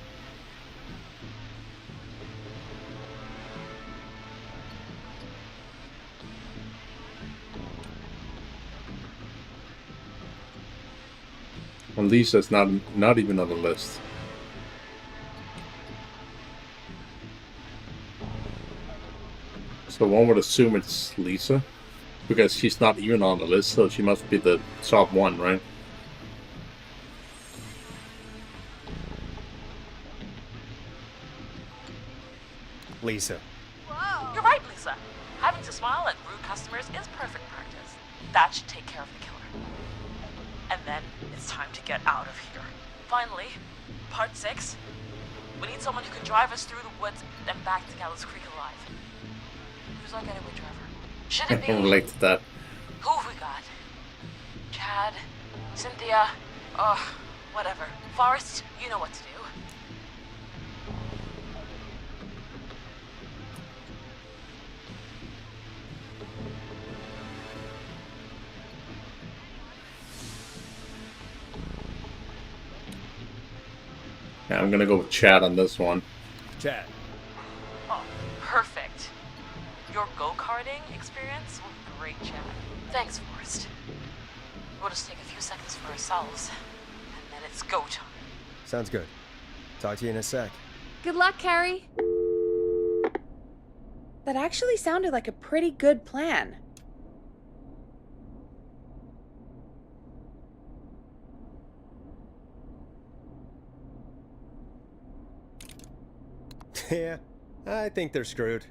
And Lisa's not even on the list. So one would assume it's Lisa, because she's not even on the list, so she must be the top one, right? Lisa. You're right, Lisa. Having to smile at rude customers is perfect practice. That should take care of the killer. And then it's time to get out of here. Finally, part 6. We need someone who can drive us through the woods and back to Gallows Creek alive. Who's our getaway driver? Should I it be? don't relate to that. Who have we got? Chad? Cynthia? Oh, whatever. Forrest, you know what to do. Yeah, I'm gonna go with Chad on this one. Chad. Oh, perfect. Your go-karting experience will be great, Chad. Thanks, Forrest. We'll just take a few seconds for ourselves, and then it's go time. Sounds good. Talk to you in a sec. Good luck, Carrie. That actually sounded like a pretty good plan. Yeah, I think they're screwed.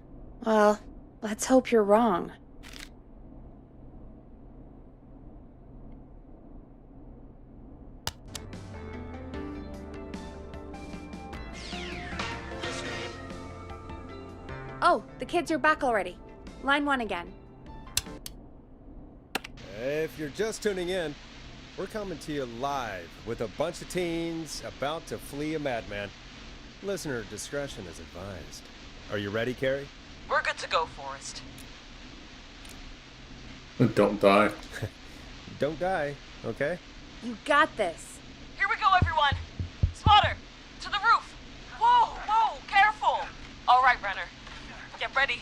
Well, let's hope you're wrong. Oh, the kids are back already. Line 1 again. If you're just tuning in, we're coming to you live with a bunch of teens about to flee a madman. Listener discretion is advised. Are you ready, Carrie? We're good to go, Forrest. Don't die. Don't die, okay? You got this. Here we go, everyone. Spotter, to the roof. Whoa, whoa, careful. All right, Renner. Get ready.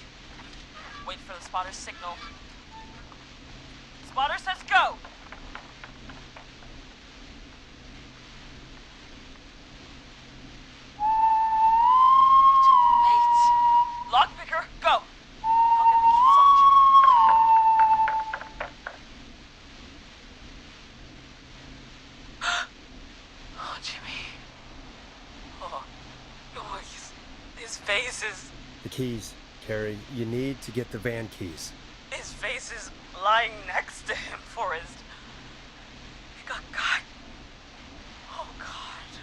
Wait for the spotter's signal. Spotter says go. Lockpicker, go! I'll get the keys off Jimmy. Oh, Jimmy. Oh, his face is... The keys, Carrie. You need to get the van keys. His face is lying next to him, Forrest. He got caught. Oh, God.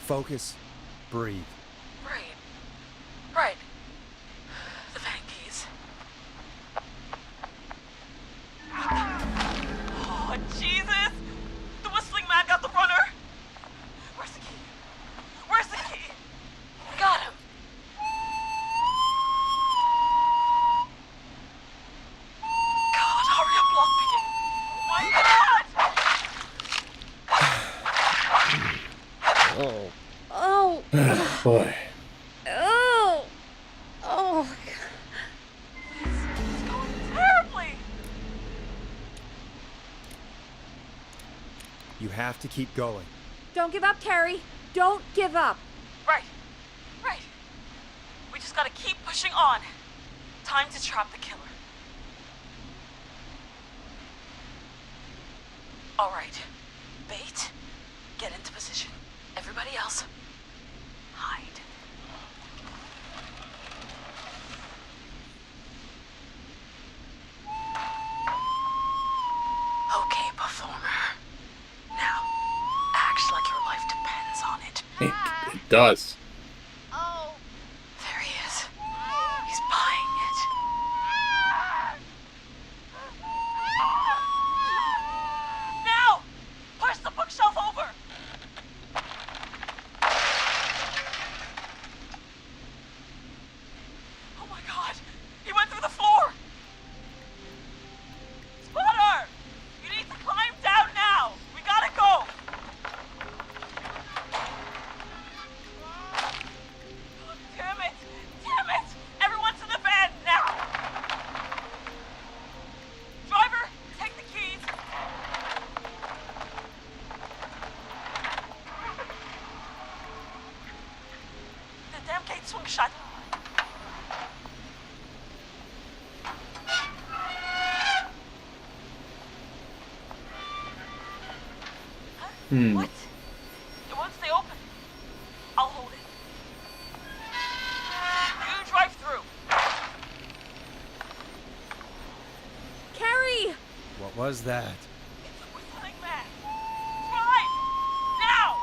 Focus. Breathe. Right. The van keys. Oh, Jesus! The whistling man got the runner! Where's the key? Where's the key? Got him! God, hurry up, lockpicking! Oh, my God! Oh. Oh. Boy. Oh. Oh. It's going terribly! You have to keep going. Don't give up, Carrie. Don't give up. Right. We just gotta keep pushing on. Time to trap the killer. All right. Bait, get into position. Everybody else, hide. Okay, performer. Now, act like your life depends on it. It does. Oh. There he is. He's buying it. Now! Push the bookshelf over! Oh my God! He went through the floor! Spotter! You need to climb down now! We gotta go! Damn it! Everyone's in the van now! Driver, take the keys! The damn gate swung shut. What? It won't stay open. I'll hold it. You drive through. Carrie! What was that? It's the whistling man. Drive! Now!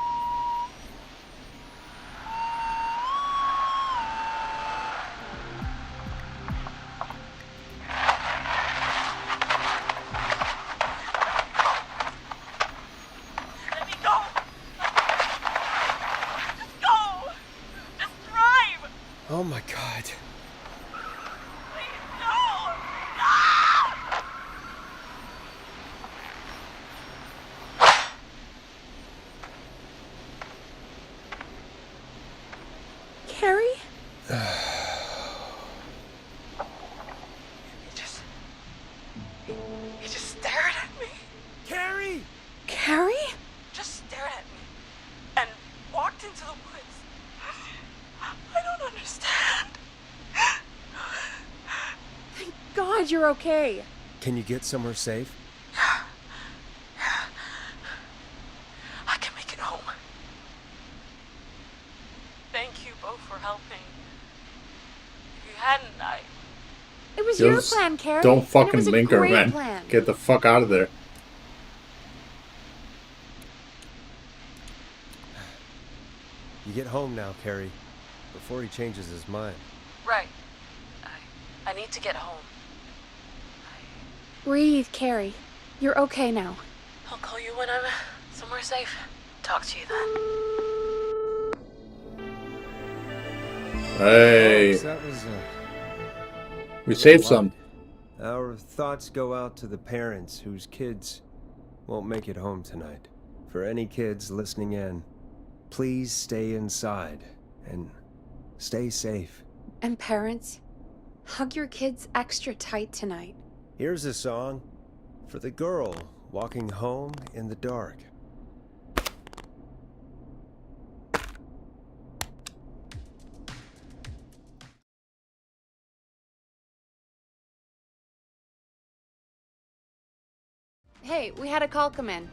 glad you're okay. Can you get somewhere safe? I can make it home. Thank you both for helping. If you hadn't, It was your plan, Carrie. Don't and it fucking was a linger, great man. plan. Get the fuck out of there. You get home now, Carrie, before he changes his mind. Right. I need to get home. Breathe, Carrie. You're okay now. I'll call you when I'm somewhere safe. Talk to you then. Hey. Folks, that was We saved some. Our thoughts go out to the parents whose kids won't make it home tonight. For any kids listening in, please stay inside and stay safe. And parents, hug your kids extra tight tonight. Here's a song for the girl walking home in the dark. Hey, we had a call come in.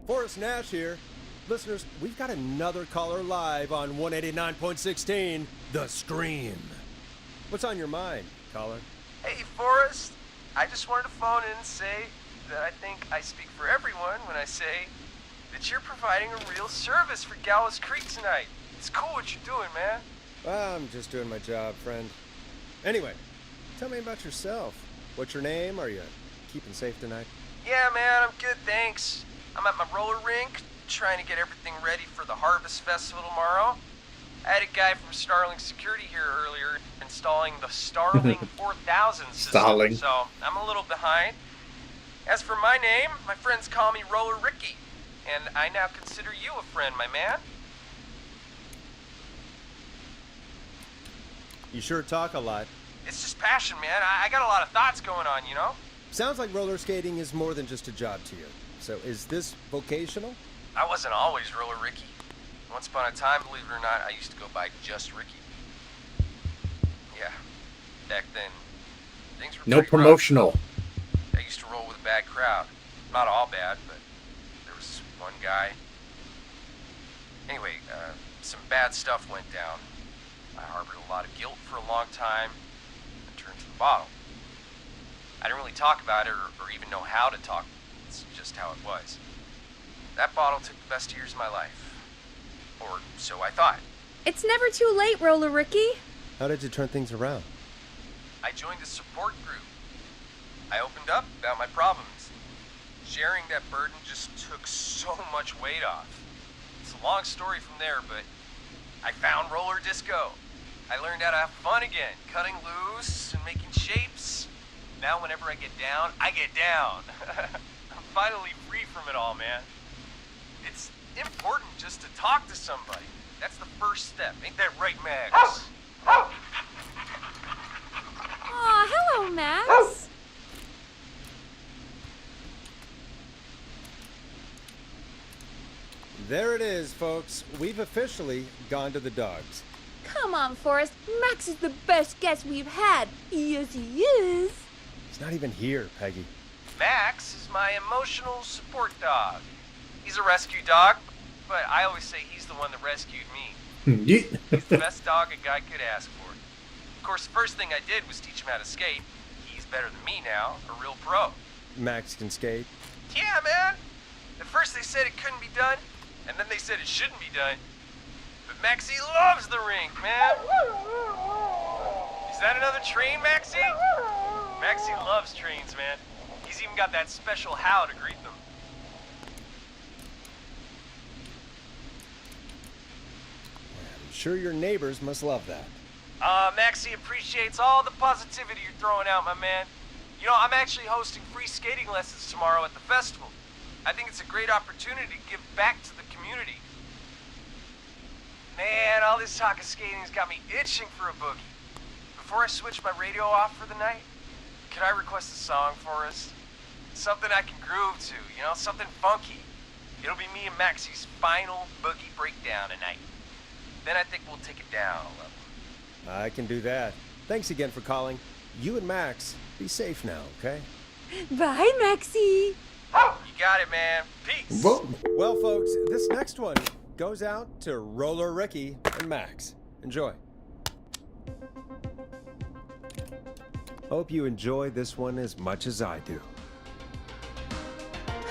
Forrest Nash here. Listeners, we've got another caller live on 189.16, The Scream. What's on your mind, caller? Hey, Forrest. I just wanted to phone in and say that I think I speak for everyone when I say that you're providing a real service for Gallows Creek tonight. It's cool what you're doing, man. I'm just doing my job, friend. Anyway, tell me about yourself. What's your name? Are you keeping safe tonight? Yeah, man, I'm good, thanks. I'm at my roller rink, trying to get everything ready for the Harvest Festival tomorrow. I had a guy from Starling Security here earlier installing the Starling 4000 system, Starling. so I'm a little behind. As for my name, my friends call me Roller Ricky, and I now consider you a friend, my man. You sure talk a lot. It's just passion, man. I got a lot of thoughts going on, you know? Sounds like roller skating is more than just a job to you. So is this vocational? I wasn't always Roller Ricky. Once upon a time, believe it or not, I used to go by just Ricky. Yeah, back then, things were No pretty promotional. rough. I used to roll with a bad crowd. Not all bad, but there was one guy. Anyway, some bad stuff went down. I harbored a lot of guilt for a long time and turned to the bottle. I didn't really talk about it or even know how to talk. It's just how it was. That bottle took the best years of my life. Or so I thought. It's never too late, Roller Ricky. How did you turn things around? I joined a support group. I opened up about my problems. Sharing that burden just took so much weight off. It's a long story from there, but I found roller disco. I learned how to have fun again, cutting loose and making shapes. Now whenever I get down, I get down. I'm finally free from it all, man. It's important just to talk to somebody. That's the first step. Ain't that right, Max? Aw, hello, Max. There it is, folks. We've officially gone to the dogs. Come on, Forrest. Max is the best guest we've had. Yes, he is. He's not even here, Peggy. Max is my emotional support dog. He's a rescue dog, but I always say he's the one that rescued me. He's the best dog a guy could ask for. Of course, the first thing I did was teach him how to skate. He's better than me now, a real pro. Max can skate. Yeah, man. At first they said it couldn't be done, and then they said it shouldn't be done. But Maxie loves the rink, man. Is that another train, Maxie? Maxie loves trains, man. He's even got that special how to greet them. I'm sure your neighbors must love that. Maxie appreciates all the positivity you're throwing out, my man. You know, I'm actually hosting free skating lessons tomorrow at the festival. I think it's a great opportunity to give back to the community. Man, all this talk of skating's got me itching for a boogie. Before I switch my radio off for the night, could I request a song for us? Something I can groove to, you know, something funky. It'll be me and Maxie's final boogie breakdown tonight. Then I think we'll take it down a level. I can do that. Thanks again for calling. You and Max, be safe now, okay? Bye, Maxie. You got it, man. Peace. Well, folks, this next one goes out to Roller Ricky and Max. Enjoy. Hope you enjoy this one as much as I do.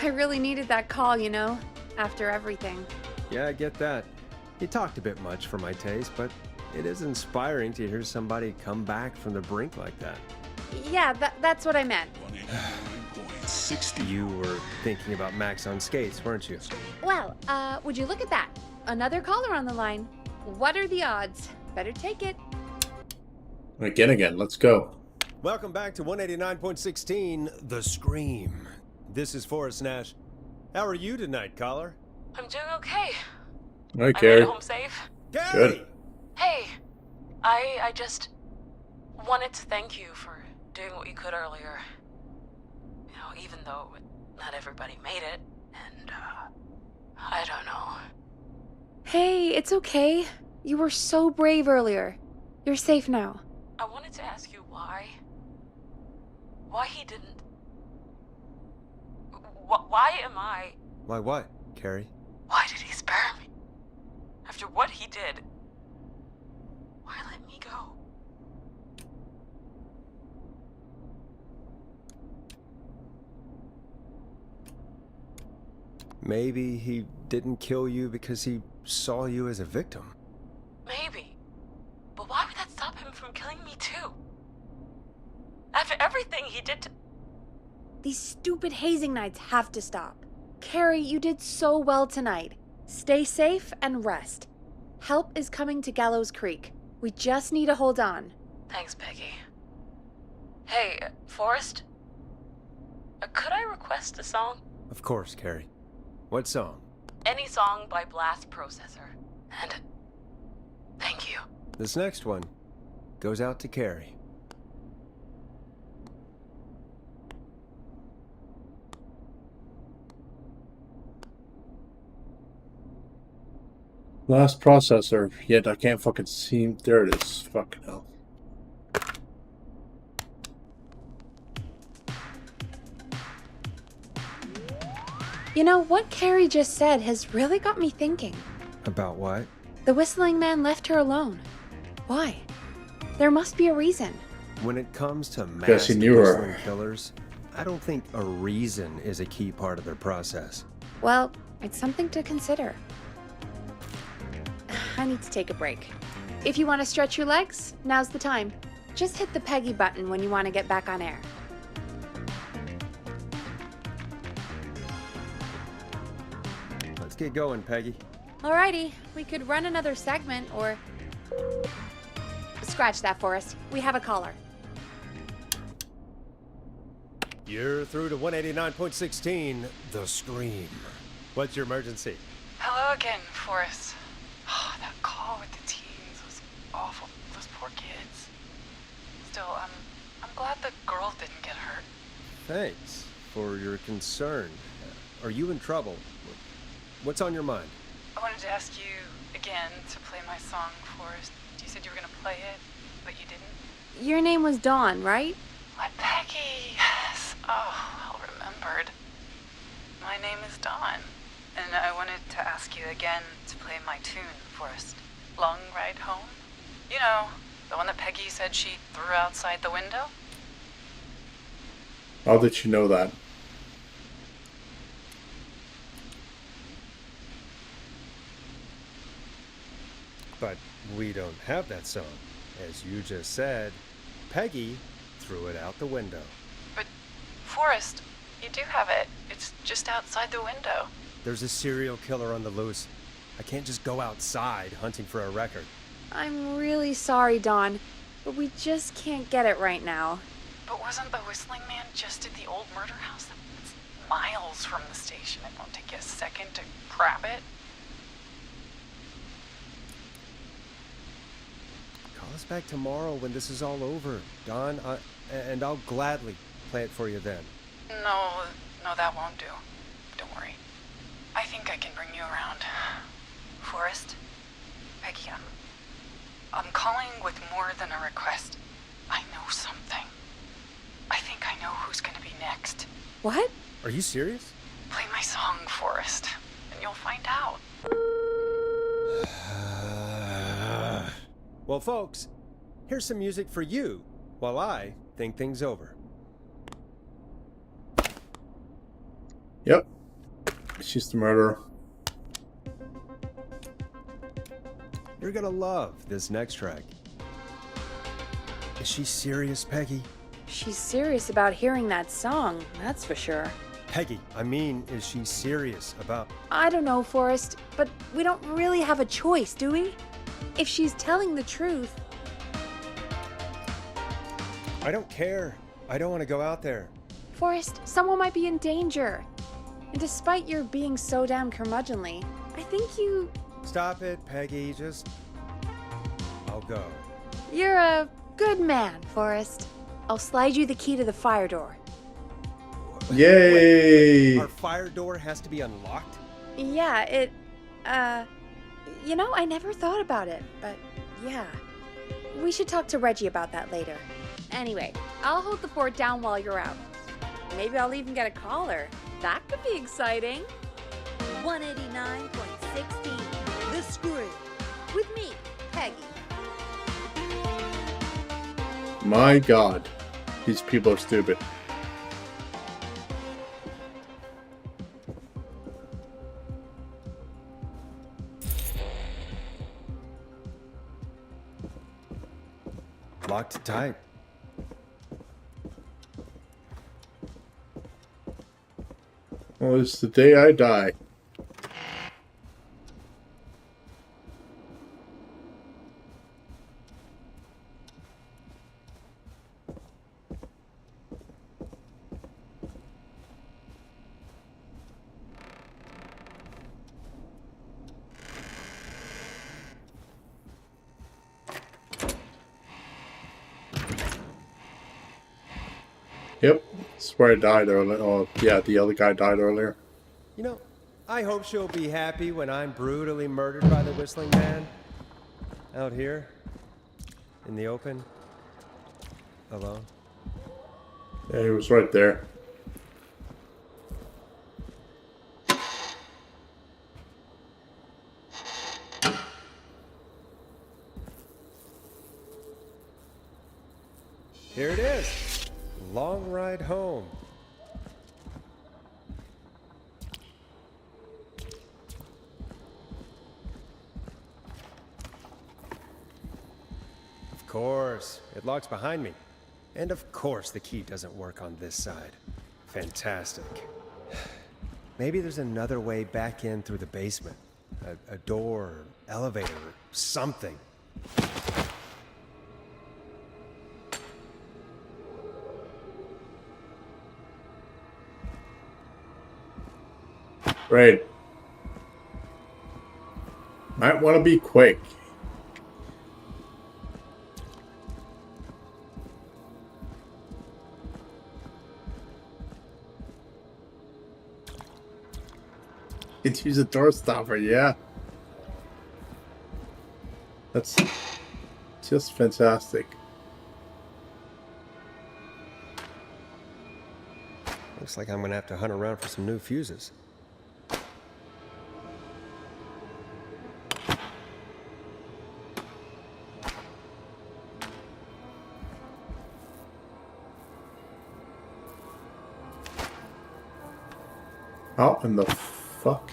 I really needed that call, you know, after everything. Yeah, I get that. You talked a bit much for my taste, but it is inspiring to hear somebody come back from the brink like that. Yeah, that's what I meant. You were thinking about Max on skates, weren't you? Well, would you look at that? Another caller on the line. What are the odds? Better take it. Again, let's go. Welcome back to 189.16, The Scream. This is Forrest Nash. How are you tonight, caller? I'm doing okay. Hi, I made Carrie. it home safe. Good. Hey, I just wanted to thank you for doing what you could earlier. You know, even though not everybody made it, and, I don't know. Hey, it's okay. You were so brave earlier. You're safe now. I wanted to ask you why. Why he didn't... Why am I... Why what, Carrie? Why did he spare me? After what he did, why let me go? Maybe he didn't kill you because he saw you as a victim. Maybe. But why would that stop him from killing me too? After everything he did to... These stupid hazing nights have to stop. Carrie, you did so well tonight. Stay safe and rest. Help is coming to Gallows Creek. We just need to hold on. Thanks, Peggy. Hey, Forrest? Could I request a song? Of course, Carrie. What song? Any song by Blast Processor. And thank you. This next one goes out to Carrie. Last processor, yet I can't fucking see. There it is. Fucking hell. You know, what Carrie just said has really got me thinking. About what? The whistling man left her alone. Why? There must be a reason. When it comes to Guess he mass knew her. whistling killers, I don't think a reason is a key part of their process. Well, it's something to consider. I need to take a break. If you want to stretch your legs, now's the time. Just hit the Peggy button when you want to get back on air. Let's get going, Peggy. Alrighty, we could run another segment or... Scratch that, Forrest. We have a caller. You're through to 189.16, The Scream. What's your emergency? Hello again, Forrest. Oh, that call with the teens was awful. Those poor kids. Still, I'm glad the girl didn't get hurt. Thanks for your concern. Are you in trouble? What's on your mind? I wanted to ask you again to play my song, Forrest. You said you were gonna play it, but you didn't. Your name was Dawn, right? What, Peggy? Yes. Oh, well remembered. My name is Dawn, and I wanted to ask you again to play my tune, Forrest. Long Ride Home? You know, the one that Peggy said she threw outside the window? How did you know that? But we don't have that song. As you just said, Peggy threw it out the window. But, Forrest, you do have it. It's just outside the window. There's a serial killer on the loose. I can't just go outside hunting for a record. I'm really sorry, Dawn, but we just can't get it right now. But wasn't the Whistling Man just at the old murder house? It's miles from the station. It won't take you a second to grab it. Call us back tomorrow when this is all over, Dawn, and I'll gladly play it for you then. No, that won't do. Don't worry. I think I can bring you around. Forrest? Peggy, I'm calling with more more than a request. I know something. I think I know who's gonna be next. What? Are you serious? Play my song, Forrest, and you'll find out. Well, folks, here's some music for you while I think things over. Yep. She's the murderer. You're gonna love this next track. Is she serious, Peggy? She's serious about hearing that song, that's for sure. Peggy, I mean, is she serious about... I don't know, Forrest, but we don't really have a choice, do we? If she's telling the truth... I don't care. I don't want to go out there. Forrest, someone might be in danger. And despite your being so damn curmudgeonly, I think you... Stop it, Peggy. Just... I'll go. You're a good man, Forrest. I'll slide you the key to the fire door. Yay! Wait, our fire door has to be unlocked? Yeah, it... You know, I never thought about it, but yeah. We should talk to Reggie about that later. Anyway, I'll hold the fort down while you're out. Maybe I'll even get a caller. That could be exciting. 189.16, The Screw. With me, Peggy. My God. These people are stupid. Locked tight. Well, it's the day I die. Yep, that's where I died earlier. Oh, yeah, the other guy died earlier. You know, I hope she'll be happy when I'm brutally murdered by the Whistling Man. Out here, in the open, alone. Yeah, he was right there. Here it is. Long ride home. Of course, it locks behind me. And of course the key doesn't work on this side. Fantastic. Maybe there's another way back in through the basement. A door, elevator, something. Right. Might want to be quick. Could use a door stopper, yeah. That's just fantastic. Looks like I'm gonna have to hunt around for some new fuses. How in the fuck?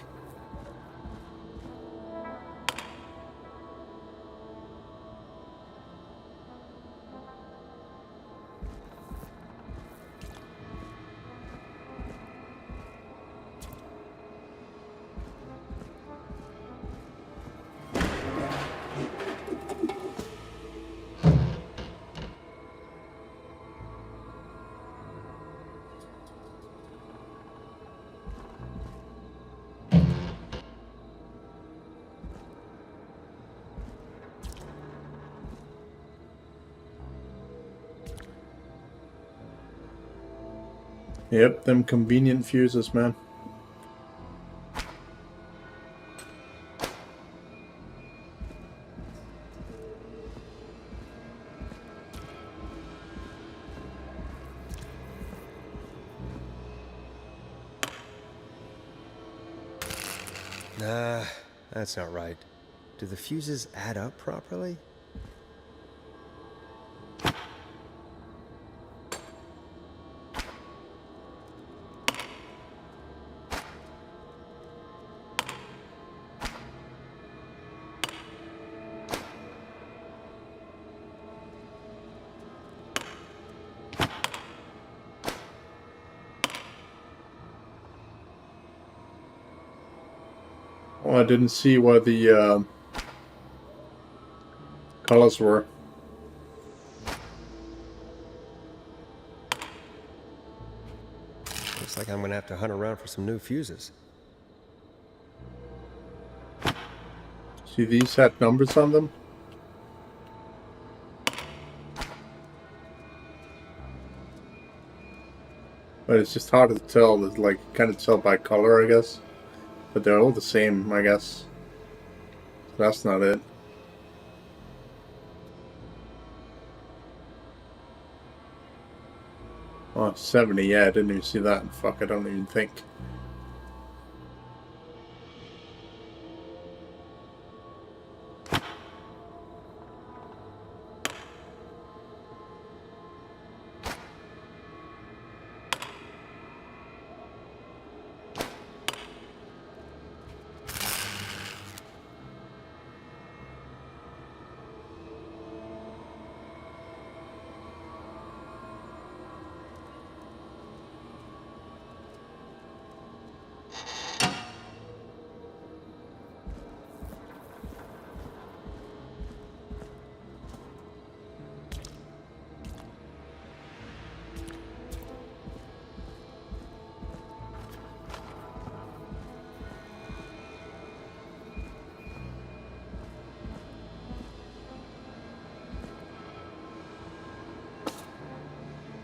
Yep, them convenient fuses, man. That's not right. Do the fuses add up properly? Oh, I didn't see what the colors were. Looks like I'm gonna have to hunt around for some new fuses. See, these had numbers on them. But it's just hard to tell. It's like, kind of tell by color, I guess. But they're all the same, I guess. So that's not it. Oh, 70, yeah, I didn't even see that. Fuck, I don't even think.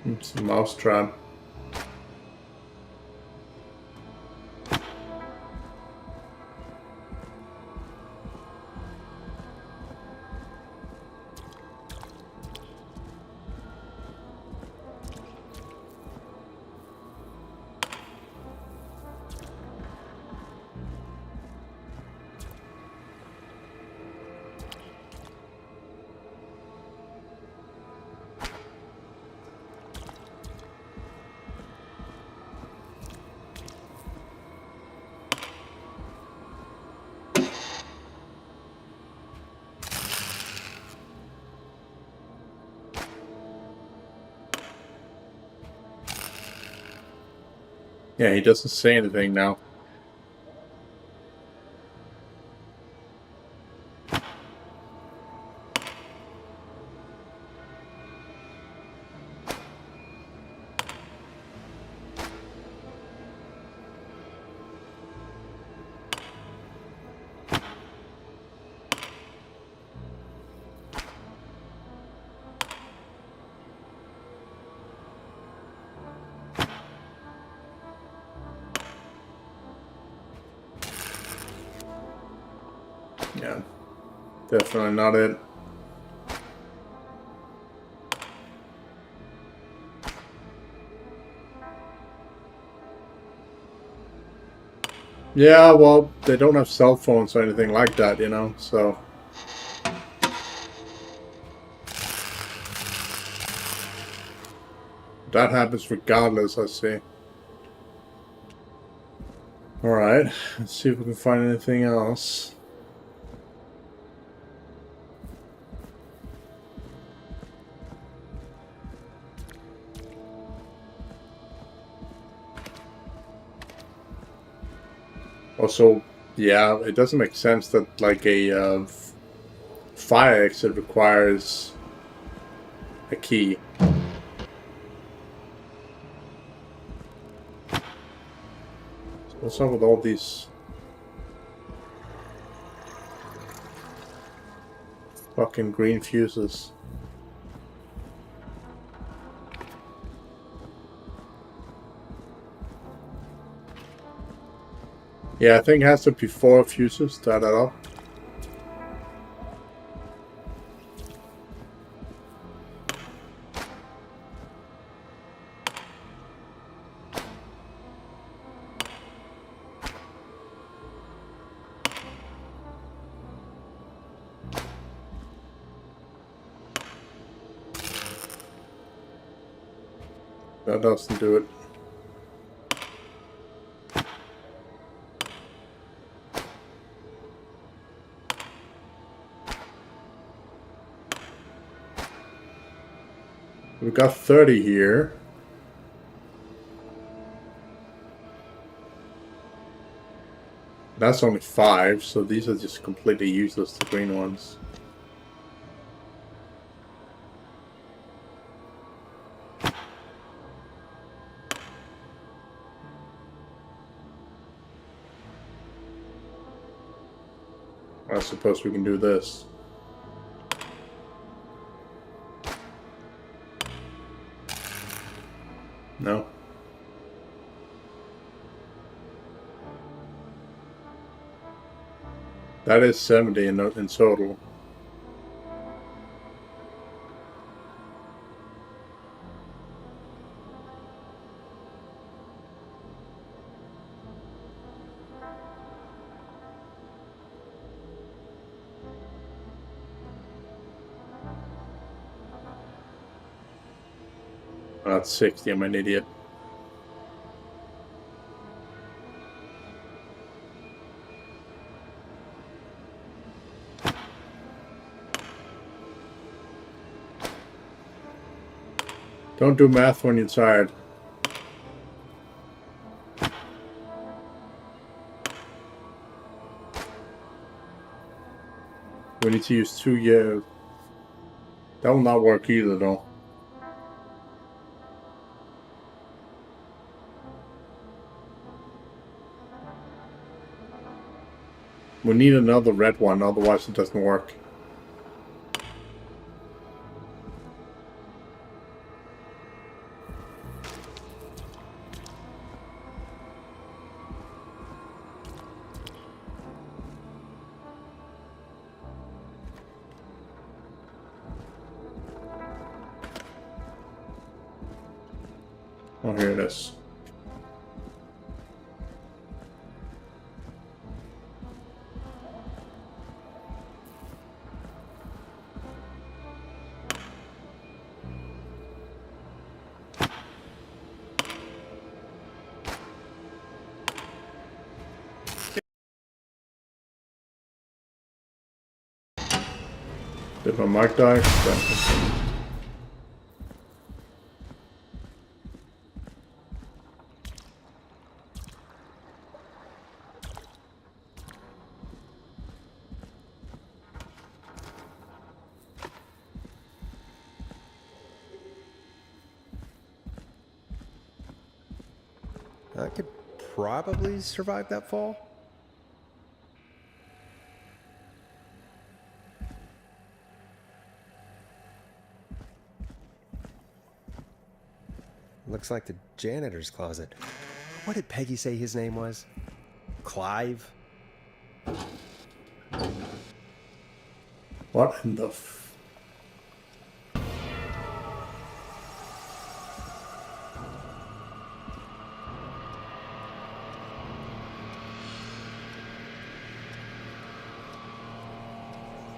It's a mouse trap. Yeah, he doesn't say anything now. Yeah, definitely not it. Yeah, well, they don't have cell phones or anything like that, you know, so... That happens regardless, I see. Alright, let's see if we can find anything else. Also, yeah, it doesn't make sense that, like, a fire exit requires a key. So what's up with all these fucking green fuses? Yeah, I think it has to be 4 fuses to add that up. That doesn't do it. We've got 30 here. That's only 5, so these are just completely useless, the green ones. I suppose we can do this. No. That is 70 in total. That's 60, I'm an idiot. Don't do math when you're tired. We need to use 2 years. That will not work either, though. We need another red one, otherwise it doesn't work. Oh, here it is. Did my mic die? I could probably survive that fall. Looks like the janitor's closet. What did Peggy say his name was? Clive? What in the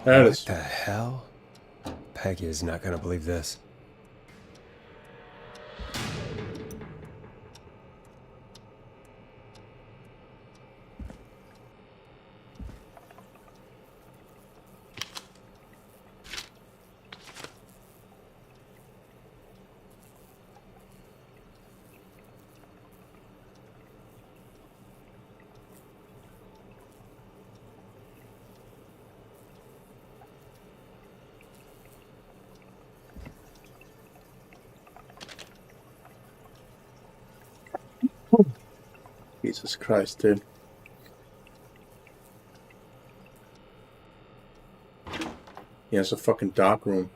What the hell? Peggy is not gonna believe this. Jesus Christ, dude. Yeah, it's a fucking dark room.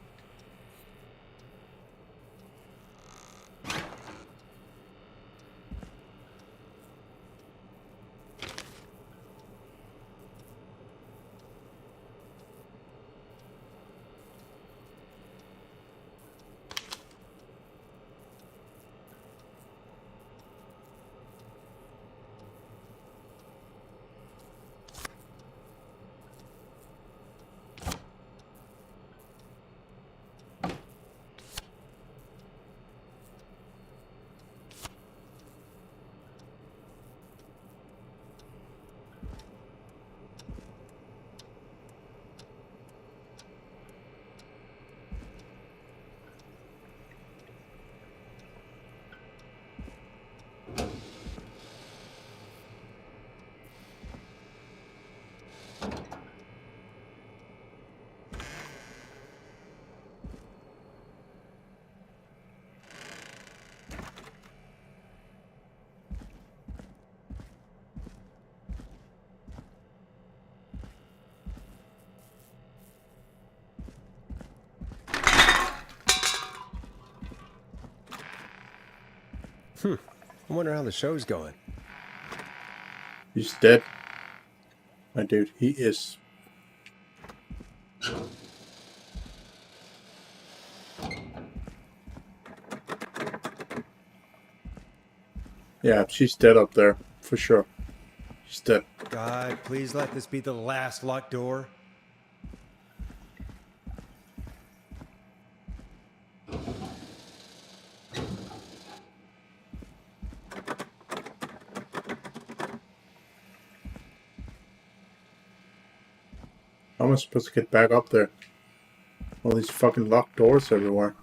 I wonder how the show's going. He's dead. My dude, he is. Yeah, she's dead up there, for sure. She's dead. God, please let this be the last locked door. How am I supposed to get back up there? All these fucking locked doors everywhere.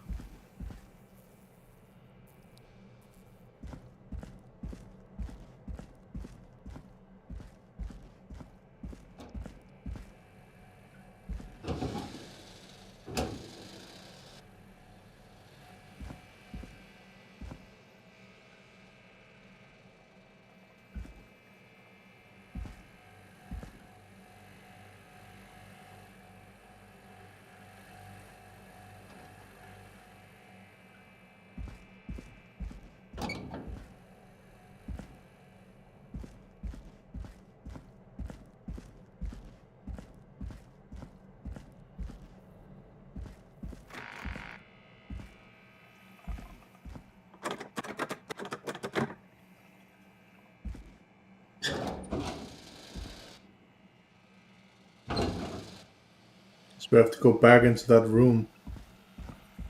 So we have to go back into that room.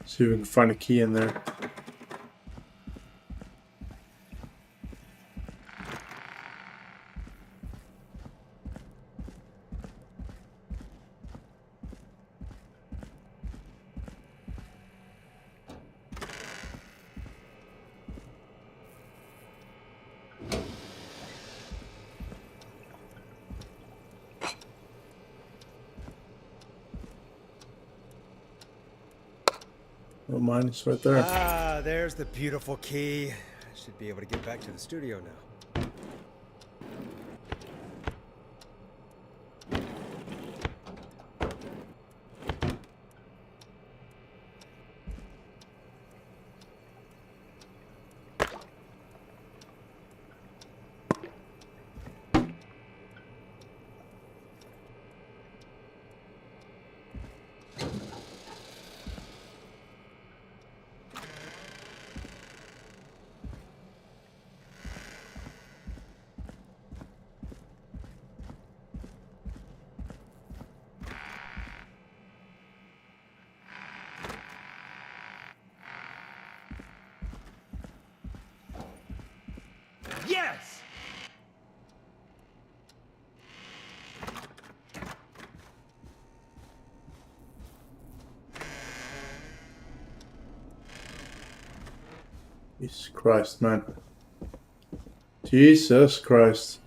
See if we can find a key in there. Oh, mine is right there. Ah, there's the beautiful key. I should be able to get back to the studio now. Yes! Jesus Christ, man. Jesus Christ.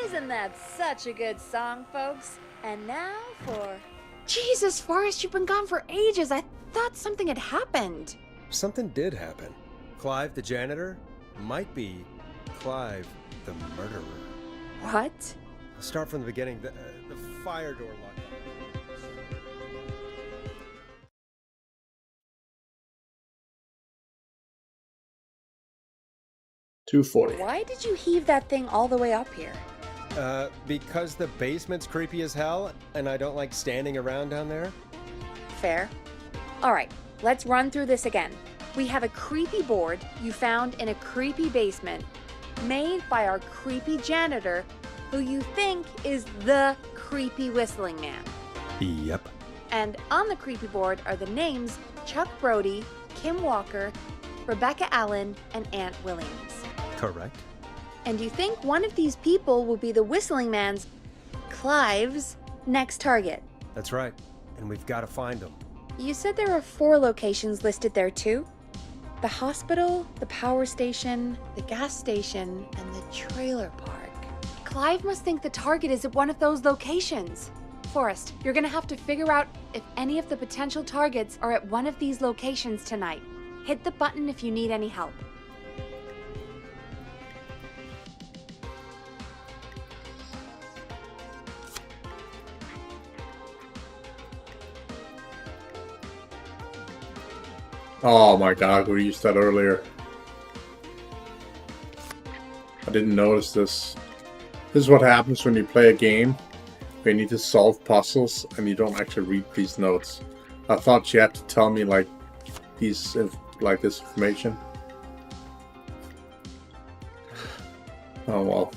Isn't that such a good song, folks? And now for... Jesus, Forrest, you've been gone for ages. I thought something had happened. Something did happen. Clive, the janitor, might be Clive, the murderer. What? I'll start from the beginning. The fire door locked. 240. Why did you heave that thing all the way up here? Because the basement's creepy as hell, and I don't like standing around down there. Fair. All right, let's run through this again. We have a creepy board you found in a creepy basement made by our creepy janitor, who you think is the creepy whistling man. Yep. And on the creepy board are the names Chuck Brody, Kim Walker, Rebecca Allen, and Aunt Williams. Correct. And you think one of these people will be the whistling man's, Clive's, next target. That's right. And we've got to find them. You said there are 4 locations listed there too? The hospital, the power station, the gas station, and the trailer park. Clive must think the target is at one of those locations. Forrest, you're gonna have to figure out if any of the potential targets are at one of these locations tonight. Hit the button if you need any help. Oh my god, we used that earlier. I didn't notice this. This is what happens when you play a game where you need to solve puzzles and you don't actually read these notes. I thought you had to tell me like this information. Oh well.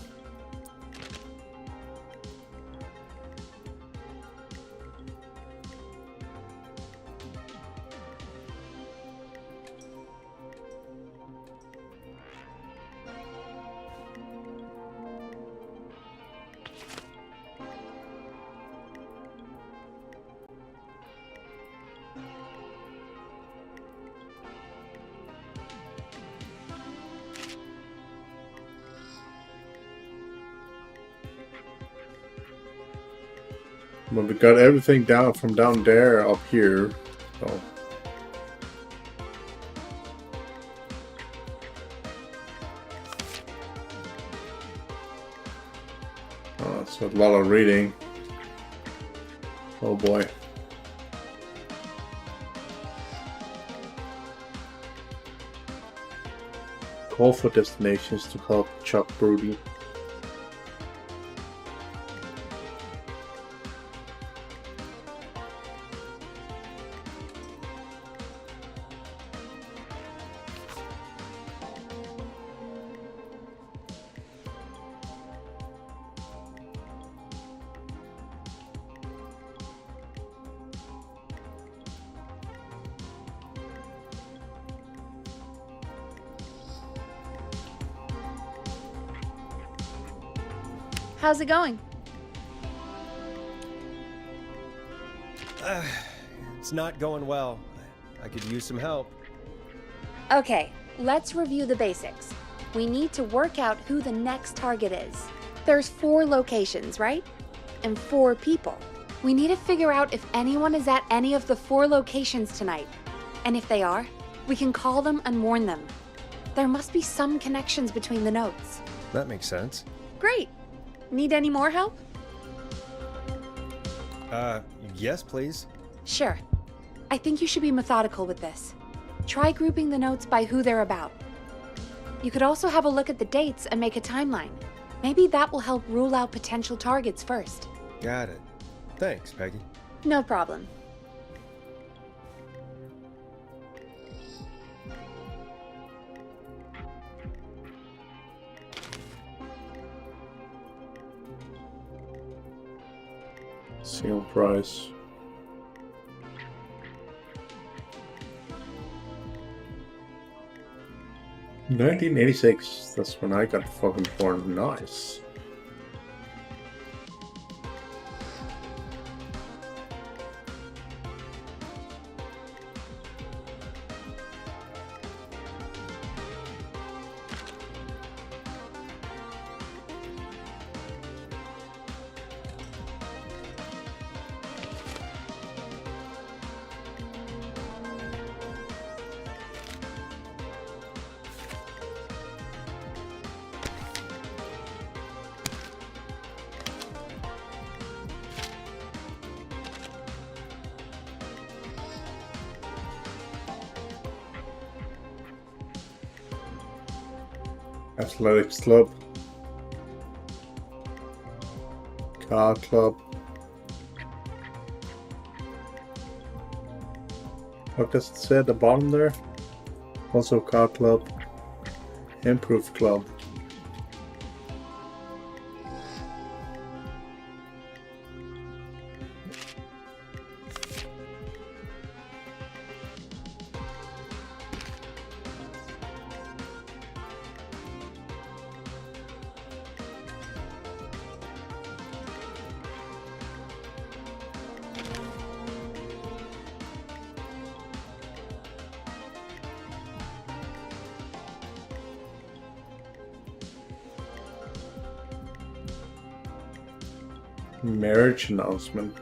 But we got everything down from down there up here. So. Oh, that's a lot of reading. Oh boy. Call for destinations to help Chuck Brody. How's it going? It's not going well. I could use some help. Okay, let's review the basics. We need to work out who the next target is. There's 4 locations, right? And 4 people. We need to figure out if anyone is at any of the 4 locations tonight. And if they are, we can call them and warn them. There must be some connections between the notes. That makes sense. Great. Need any more help? Yes, please. Sure. I think you should be methodical with this. Try grouping the notes by who they're about. You could also have a look at the dates and make a timeline. Maybe that will help rule out potential targets first. Got it. Thanks, Peggy. No problem. Sale price. $1986. That's when I got fucking born. Nice. Athletics club, car club. What does it say at the bottom there? Also car club, improve club. Marriage announcement.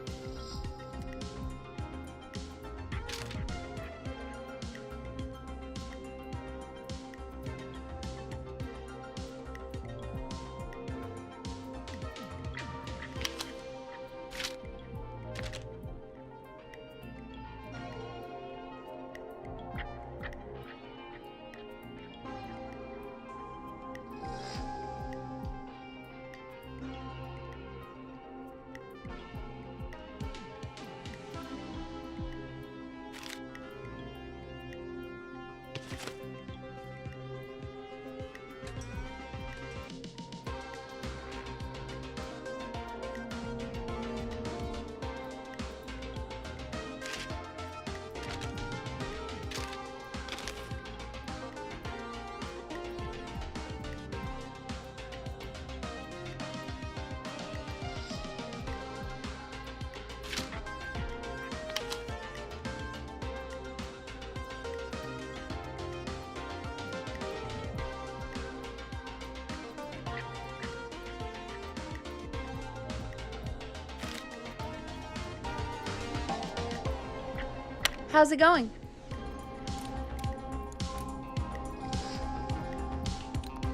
How's it going?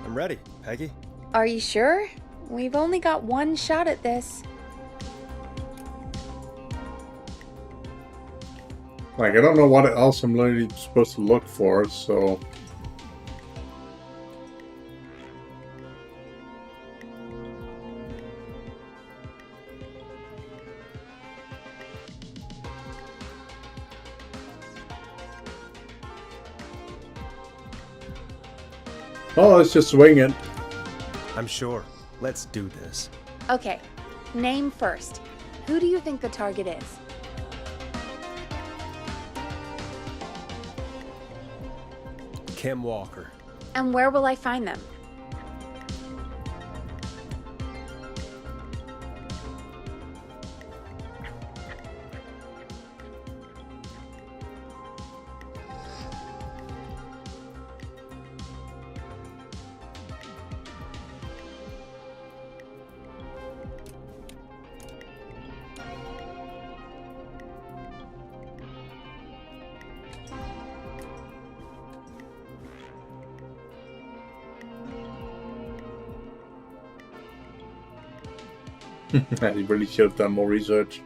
I'm ready, Peggy. Are you sure? We've only got one shot at this. Like, I don't know what else I'm really supposed to look for, so... Oh, let's just swing it. I'm sure. Let's do this. Okay, name first. Who do you think the target is? Kim Walker. And where will I find them? I really should have done more research.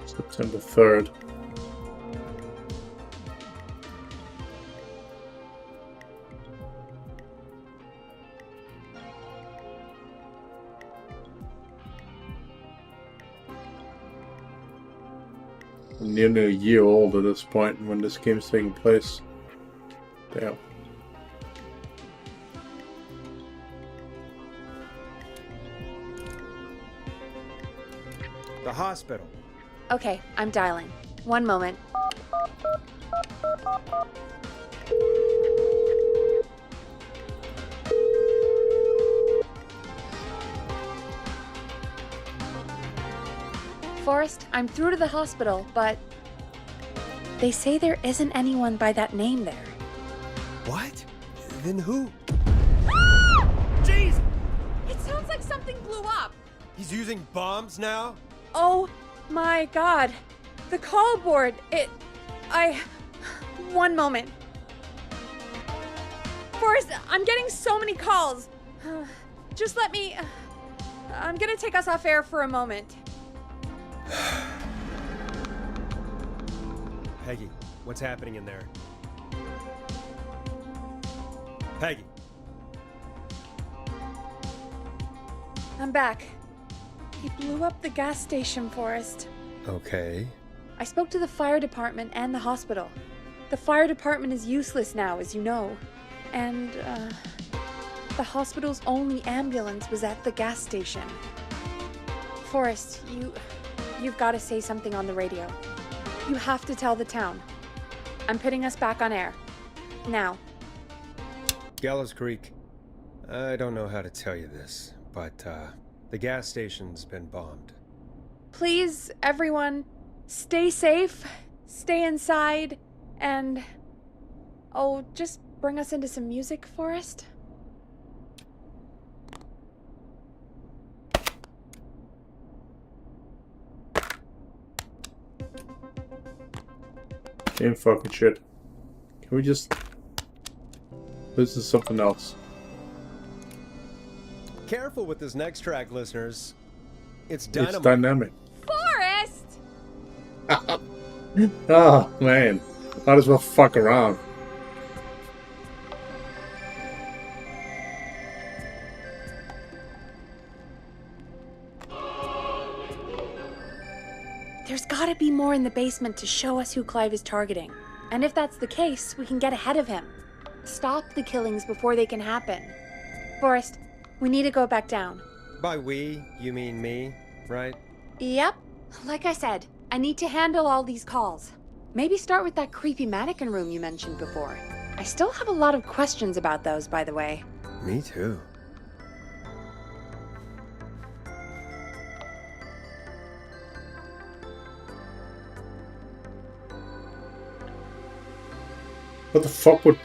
September 3rd. I'm nearly a year old at this point when this game's taking place. Damn. The hospital. Okay, I'm dialing. One moment. Forrest, I'm through to the hospital, but they say there isn't anyone by that name there. What? Then who? Jeez! It sounds like something blew up. He's using bombs now? Oh my god. The call board. One moment. Forrest, I'm getting so many calls. Just let me... I'm gonna take us off air for a moment. Peggy, what's happening in there? Peggy. I'm back. He blew up the gas station, Forrest. Okay. I spoke to the fire department and the hospital. The fire department is useless now, as you know. And, the hospital's only ambulance was at the gas station. Forrest, you've got to say something on the radio. You have to tell the town. I'm putting us back on air. Now. Gallows Creek. I don't know how to tell you this, but the gas station's been bombed. Please, everyone, stay safe, stay inside, and... oh, just bring us into some music, Forrest. Same fucking shit. Can we just... This is something else. Careful with this next track, listeners. It's dynamite. It's dynamic. Forrest! Oh, man. Might as well fuck around. There's gotta be more in the basement to show us who Clive is targeting. And if that's the case, we can get ahead of him. Stop the killings before they can happen. Forrest, we need to go back down. By we, you mean me, right? Yep. Like I said, I need to handle all these calls. Maybe start with that creepy mannequin room you mentioned before. I still have a lot of questions about those, by the way. Me too. What the fuck would...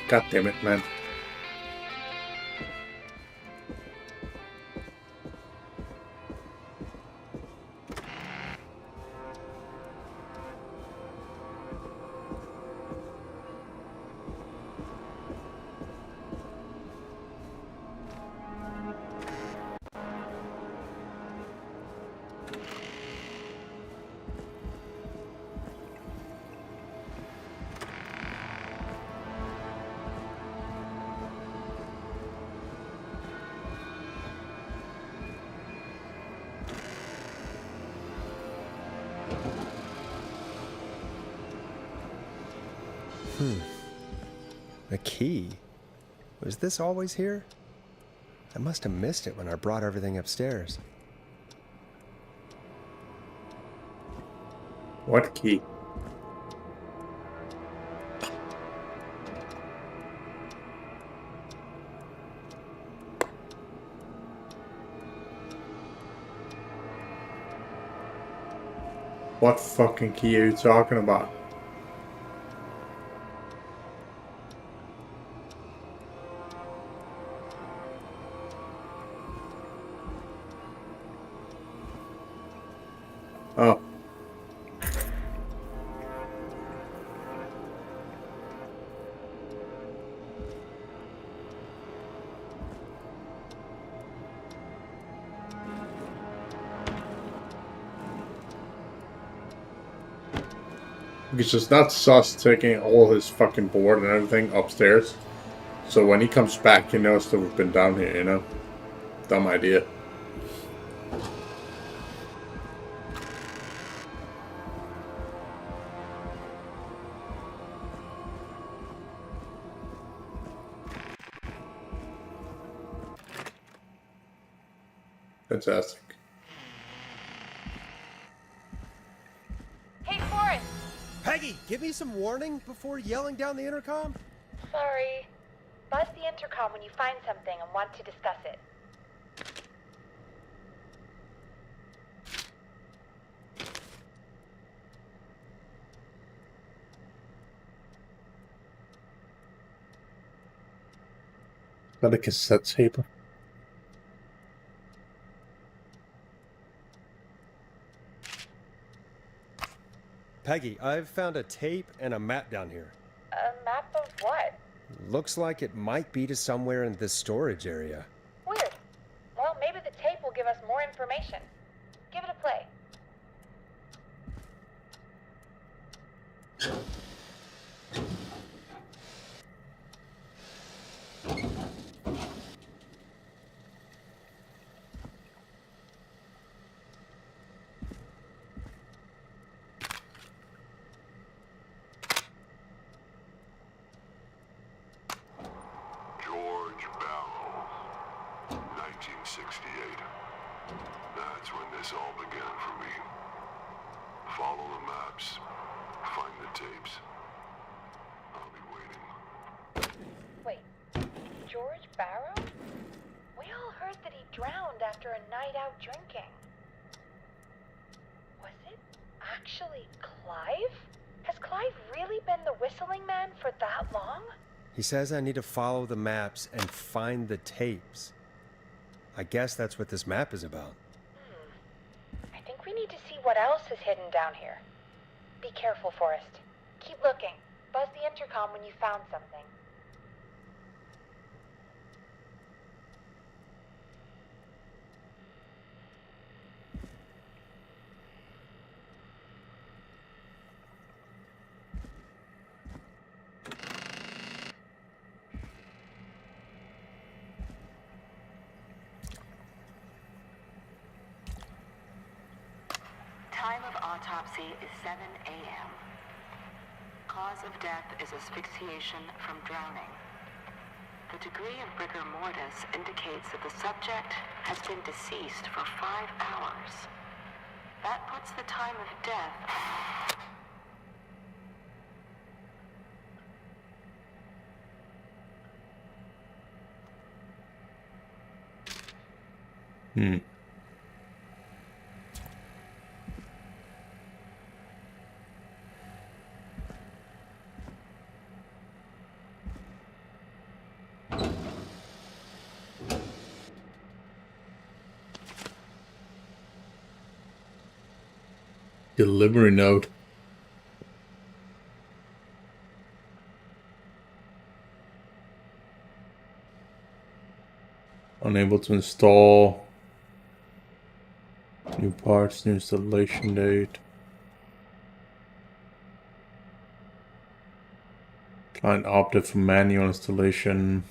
God damn it, man. A key? Was this always here? I must have missed it when I brought everything upstairs. What key? What fucking key are you talking about? Oh. It's just not sus taking all his fucking board and everything upstairs. So when he comes back, he knows that we've been down here, you know? Dumb idea. Fantastic. Hey, Forrest! Peggy, give me some warning before yelling down the intercom? Sorry. Buzz the intercom when you find something and want to discuss it. Is that a cassette tape? Peggy, I've found a tape and a map down here. A map of what? Looks like it might be to somewhere in this storage area. Weird. Well, maybe the tape will give us more information. Give it a play. George Barrow, 1968. That's when this It's all began for me. Follow the maps. Find the tapes. I'll be waiting. Wait, George Barrow? We all heard that he drowned after a night out drinking. Was it actually Clive? Has Clive really been the whistling man for that long? He says I need to follow the maps and find the tapes. I guess that's what this map is about. I think we need to see what else is hidden down here. Be careful, Forrest. Keep looking. Buzz the intercom when you found something. Time of autopsy is 7 a.m. Cause of death is asphyxiation from drowning. The degree of rigor mortis indicates that the subject has been deceased for 5 hours. That puts the time of death... Delivery note. Unable to install. New parts, new installation date. Client opted for manual installation.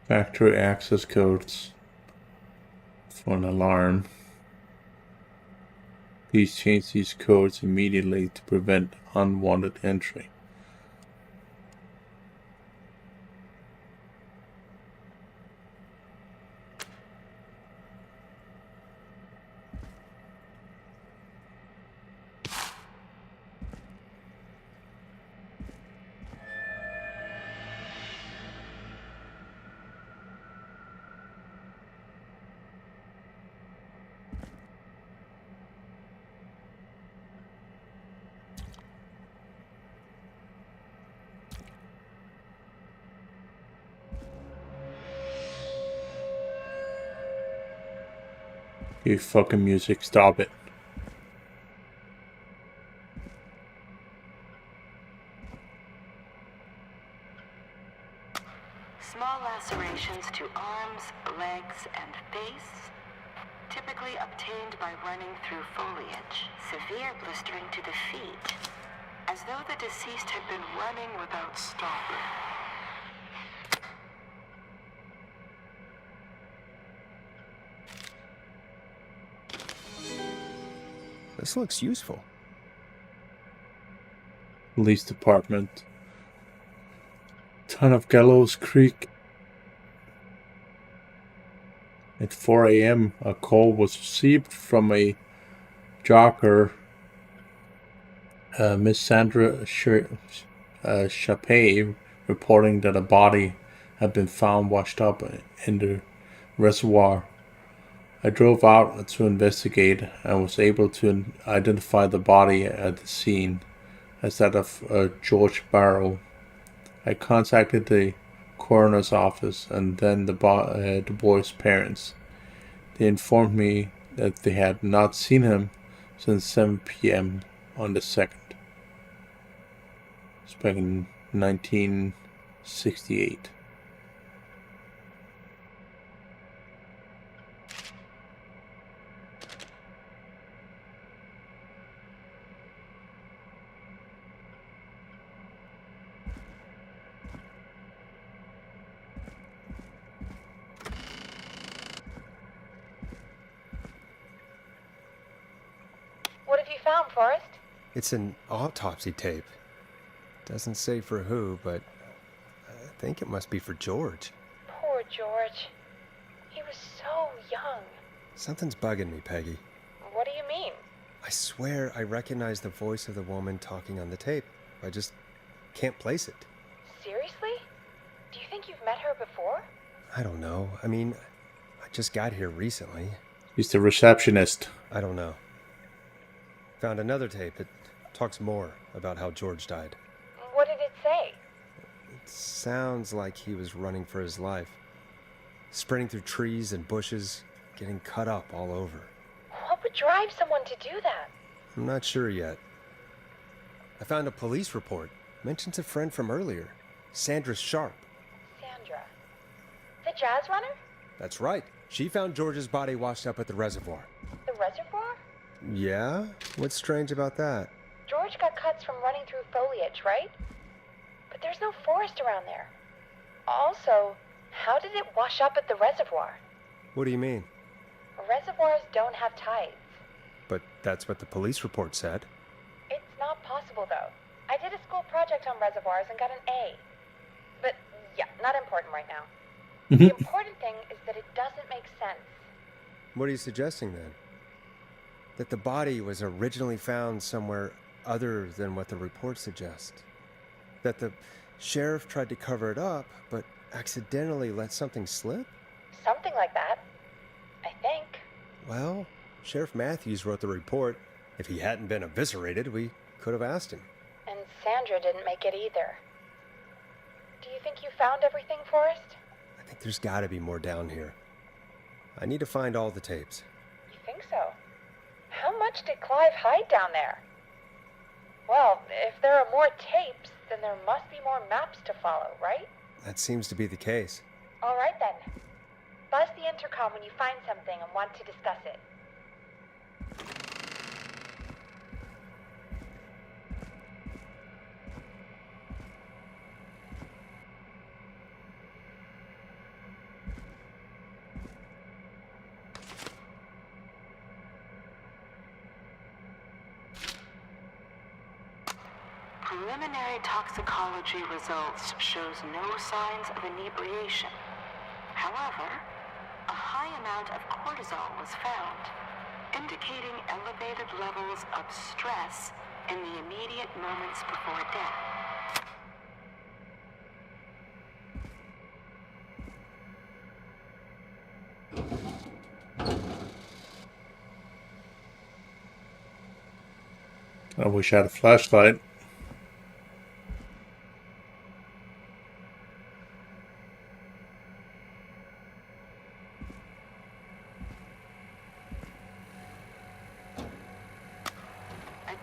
Factory access codes for an alarm. Please change these codes immediately to prevent unwanted entry. You fucking music, stop it. Small lacerations to arms, legs, and face, typically obtained by running through foliage. Severe blistering to the feet, as though the deceased had been running without stopping. This looks useful. Police department. Town of Gallows Creek. At 4 a.m. a call was received from a jogger, Miss Sandra Chapay, reporting that a body had been found washed up in the reservoir. I drove out to investigate and was able to identify the body at the scene as that of George Barrow. I contacted the coroner's office and then the boy's parents. They informed me that they had not seen him since 7 p.m. on the 2nd. It's back in 1968. found, Forrest? It's an autopsy tape. Doesn't say for who, but I think it must be for George. Poor George. He was so young. Something's bugging me, Peggy. What do you mean? I swear I recognize the voice of the woman talking on the tape. I just can't place it. Seriously? Do you think you've met her before? I don't know. I mean, I just got here recently. He's the receptionist. I don't know. Found another tape. It talks more about how George died. What did it say? It sounds like he was running for his life. Sprinting through trees and bushes, getting cut up all over. What would drive someone to do that? I'm not sure yet. I found a police report. Mentions a friend from earlier, Sandra Sharp. Sandra. The jazz runner? That's right. She found George's body washed up at the reservoir. The reservoir? Yeah? What's strange about that? George got cuts from running through foliage, right? But there's no forest around there. Also, how did it wash up at the reservoir? What do you mean? Reservoirs don't have tides. But that's what the police report said. It's not possible, though. I did a school project on reservoirs and got an A. But, yeah, not important right now. The important thing is that it doesn't make sense. What are you suggesting, then? That the body was originally found somewhere other than what the report suggests? That the sheriff tried to cover it up, but accidentally let something slip? Something like that. I think. Well, Sheriff Matthews wrote the report. If he hadn't been eviscerated, we could have asked him. And Sandra didn't make it either. Do you think you found everything, Forrest? I think there's got to be more down here. I need to find all the tapes. You think so? How much did Clive hide down there? Well, if there are more tapes, then there must be more maps to follow, right? That seems to be the case. All right, then. Buzz the intercom when you find something and want to discuss it. Preliminary toxicology results shows no signs of inebriation. However, a high amount of cortisol was found, indicating elevated levels of stress in the immediate moments before death. I wish I had a flashlight.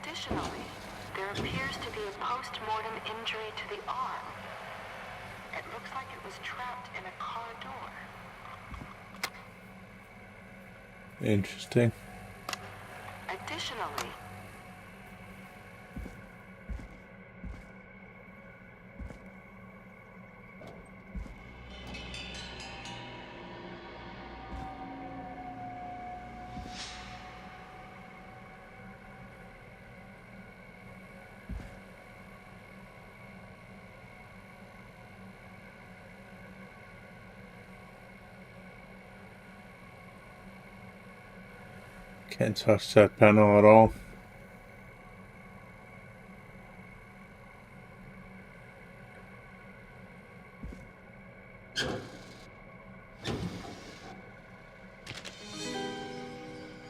Additionally, there appears to be a post-mortem injury to the arm. It looks like it was trapped in a car door. Interesting. Additionally, Can't touch that panel at all.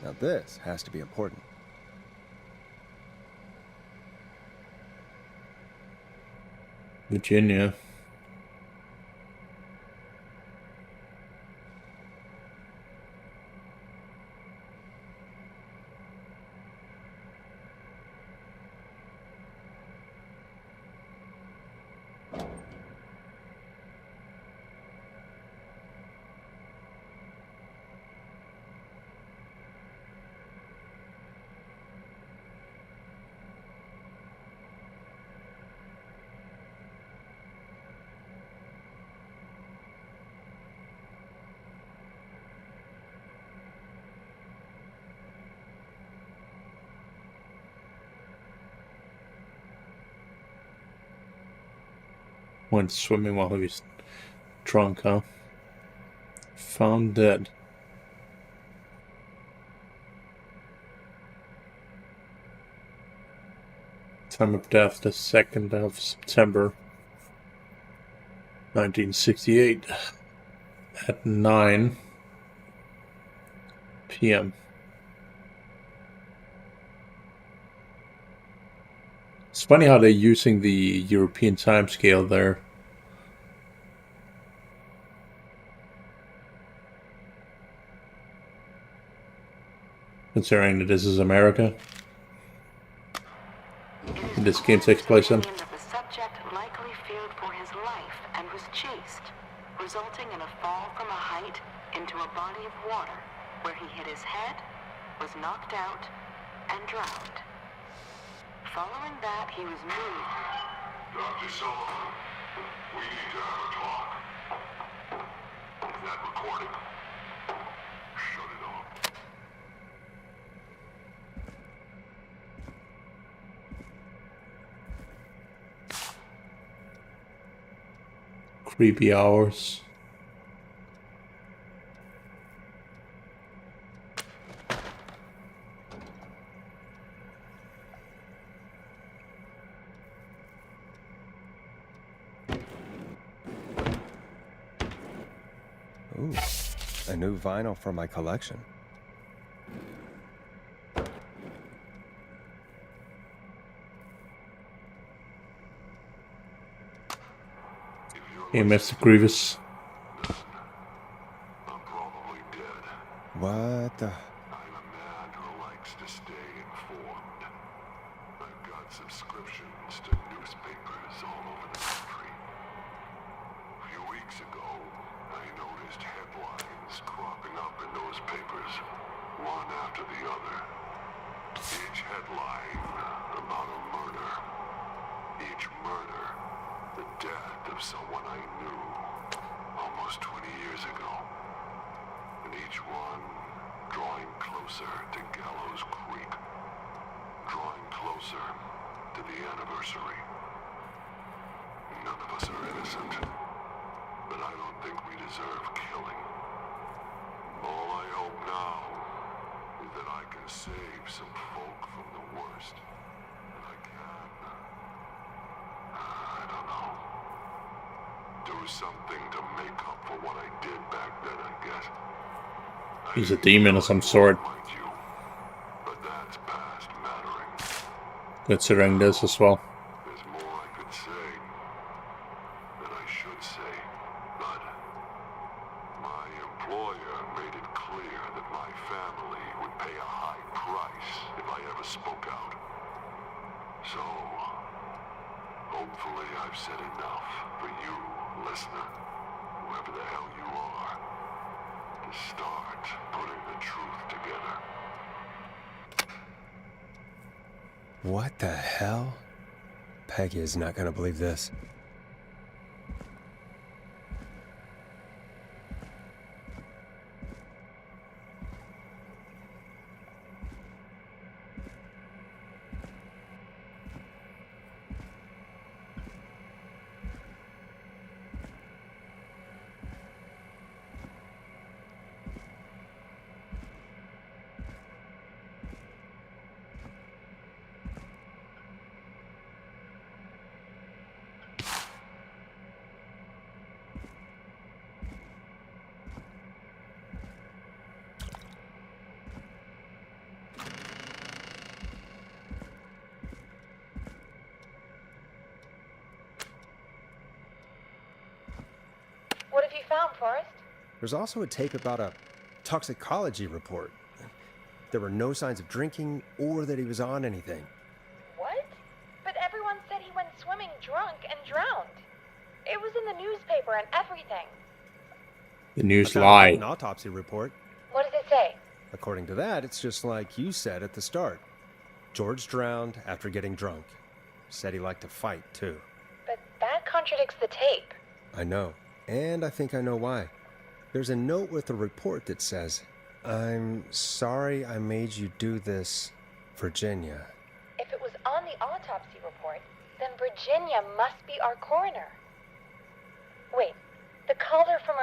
Now this has to be important. Virginia. Went swimming while he was drunk, huh? Found dead. Time of death, the 2nd of September, 1968, at 9 p.m. It's funny how they're using the European time scale there. Considering that this is America. And this game takes place in. The subject likely feared for his life and was chased, resulting in a fall from a height into a body of water where he hit his head, was knocked out, and drowned. Following that, he was moved. Dr. Sullivan, we need to have a talk. Is that recording? Shut it off. Creepy hours. Ooh, a new vinyl for my collection. Hey, Mr. Grievous. What the? I'm a man who likes to stay informed. I've got subscriptions to newspapers all over the country. A few weeks ago, I noticed headlines cropping up in those papers, one after the other. Each headline about a murder. Each murder, the death of someone I knew almost 20 years ago. And each one drawing closer to Gallows Creek. Drawing closer to the anniversary. None of us are innocent, but I don't think we deserve killing. All I hope now is that I can save some folk from the worst. And I can. I don't know. Do something to make up for what I did back then, I guess. He's a demon of some sort. But that's past mattering. Considering this as well. There's more I could say that I should say, but my employer made it clear that my family would pay a high price if I ever spoke out. So, hopefully I've said enough for you, listener, whoever the hell you are, to start putting the truth together. What the hell? Peggy is not gonna believe this. What have you found, Forrest? There's also a tape about a toxicology report. There were no signs of drinking or that he was on anything. What? But everyone said he went swimming drunk and drowned. It was in the newspaper and everything. The news I found lie. An autopsy report. What does it say? According to that, it's just like you said at the start. George drowned after getting drunk. Said he liked to fight, too. But that contradicts the tape. I know. And I think I know why. There's a note with the report that says, "I'm sorry I made you do this, Virginia." If it was on the autopsy report, then Virginia must be our coroner.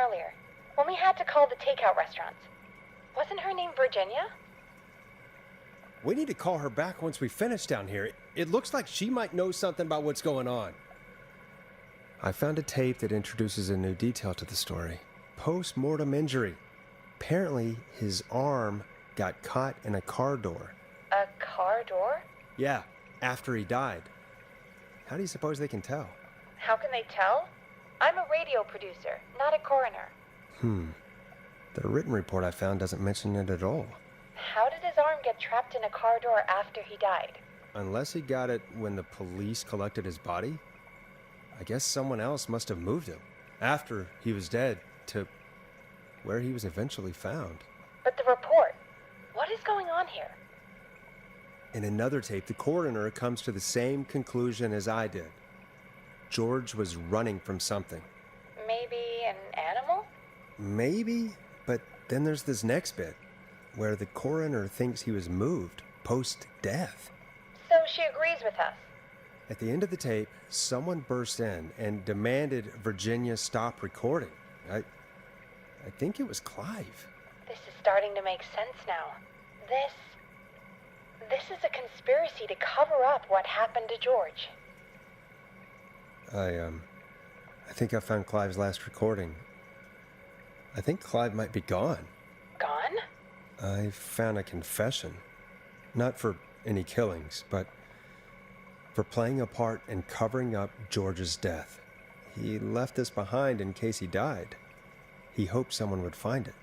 earlier, when we had to call the takeout restaurants. Wasn't her name Virginia? We need to call her back once we finish down here. It looks like she might know something about what's going on. I found a tape that introduces a new detail to the story. Post-mortem injury. Apparently, his arm got caught in a car door. A car door? Yeah, after he died. How do you suppose they can tell? How can they tell? I'm a radio producer, not a coroner. The written report I found doesn't mention it at all. How did his arm get trapped in a car door after he died? Unless he got it when the police collected his body? I guess someone else must have moved him, after he was dead, to where he was eventually found. But the report, what is going on here? In another tape, the coroner comes to the same conclusion as I did. George was running from something. Maybe an animal? Maybe, but then there's this next bit, where the coroner thinks he was moved post-death. So she agrees with us. At the end of the tape, someone burst in and demanded Virginia stop recording. I think it was Clive. This is starting to make sense now. This is a conspiracy to cover up what happened to George. I think I found Clive's last recording. I think Clive might be gone. Gone? I found a confession. Not for any killings, but for playing a part in covering up George's death. He left this behind in case he died. He hoped someone would find it.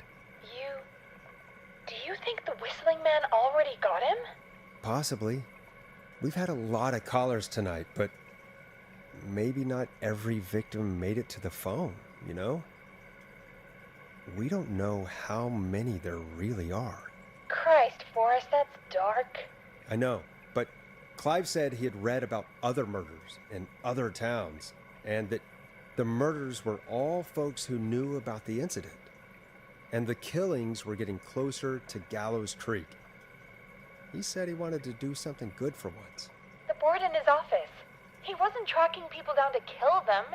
Do you think the Whistling Man already got him? Possibly. We've had a lot of callers tonight, but maybe not every victim made it to the phone, you know? We don't know how many there really are. Christ, Forrest, that's dark. I know, but Clive said he had read about other murders in other towns, and that the murders were all folks who knew about the incident. And the killings were getting closer to Gallows Creek. He said he wanted to do something good for once. The board in his office. He wasn't tracking people down to kill them.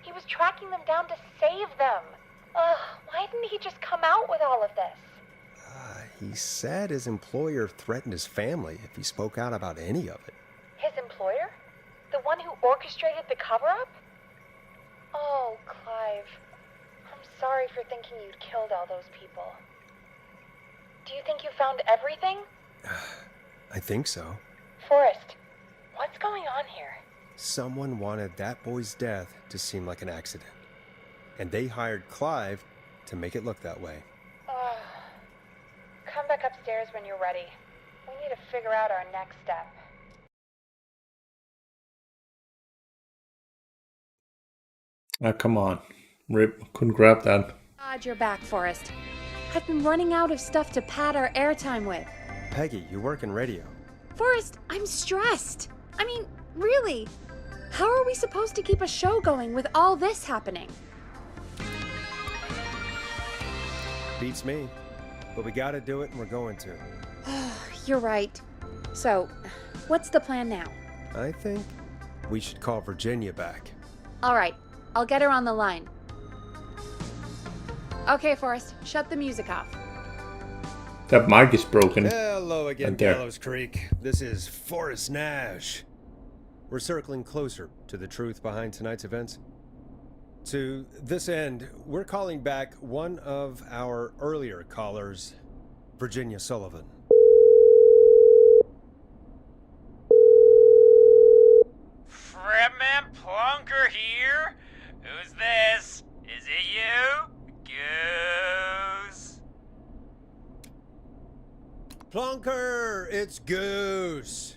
He was tracking them down to save them. Why didn't he just come out with all of this? He said his employer threatened his family if he spoke out about any of it. His employer? The one who orchestrated the cover-up? Oh, Clive. I'm sorry for thinking you'd killed all those people. Do you think you found everything? I think so. Forrest, what's going on here? Someone wanted that boy's death to seem like an accident. And they hired Clive to make it look that way. Come back upstairs when you're ready. We need to figure out our next step. Come on. Rip, couldn't grab that. God, you're back, Forrest. I've been running out of stuff to pad our airtime with. Peggy, you work in radio. Forrest, I'm stressed. I mean, really. How are we supposed to keep a show going with all this happening? Beats me. But we gotta do it, and we're going to. You're right. So, what's the plan now? I think we should call Virginia back. All right, I'll get her on the line. Okay, Forrest, shut the music off. That mic is broken. Hello again, right there. Gallows Creek. This is Forrest Nash. We're circling closer to the truth behind tonight's events. To this end, we're calling back one of our earlier callers, Virginia Sullivan. Fretman Plunker here? Who's this? Is it you? Goose? Plunker, it's Goose.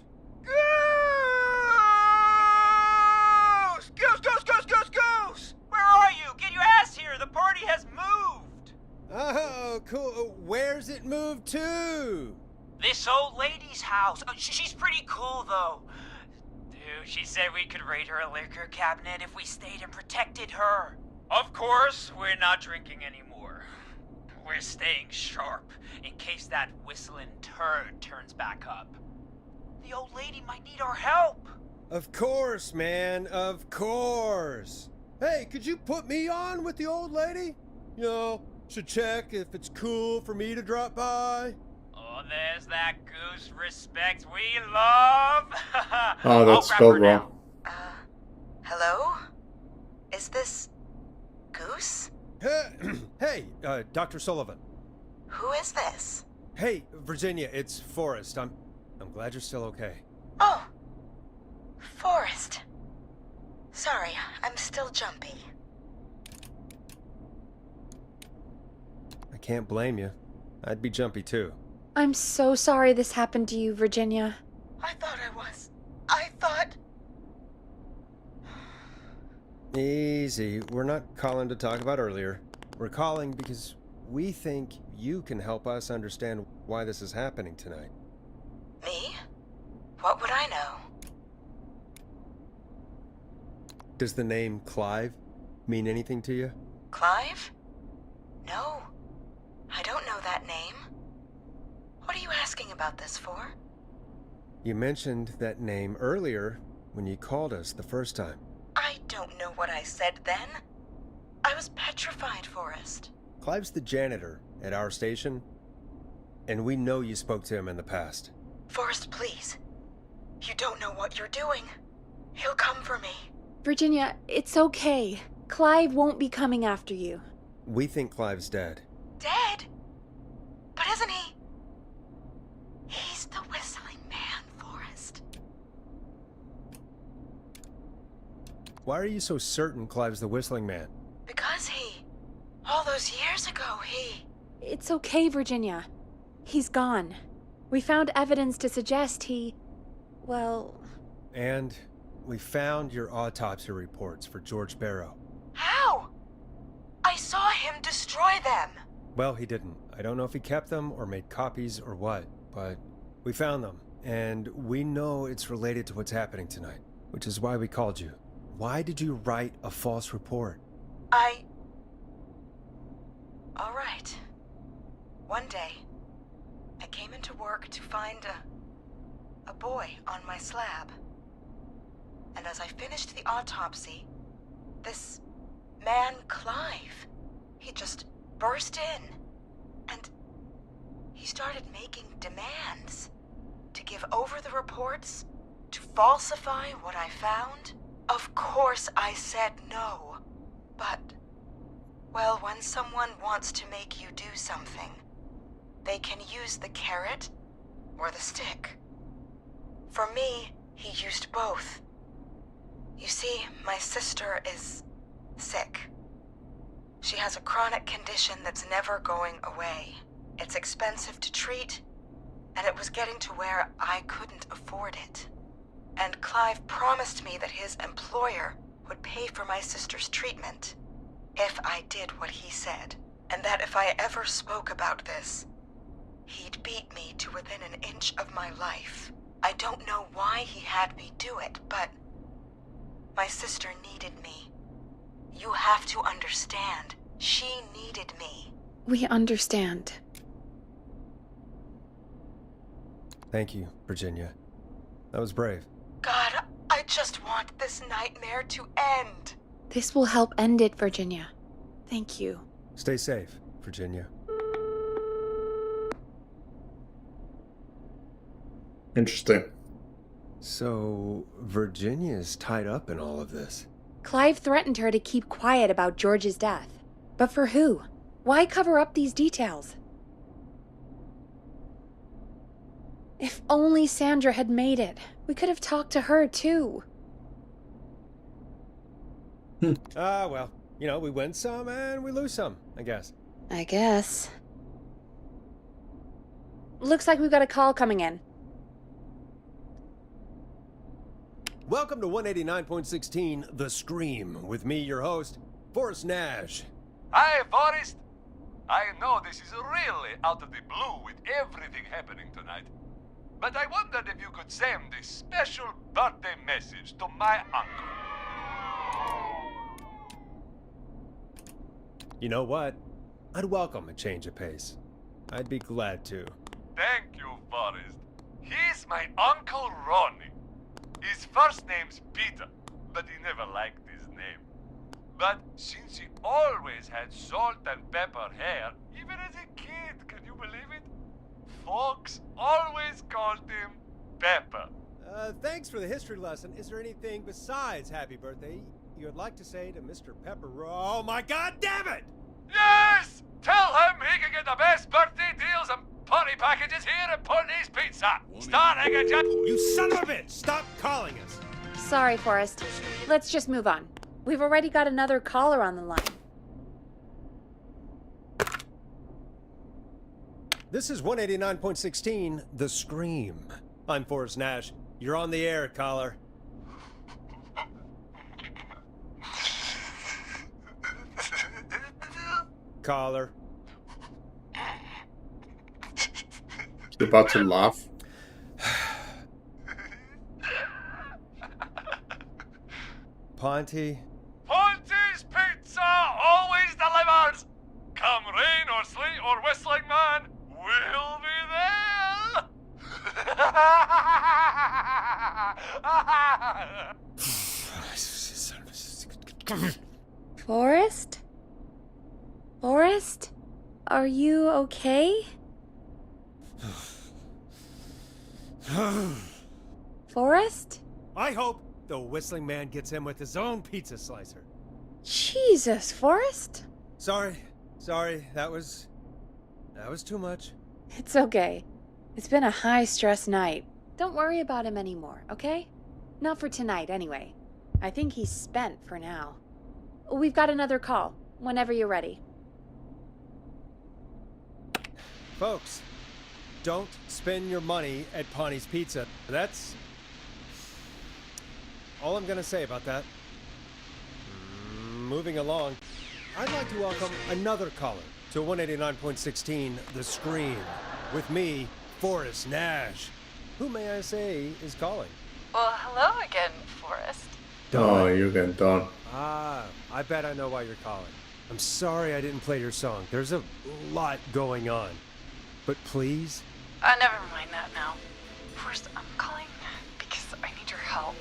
Goose! Where are you? Get your ass here! The party has moved! Oh, cool. Where's it moved to? This old lady's house. She's pretty cool, though. Dude, she said we could raid her liquor cabinet if we stayed and protected her. Of course, we're not drinking anymore. We're staying sharp, in case that whistling turd turns back up. The old lady might need our help. Of course, man, of course. Hey, could you put me on with the old lady? You know, should check if it's cool for me to drop by. Oh, there's that goose respect we love. Oh, that's spelled wrong. Hello? Is this Goose? Hey, Dr. Sullivan. Who is this? Hey, Virginia, it's Forrest. I'm glad you're still okay. Oh, Forrest. Sorry, I'm still jumpy. I can't blame you. I'd be jumpy too. I'm so sorry this happened to you, Virginia. I thought I was. I thought... Easy. We're not calling to talk about earlier. We're calling because we think you can help us understand why this is happening tonight. Me? What would I know? Does the name Clive mean anything to you? Clive? No. I don't know that name. What are you asking about this for? You mentioned that name earlier when you called us the first time. I don't know what I said then. I was petrified, Forrest. Clive's the janitor at our station, and we know you spoke to him in the past. Forrest, please. You don't know what you're doing. He'll come for me. Virginia, it's okay. Clive won't be coming after you. We think Clive's dead. Dead? But isn't he? He's the whistling man, Forrest. Why are you so certain Clive's the whistling man? Because all those years ago, It's okay, Virginia. He's gone. We found evidence to suggest well... And we found your autopsy reports for George Barrow. How? I saw him destroy them. Well, he didn't. I don't know if he kept them or made copies or what, but we found them, and we know it's related to what's happening tonight, which is why we called you. Why did you write a false report? All right. One day, I came into work to find a boy on my slab. And as I finished the autopsy, this man, Clive, he just burst in. And he started making demands to give over the reports, to falsify what I found. Of course I said no, but, well, when someone wants to make you do something, they can use the carrot or the stick. For me, he used both. You see, my sister is sick. She has a chronic condition that's never going away. It's expensive to treat, and it was getting to where I couldn't afford it. And Clive promised me that his employer would pay for my sister's treatment if I did what he said, and that if I ever spoke about this, he'd beat me to within an inch of my life. I don't know why he had me do it, but my sister needed me. You have to understand, she needed me. We understand. Thank you, Virginia. That was brave. God, I just want this nightmare to end. This will help end it, Virginia. Thank you. Stay safe, Virginia. Interesting. So, Virginia's tied up in all of this. Clive threatened her to keep quiet about George's death. But for who? Why cover up these details? If only Sandra had made it. We could have talked to her, too. Well, you know, we win some and we lose some, I guess. I guess. Looks like we've got a call coming in. Welcome to 189.16 The Scream, with me, your host, Forrest Nash. Hi, Forrest. I know this is really out of the blue with everything happening tonight, but I wondered if you could send a special birthday message to my uncle. You know what? I'd welcome a change of pace. I'd be glad to. Thank you, Forrest. He's my Uncle Ronnie. His first name's Peter, but he never liked his name. but since he always had salt and pepper hair, even as a kid, can you believe it? Folks always called him Pepper. Thanks for the history lesson. Is there anything besides happy birthday you would like to say to Mr. Pepper? Oh my god damn it! Yes! Tell him he can get the best birthday deals and party packages here at Ponty's Pizza. Starting at You son of a bitch! Stop calling us! Sorry, Forrest. Let's just move on. We've already got another caller on the line. This is 189.16, The Scream. I'm Forrest Nash. You're on the air, caller. Caller. You're about to laugh. Ponty. Ponty's Pizza always delivers. Come rain or sleet or whistling man, we'll be there. Forrest? Forrest? Are you okay? Forrest? I hope the whistling man gets him with his own pizza slicer. Jesus, Forrest? Sorry, that was too much. It's okay. It's been a high-stress night. Don't worry about him anymore, okay? Not for tonight, anyway. I think he's spent for now. We've got another call, whenever you're ready. Folks, don't spend your money at Ponty's Pizza. That's all I'm gonna say about that. Moving along, I'd like to welcome another caller to 189.16, The Scream. With me, Forrest Nash. Who may I say is calling? Well, hello again, Forrest. Oh, you're getting done. Ah, I bet I know why you're calling. I'm sorry I didn't play your song. There's a lot going on. But please? Never mind that now. First, I'm calling because I need your help.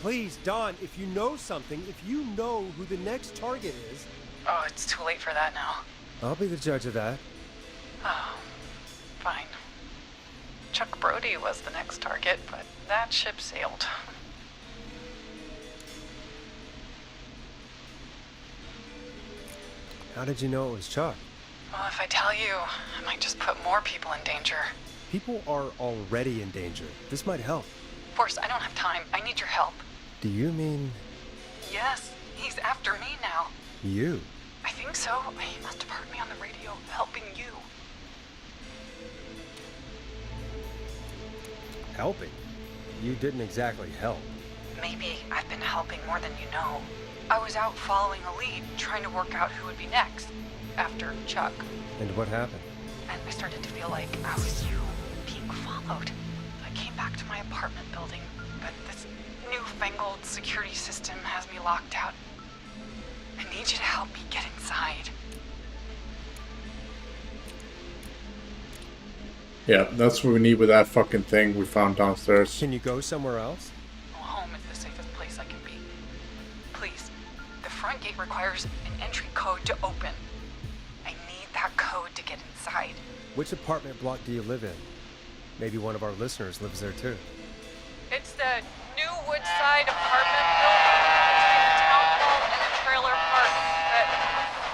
Please, Dawn, if you know something, if you know who the next target is... Oh, it's too late for that now. I'll be the judge of that. Oh, fine. Chuck Brody was the next target, but that ship sailed. How did you know it was Chuck? Well, if I tell you, I might just put more people in danger. People are already in danger. This might help. Forrest, I don't have time. I need your help. Do you mean... Yes, he's after me now. you? I think so. He must have heard me on the radio, helping you. Helping? You didn't exactly help. Maybe I've been helping more than you know. I was out following a lead, trying to work out who would be next, after Chuck. And what happened? And I started to feel like I was being followed. I came back to my apartment building, but this newfangled security system has me locked out. I need you to help me get inside. Yeah, that's what we need with that fucking thing we found downstairs. Can you go somewhere else? Well, home is the safest place I can be. Please, the front gate requires an entry code to open. I need that code to get inside. Which apartment block do you live in? Maybe one of our listeners lives there too. It's the new Woodside apartment building between the town hall and the trailer park. But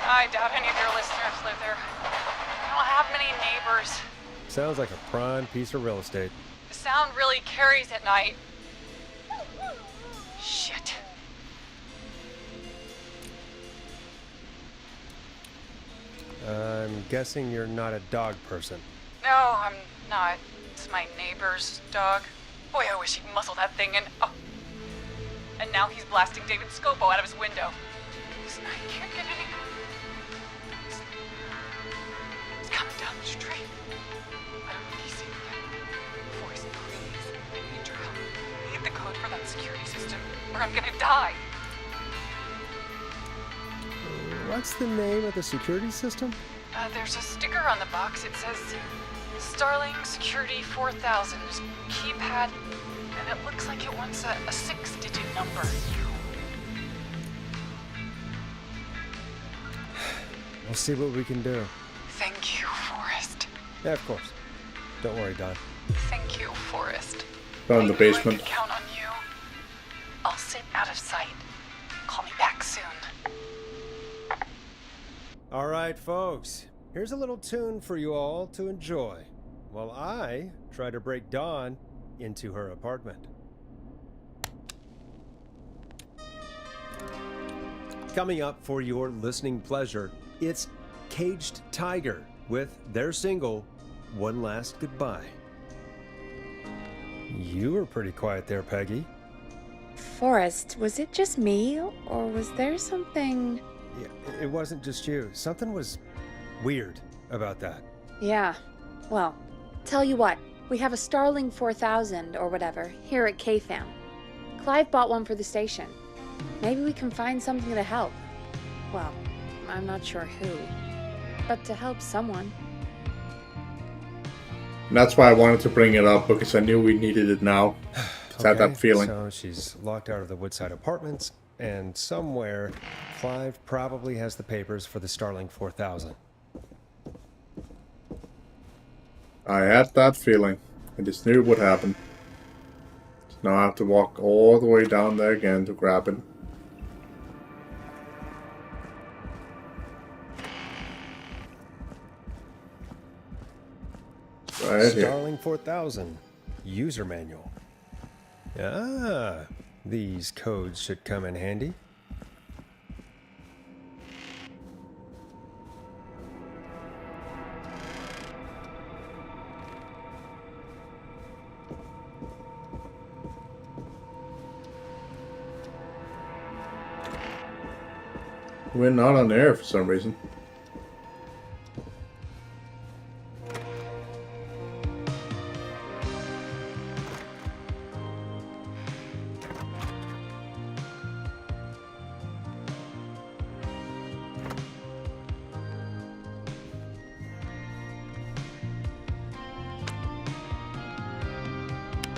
I doubt any of your listeners live there. I don't have many neighbors. Sounds like a prime piece of real estate. The sound really carries at night. Shit. I'm guessing you're not a dog person. No, I'm not. It's my neighbor's dog. Boy, I wish he'd muzzle that thing and... Oh. And now he's blasting David Scopo out of his window. I can't get any... He's coming down the street. I don't think he's seen me yet. Forrest, please. I need your help. I need the code for that security system, or I'm gonna die. What's the name of the security system? There's a sticker on the box. It says Starling Security 4000. Keypad, and and it looks like it wants a 6-digit number. We'll see what we can do. Thank you, Forrest. Yeah, of course. Don't worry, Don. Thank you, Forrest. Down in the I basement. can count on you. I'll sit out of sight. Call me back soon. All right, folks. Here's a little tune for you all to enjoy while I try to break Dawn into her apartment. Coming up for your listening pleasure, it's Caged Tiger with their single, One Last Goodbye. You were pretty quiet there, Peggy. Forrest, was it just me, or was there something... Yeah, it wasn't just you. Something was weird about that. Yeah, well, tell you what, we have a Starling 4000 or whatever here at KFAM. Clive bought one for the station. Maybe we can find something to help. Well, I'm not sure who, but to help someone. And that's why I wanted to bring it up, because I knew we needed it now. Just had that feeling. So she's locked out of the Woodside Apartments, and somewhere Clive probably has the papers for the Starling 4000. I had that feeling. I just knew it would happen. So now I have to walk all the way down there again to grab it. Right here. Starling 4000 user manual. Ah, these codes should come in handy. We're not on air for some reason.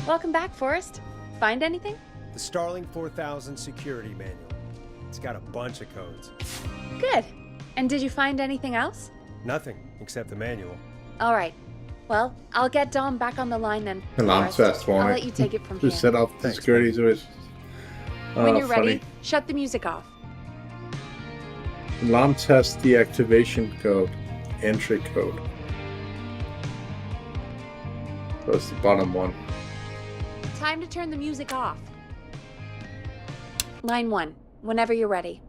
Welcome back, Forrest. Find anything? The Starling 4000 security manual. It's got a bunch of codes. Good. And did you find anything else? Nothing except the manual. All right. Well, I'll get Dom back on the line then. Alarm Forrest. test, won't I'll I? let you take it from here. Just set off the security switch. When you're funny. ready, shut the music off. Alarm test deactivation code. Entry code. That's the bottom one. Time to turn the music off. Line 1, whenever you're ready.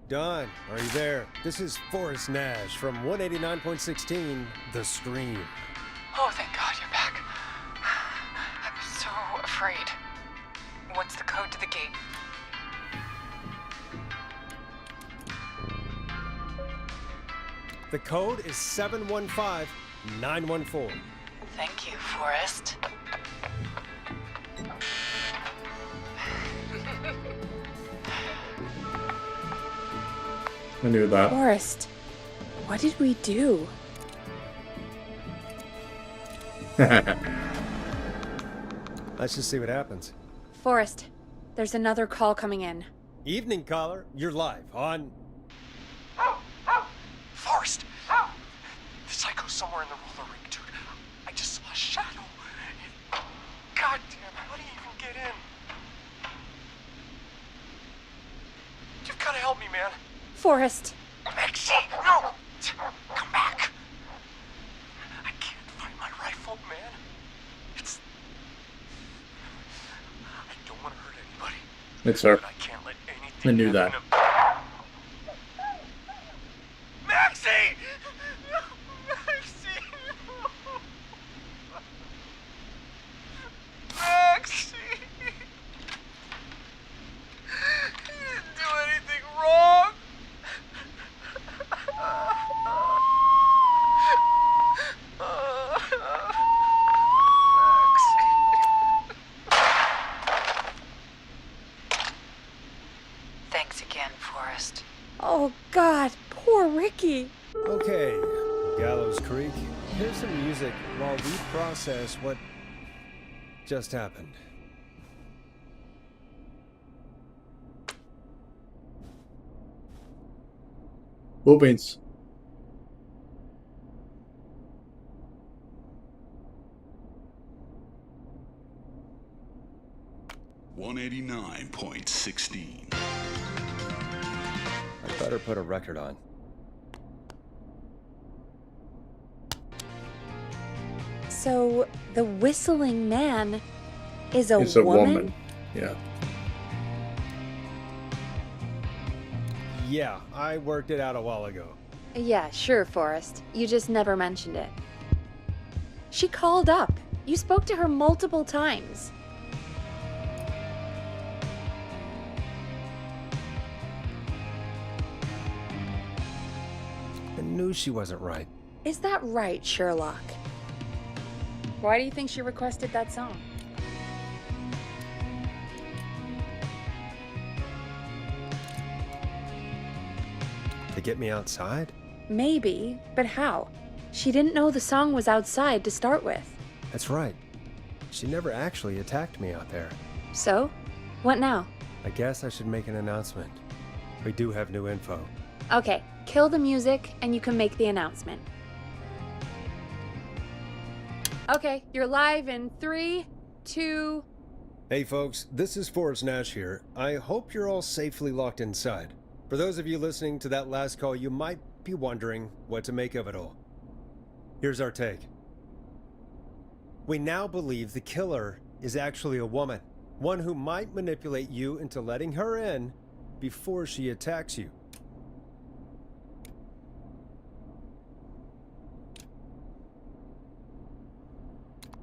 Don, are you there? This is Forrest Nash from 189.16, The Scream. Oh, thank God you're back. I'm so afraid. What's the code to the gate? The code is 715914. Thank you, Forrest. I knew that. Forrest, what did we do? Let's just see what happens. Forrest, there's another call coming in. Evening caller, you're live on... Forrest! The psycho's somewhere in the roller ring, dude. I just saw a shadow. God damn, how do you even get in? You've gotta help me, man. Forrest. Maxie, no! Come back! I can't find my rifle, man. It's... I don't want to hurt anybody. It's her. But I can't let anything I knew that. happen to... Maxie! Maxie! Maxie! You didn't do anything wrong! Thanks again, Forrest. Oh, God, poor Ricky. Okay, Gallows Creek, here's some music while we process what just happened. Beans. $189.16. I better put a record on. So, the whistling man is a It's a woman? woman. Yeah. Yeah, I worked it out a while ago. Yeah, sure, Forrest. You just never mentioned it. She called up. You spoke to her multiple times. I knew she wasn't right. Is that right, Sherlock? Why do you think she requested that song? To get me outside? Maybe, but how? She didn't know the song was outside to start with. That's right. She never actually attacked me out there. So? What now? I guess I should make an announcement. We do have new info. Okay, kill the music and you can make the announcement. Okay, you're live in 3, 2... Hey folks, this is Forrest Nash here. I hope you're all safely locked inside. For those of you listening to that last call, you might be wondering what to make of it all. Here's our take. We now believe the killer is actually a woman. One who might manipulate you into letting her in before she attacks you.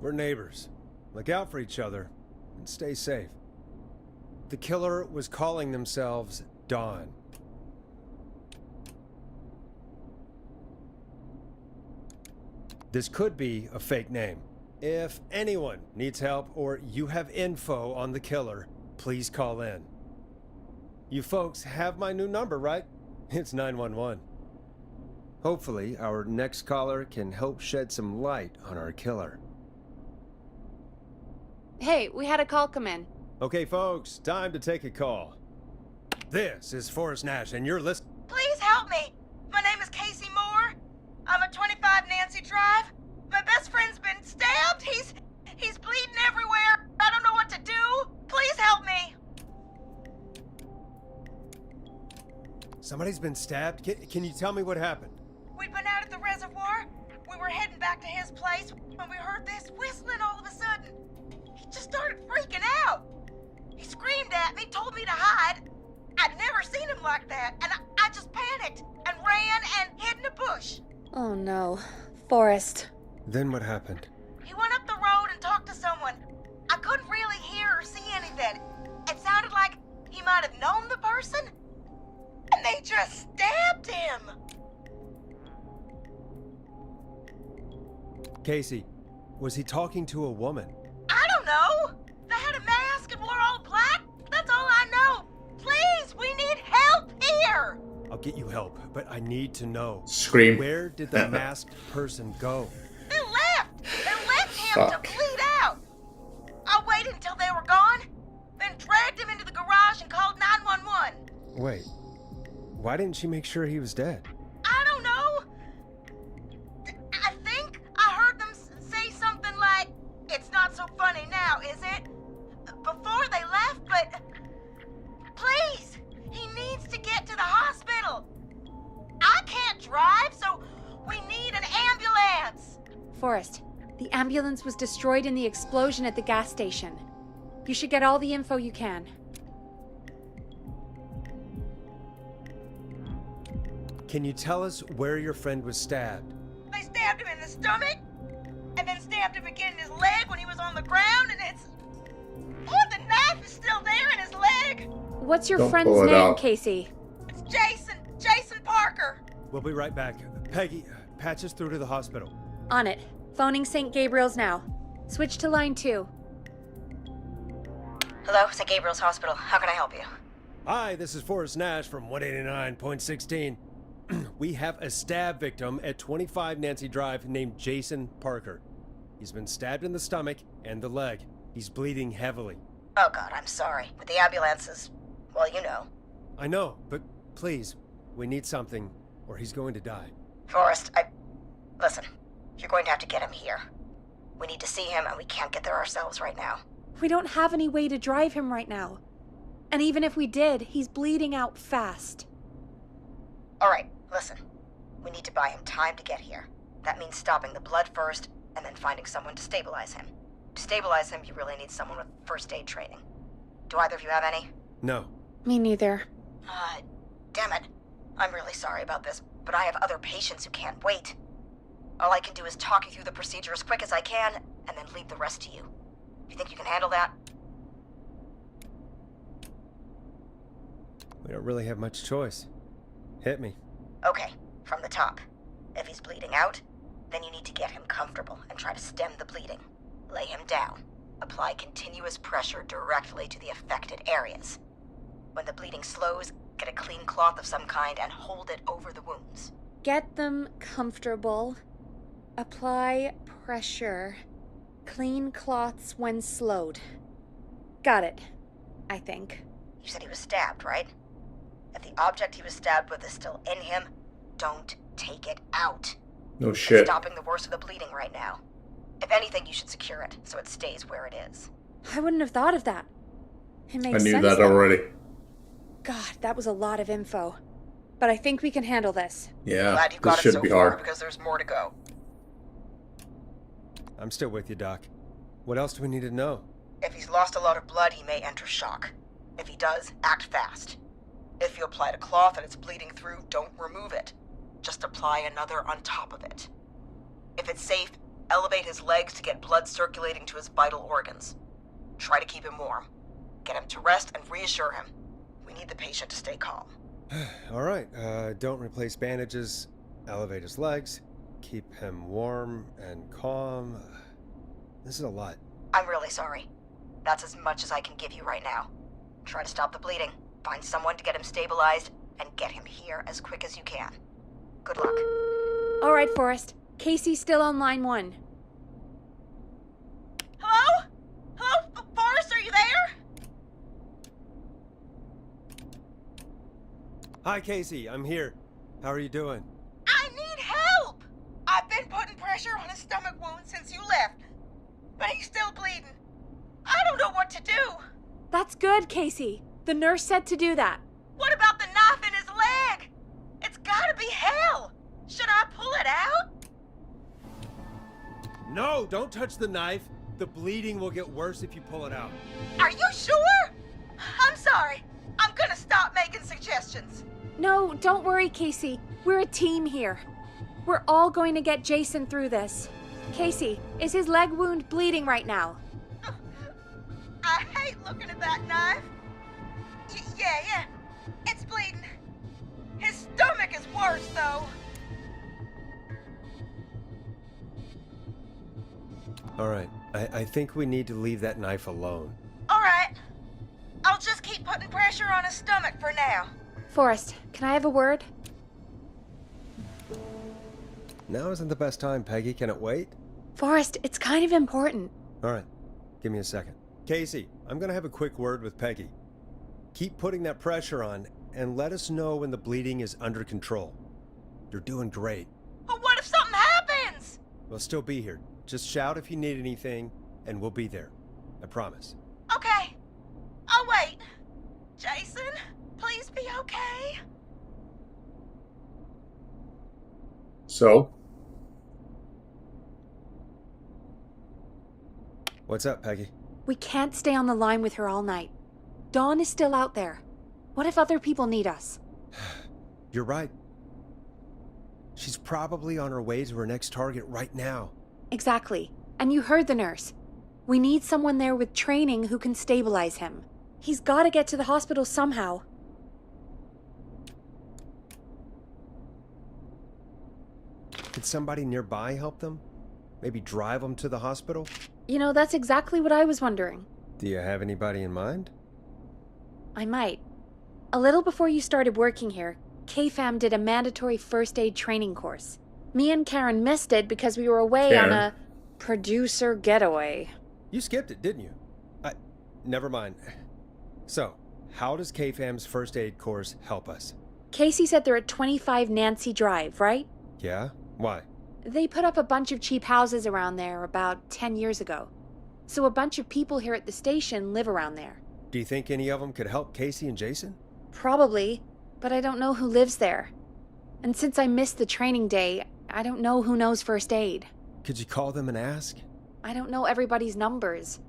We're neighbors. Look out for each other and stay safe. The killer was calling themselves Dawn. This could be a fake name. If anyone needs help or you have info on the killer, please call in. You folks have my new number, right? It's 911. Hopefully, our next caller can help shed some light on our killer. Hey, we had a call come in. Okay, folks, time to take a call. This is Forrest Nash, and you're listening. Please help me. My name is Casey Moore. I'm at 25 Nancy Drive. My best friend's been stabbed. He's bleeding everywhere. I don't know what to do. Please help me. Somebody's been stabbed? Can you tell me what happened? We'd been out at the reservoir. We were heading back to his place when we heard this whistling all of a sudden. He just started freaking out. He screamed at me, told me to hide. I'd never seen him like that, and I just panicked and ran and hid in a bush. Oh no. Forrest. Then what happened? He went up the road and talked to someone. I couldn't really hear or see anything. It sounded like he might have known the person, and they just stabbed him. Casey, was he talking to a woman? I don't know. They had a mask and wore all black. That's all I know. Please, we need help here. I'll get you help, but I need to know. Scream. Where did the masked person go? They left. They left him to bleed out. I waited until they were gone, then dragged him into the garage and called 911. Wait, why didn't she make sure he was dead? I don't know. I think I heard them say something like, "It's not so funny now, is it?" before they left, but please, he needs to get to the hospital. I can't drive, so we need an ambulance. Forrest, the ambulance was destroyed in the explosion at the gas station. You should get all the info you can. Can you tell us where your friend was stabbed? They stabbed him in the stomach, and then stabbed him again in his leg when he was on the ground, and it's... Oh, the knife is still there in his leg! What's your Don't friend's pull it name, out. Casey? It's Jason Parker! We'll be right back. Peggy, patch us through to the hospital. On it. Phoning St. Gabriel's now. Switch to line 2. Hello, St. Gabriel's Hospital. How can I help you? Hi, this is Forrest Nash from 189.16. We have a stab victim at 25 Nancy Drive named Jason Parker. He's been stabbed in the stomach and the leg. He's bleeding heavily. Oh God, I'm sorry. With the ambulances, well, you know. I know, but please, we need something or he's going to die. Forrest, Listen, you're going to have to get him here. We need to see him, and we can't get there ourselves right now. We don't have any way to drive him right now. And even if we did, he's bleeding out fast. Alright, listen. We need to buy him time to get here. That means stopping the blood first, and then finding someone to stabilize him. To stabilize him, you really need someone with first aid training. Do either of you have any? No. Me neither. Damn it. I'm really sorry about this, but I have other patients who can't wait. All I can do is talk you through the procedure as quick as I can, and then leave the rest to you. You think you can handle that? We don't really have much choice. Hit me. Okay, from the top. If he's bleeding out, then you need to get him comfortable and try to stem the bleeding. Lay him down. Apply continuous pressure directly to the affected areas. When the bleeding slows, get a clean cloth of some kind and hold it over the wounds. Get them comfortable. Apply pressure. Clean cloths when slowed. Got it, I think. You said he was stabbed, right? If the object he was stabbed with is still in him, don't take it out. No shit. It's stopping the worst of the bleeding right now. If anything, you should secure it so it stays where it is. I wouldn't have thought of that. It makes I knew sense that now. already. God, that was a lot of info. But I think we can handle this. Yeah, Glad you've this got it should so be far hard. because there's more to go. I'm still with you, Doc. What else do we need to know? If he's lost a lot of blood, he may enter shock. If he does, act fast. If you applied a cloth and it's bleeding through, don't remove it. Just apply another on top of it. If it's safe, elevate his legs to get blood circulating to his vital organs. Try to keep him warm. Get him to rest and reassure him. We need the patient to stay calm. All right, don't replace bandages. Elevate his legs. Keep him warm and calm. This is a lot. I'm really sorry. That's as much as I can give you right now. Try to stop the bleeding, find someone to get him stabilized, and get him here as quick as you can. Good luck. All right, Forrest. Casey's still on line 1. Hello? Hello? Forrest, are you there? Hi, Casey. I'm here. How are you doing? I need help! I've been putting pressure on his stomach wound since you left, but he's still bleeding. I don't know what to do. That's good, Casey. The nurse said to do that. What about the knife in his leg? It's gotta be hell. Should I pull it out? No, don't touch the knife. The bleeding will get worse if you pull it out. Are you sure? I'm sorry. I'm gonna stop making suggestions. No, don't worry, Casey. We're a team here. We're all going to get Jason through this. Casey, is his leg wound bleeding right now? I hate looking at that knife. Yeah. It's bleeding. His stomach is worse, though. All right, I think we need to leave that knife alone. All right. I'll just keep putting pressure on his stomach for now. Forrest, can I have a word? Now isn't the best time, Peggy. Can it wait? Forrest, it's kind of important. All right, give me a second. Casey, I'm gonna have a quick word with Peggy. Keep putting that pressure on and let us know when the bleeding is under control. You're doing great. But what if something happens? We'll still be here. Just shout if you need anything, and we'll be there. I promise. Okay. I'll wait. Jason, please be okay. So? What's up, Peggy? We can't stay on the line with her all night. Dawn is still out there. What if other people need us? You're right. She's probably on her way to her next target right now. Exactly. And you heard the nurse. We need someone there with training who can stabilize him. He's got to get to the hospital somehow. Could somebody nearby help them? Maybe drive them to the hospital? You know, that's exactly what I was wondering. Do you have anybody in mind? I might. A little before you started working here, KFAM did a mandatory first aid training course. Me and Karen missed it because we were away on a producer getaway. You skipped it, didn't you? Never mind. So, how does KFAM's first aid course help us? Casey said they're at 25 Nancy Drive, right? Yeah? Why? They put up a bunch of cheap houses around there about 10 years ago. So a bunch of people here at the station live around there. Do you think any of them could help Casey and Jason? Probably, but I don't know who lives there. And since I missed the training day, I don't know who knows first aid. Could you call them and ask? I don't know everybody's numbers.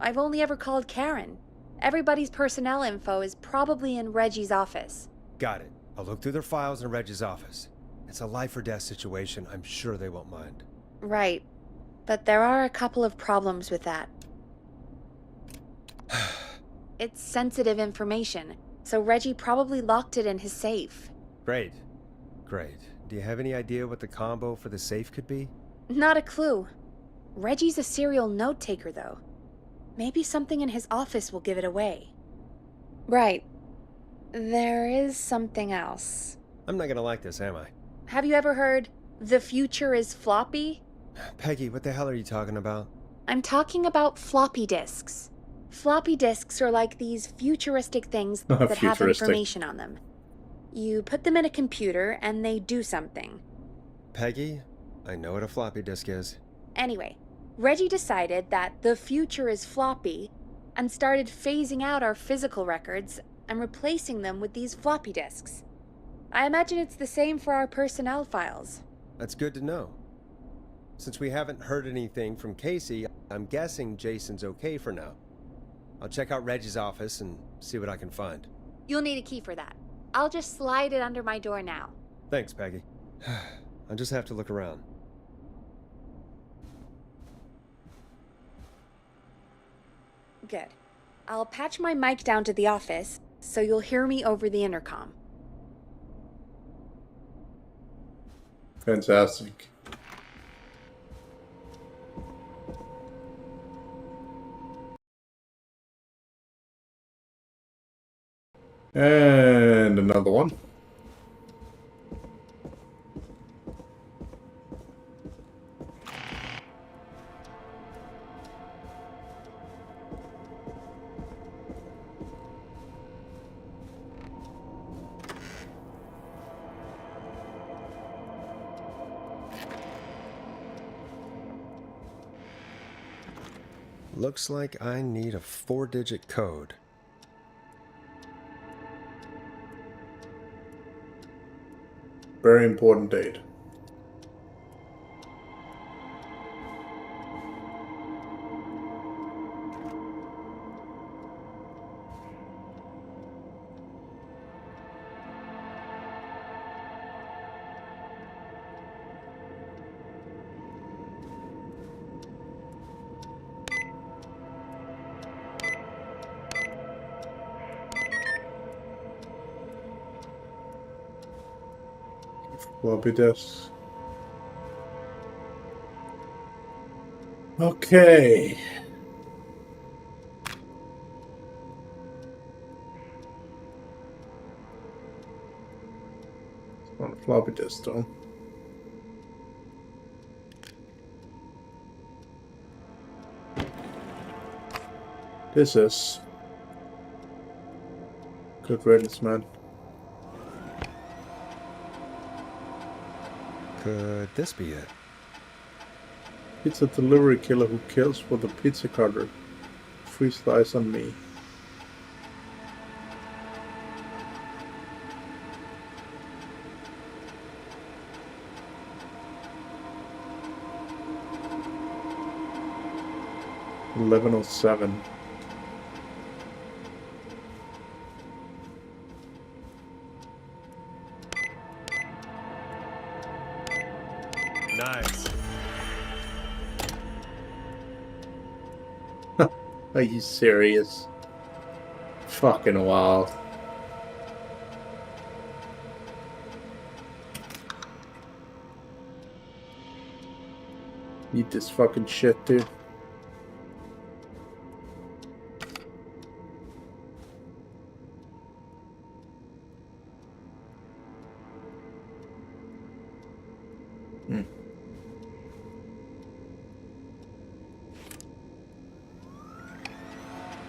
I've only ever called Karen. Everybody's personnel info is probably in Reggie's office. Got it. I'll look through their files in Reggie's office. It's a life or death situation. I'm sure they won't mind. Right. But there are a couple of problems with that. It's sensitive information, so Reggie probably locked it in his safe. Great. Great. Do you have any idea what the combo for the safe could be? Not a clue. Reggie's a serial note-taker, though. Maybe something in his office will give it away. Right. There is something else. I'm not gonna like this, am I? Have you ever heard, "The future is floppy"? Peggy, what the hell are you talking about? I'm talking about floppy disks. Floppy disks are like these futuristic things that have information on them. You put them in a computer and they do something. Peggy, I know what a floppy disk is. Anyway, Reggie decided that the future is floppy and started phasing out our physical records and replacing them with these floppy disks. I imagine it's the same for our personnel files. That's good to know. Since we haven't heard anything from Casey, I'm guessing Jason's okay for now. I'll check out Reggie's office and see what I can find. You'll need a key for that. I'll just slide it under my door now. Thanks, Peggy. I'll just have to look around. Good. I'll patch my mic down to the office, so you'll hear me over the intercom. Fantastic. And another one. Looks like I need a 4-digit code. Very important date. Floppy disks. Okay. It's on a floppy disk though. This is good riddance, man. Could this be it? Pizza delivery killer who kills with a pizza cutter. Free slice on me. $11:07. Nice. Are you serious? Fucking wild. Eat this fucking shit, dude.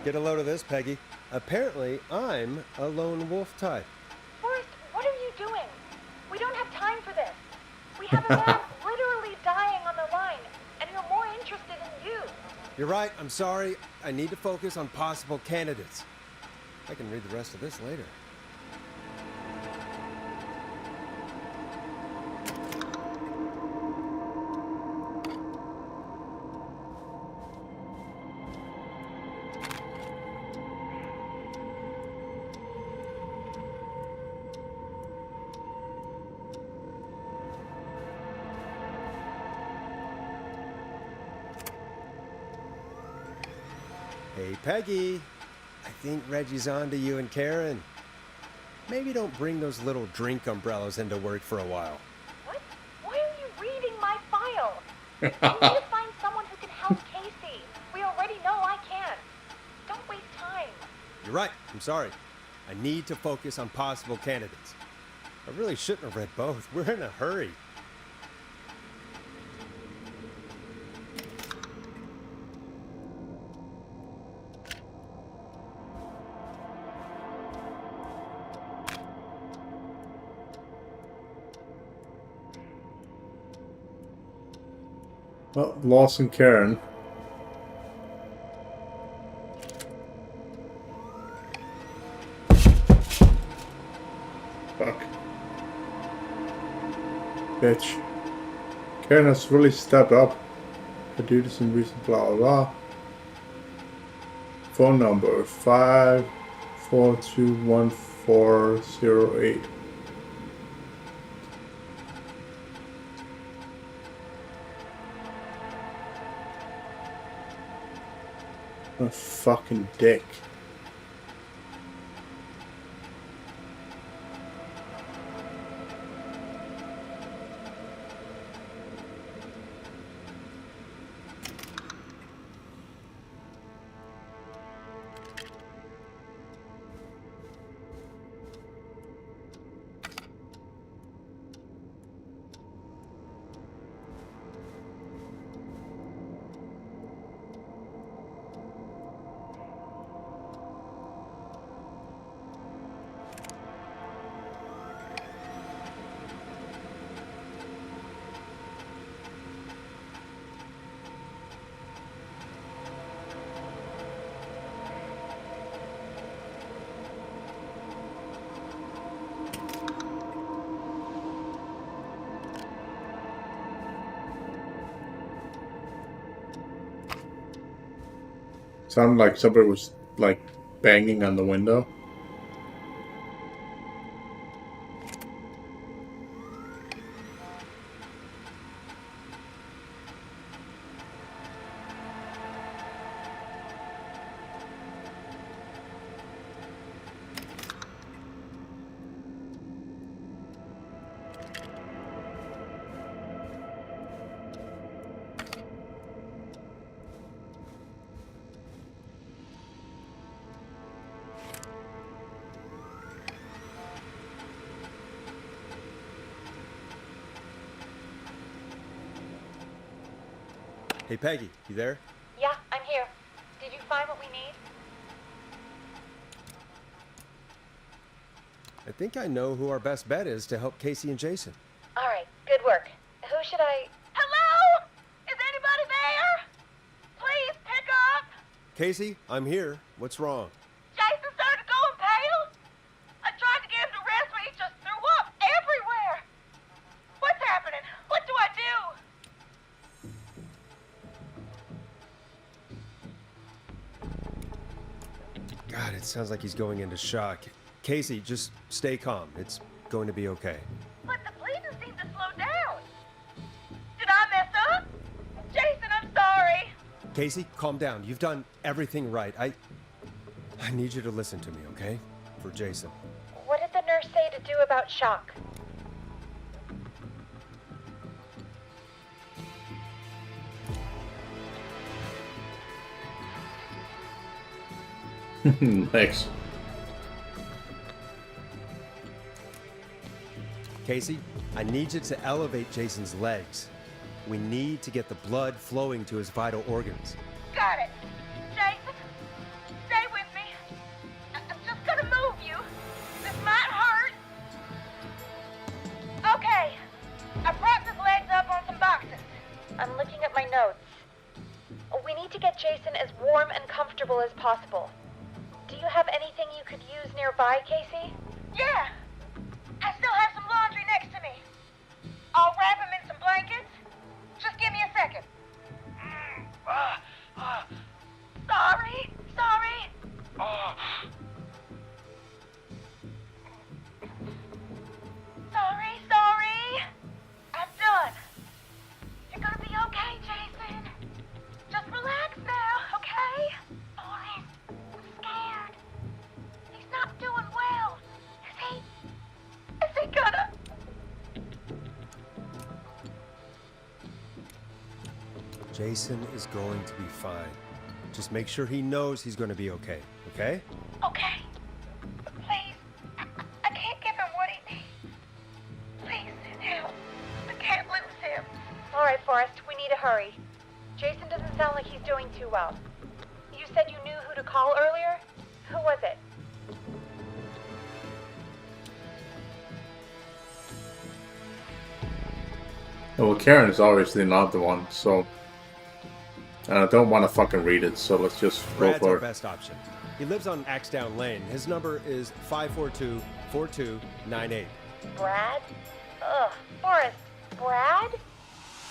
Get a load of this, Peggy. Apparently, I'm a lone wolf type. Forrest, what are We have a man literally dying on the line, and you're more interested in you. You're right, I'm sorry. I need to focus on possible candidates. I can read the rest of this later. Hey, Peggy. I think Reggie's on to you and Karen. Maybe don't bring those little drink umbrellas into work for a while. What? Why are you reading my file? You need to find someone who can help Casey. We already know I can. Don't waste time. You're right. I'm sorry. I need to focus on possible candidates. I really shouldn't have read both. We're in a hurry. Well, Lost and Karen. Fuck. Bitch. Karen has really stepped up. I do this in recent blah blah blah. Phone number 5421408. A fucking dick. Sounded like somebody was like banging on the window. Hey, Peggy, you there? Yeah, I'm here. Did you find what we need? I think I know who our best bet is to help Casey and Jason. All right, good work. Who should I... Hello? Is anybody there? Please pick up. Casey, I'm here. What's wrong? Jason started going pale. I tried to get him to rest, but he just threw up everywhere. What's happening? What do I do? God, it sounds like he's going into shock. Casey, just stay calm. It's going to be okay. But the bleeding seemed to slow down. Did I mess up? Jason, I'm sorry. Casey, calm down. You've done everything right. I need you to listen to me, okay? For Jason. What did the nurse say to do about shock? Thanks. Casey, I need you to elevate Jason's legs. We need to get the blood flowing to his vital organs. Got it. Jason, stay with me. I'm just gonna move you. This might hurt. Okay. I brought this little as possible. Do you have anything you could use nearby, Casey? Yeah! I still have some laundry next to me. I'll wrap him in some blankets. Just give me a second. Sorry. Sorry. I'm done. You're gonna be okay, Jason. Just relax now, okay? Boris, I'm scared. He's not doing well. Is he gonna? Jason is going to be fine. Just make sure he knows he's going to be okay, okay? Okay. But please, I can't give him what he needs. Please send help. I can't lose him. All right, Forrest, we need to hurry. Jason doesn't sound like he's doing too well. You said you knew who to call earlier? Who was it? Well, Karen is obviously not the one, so... And I don't want to fucking read it, so let's just go Brad's for our it. best option. He lives on Axdown Lane. His number is 542-4298. Brad? Ugh, Forrest, Brad?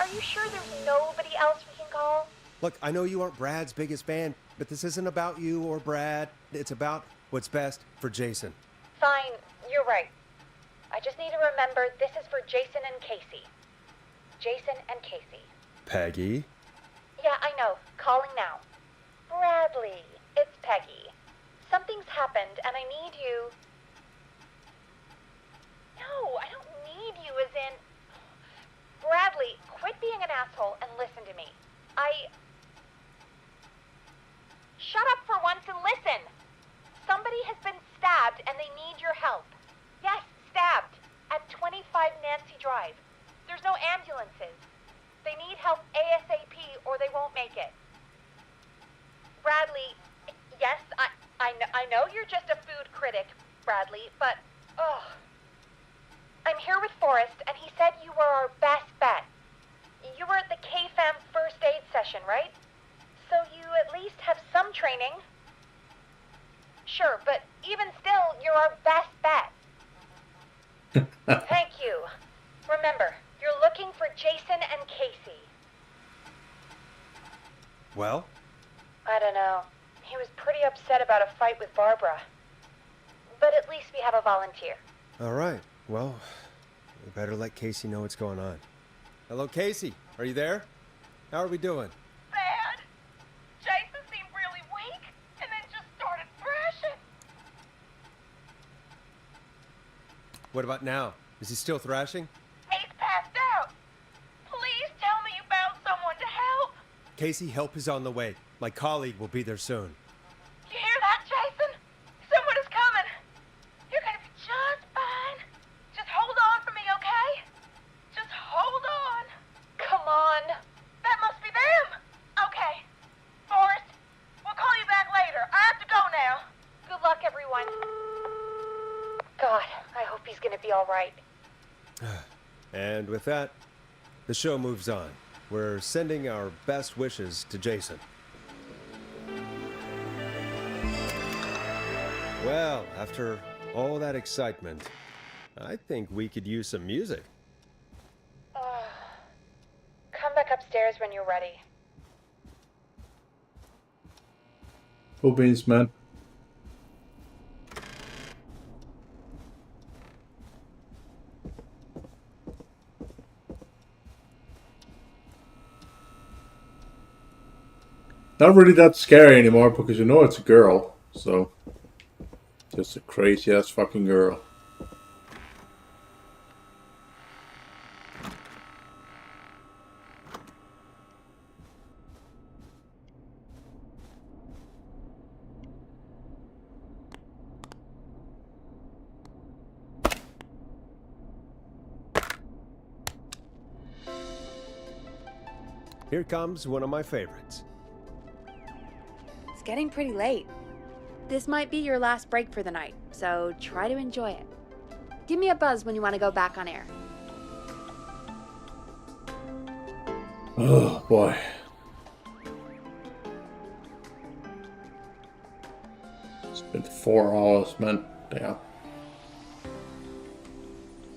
Are you sure there's nobody else we can call? Look, I know you aren't Brad's biggest fan, but this isn't about you or Brad. It's about what's best for Jason. Fine, you're right. I just need to remember this is for Jason and Casey. Jason and Casey. Peggy? Yeah, I know. Calling now. Bradley, it's Peggy. Something's happened and I need you. No, I don't need you as in... Bradley, quit being an asshole and listen to me. Shut up for once and listen! Somebody has been stabbed and they need your help. Yes, stabbed. At 25 Nancy Drive. There's no ambulances. They need help ASAP or they won't make it. Bradley, yes, I know you're just a food critic, Bradley, but, I'm here with Forrest, and he said you were our best bet. You were at the K-Fam first aid session, right? So you at least have some training. Sure, but even still, you're our best bet. Thank you. Remember, you're looking for Jason and Casey. Well? I don't know. He was pretty upset about a fight with Barbara. But at least we have a volunteer. All right. Well, we better let Casey know what's going on. Hello, Casey. Are you there? How are we doing? Bad. Jason seemed really weak and then just started thrashing. What about now? Is he still thrashing? He's passed out. Please tell me you found someone to help. Casey, help is on the way. My colleague will be there soon. You hear that, Jason? Someone is coming. You're gonna be just fine. Just hold on for me, okay? Just hold on. Come on. That must be them. Okay. Forrest, we'll call you back later. I have to go now. Good luck, everyone. God, I hope he's gonna be all right. And with that, the show moves on. We're sending our best wishes to Jason. Well, after all that excitement, I think we could use some music. Come back upstairs when you're ready. Cool beans, man. Not really that scary anymore because you know it's a girl, so just a crazy ass fucking girl. Here comes one of my favorites. It's getting pretty late. This might be your last break for the night, so try to enjoy it. Give me a buzz when you want to go back on air. Oh boy. With 4 hours, man. Yeah.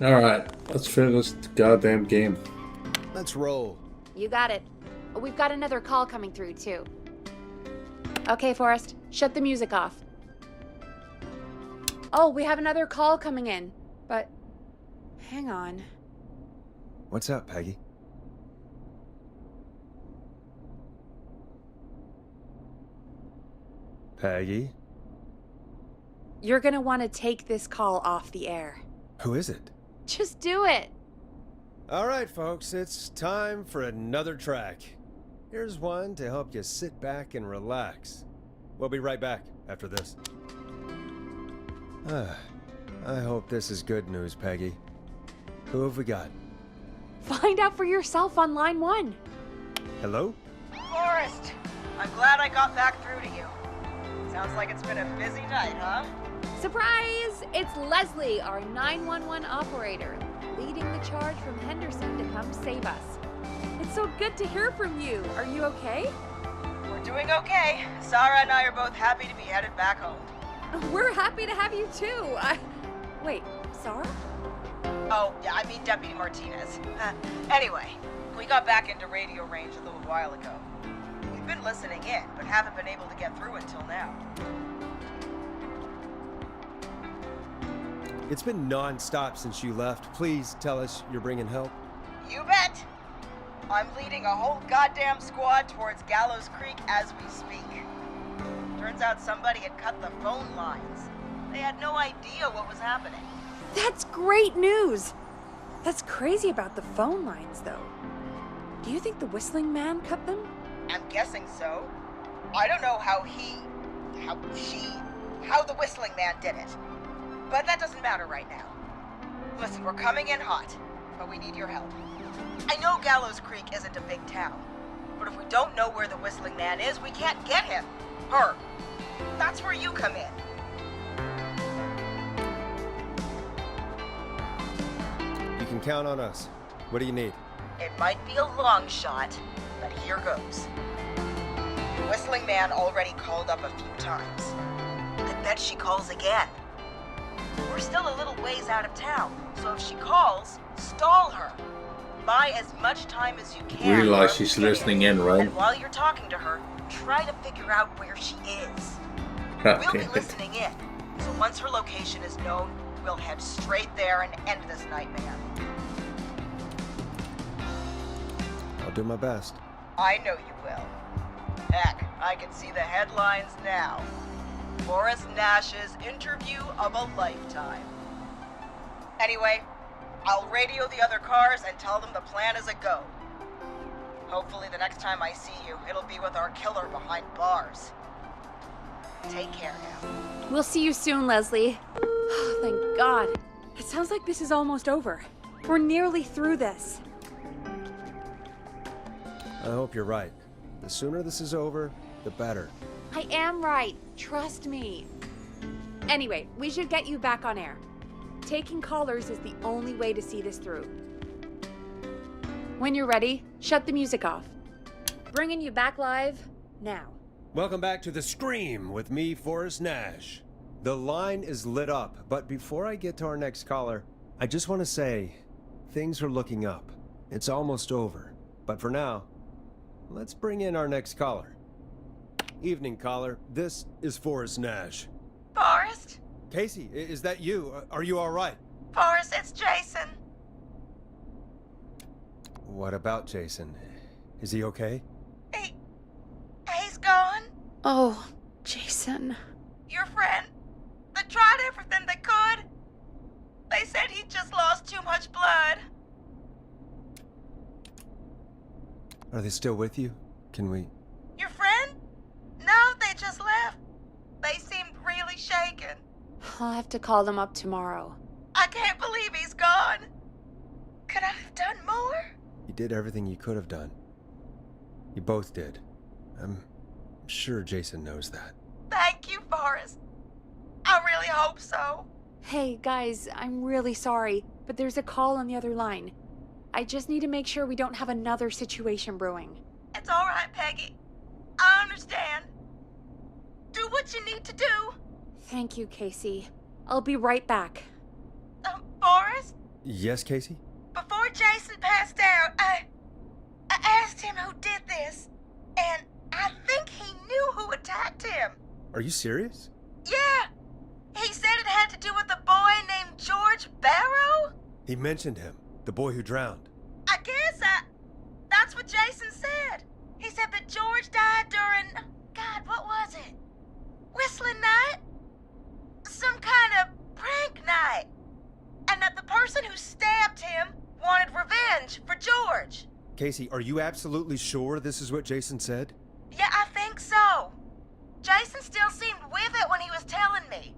Alright, let's finish the goddamn game. Let's roll. You got it. We've got another call coming through, too. Okay, Forrest, shut the music off. Oh, we have another call coming in, but hang on. What's up, Peggy? Peggy? You're gonna want to take this call off the air. Who is it? Just do it. All right, folks, it's time for another track. Here's one to help you sit back and relax. We'll be right back after this. I hope this is good news, Peggy. Who have we got? Find out for yourself on line 1. Hello? Forrest, I'm glad I got back through to you. Sounds like it's been a busy night, huh? Surprise! It's Leslie, our 911 operator, leading the charge from Henderson to come save us. It's so good to hear from you. Are you okay? We're doing okay. Sarah and I are both happy to be headed back home. We're happy to have you too. Wait, Sarah? Oh, yeah, I mean Deputy Martinez. Anyway, we got back into radio range a little while ago. We've been listening in, but haven't been able to get through until now. It's been non-stop since you left. Please tell us you're bringing help. You bet! I'm leading a whole goddamn squad towards Gallows Creek as we speak. Turns out somebody had cut the phone lines. They had no idea what was happening. That's great news. That's crazy about the phone lines, though. Do you think the Whistling Man cut them? I'm guessing so. I don't know how the Whistling Man did it. But that doesn't matter right now. Listen, we're coming in hot, but we need your help. I know Gallows Creek isn't a big town, but if we don't know where the Whistling Man is, we can't get him. Her. That's where you come in. You can count on us. What do you need? It might be a long shot, but here goes. The Whistling Man already called up a few times. I bet she calls again. We're still a little ways out of town, so if she calls, stall her. Buy as much time as you can. Realize she's listening in, right? And while you're talking to her, try to figure out where she is. God We'll be damn it. listening in, so once her location is known, we'll head straight there and end this nightmare. I'll do my best. I know you will. Heck, I can see the headlines now. Forrest Nash's interview of a lifetime. Anyway, I'll radio the other cars and tell them the plan is a go. Hopefully the next time I see you, it'll be with our killer behind bars. Take care now. We'll see you soon, Leslie. Oh, thank God. It sounds like this is almost over. We're nearly through this. I hope you're right. The sooner this is over, the better. I am right. Trust me. Anyway, we should get you back on air. Taking callers is the only way to see this through. When you're ready, shut the music off. Bringing you back live now. Welcome back to The Scream with me, Forrest Nash. The line is lit up, but before I get to our next caller, I just want to say, things are looking up. It's almost over. But for now, let's bring in our next caller. Evening, caller. This is Forrest Nash. Forrest? Casey, is that you? Are you all right? Forrest, it's Jason. What about Jason? Is he okay? He's gone. Oh, Jason. Your friend. They tried everything they could. They said he just lost too much blood. Are they still with you? Can we... Your friend? No, they just left. They seemed really shaken. I'll have to call them up tomorrow. I can't believe he's gone. Could I have done more? You did everything you could have done. You both did. I'm sure Jason knows that. Thank you, Forrest. I really hope so. Hey, guys, I'm really sorry, but there's a call on the other line. I just need to make sure we don't have another situation brewing. It's all right, Peggy. I understand. Do what you need to do. Thank you, Casey. I'll be right back. Boris? Yes, Casey? Before Jason passed out, I asked him who did this, and I think he knew who attacked him. Are you serious? Yeah! He said it had to do with a boy named George Barrow? He mentioned him, the boy who drowned. I guess that's what Jason said. He said that George died during, God, what was it? Whistling night? Some kind of prank night. And that the person who stabbed him wanted revenge for George. Casey, are you absolutely sure this is what Jason said? Yeah, I think so. Jason still seemed with it when he was telling me.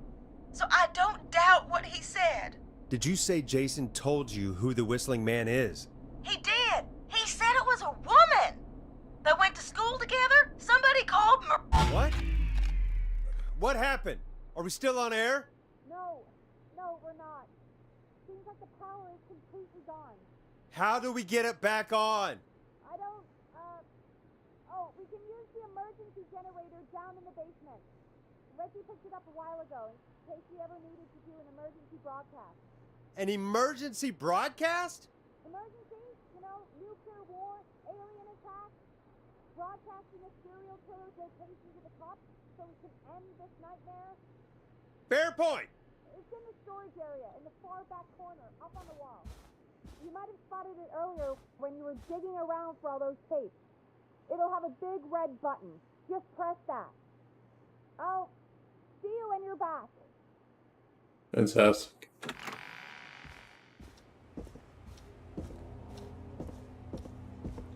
So I don't doubt what he said. Did you say Jason told you who the Whistling Man is? He did. He said it was a woman. They went to school together. Somebody called What? What happened? Are we still on air? No, we're not. Seems like the power is completely gone. How do we get it back on? I don't, we can use the emergency generator down in the basement. Reggie picked it up a while ago in case we ever needed to do an emergency broadcast. An emergency broadcast? Emergency? You know, nuclear war, alien attack, broadcasting a serial killer's location to the cops so we can end this nightmare. Fair point! It's in the storage area in the far back corner, up on the wall. You might have spotted it earlier when you were digging around for all those tapes. It'll have a big red button. Just press that. I'll see you when you're back. Fantastic.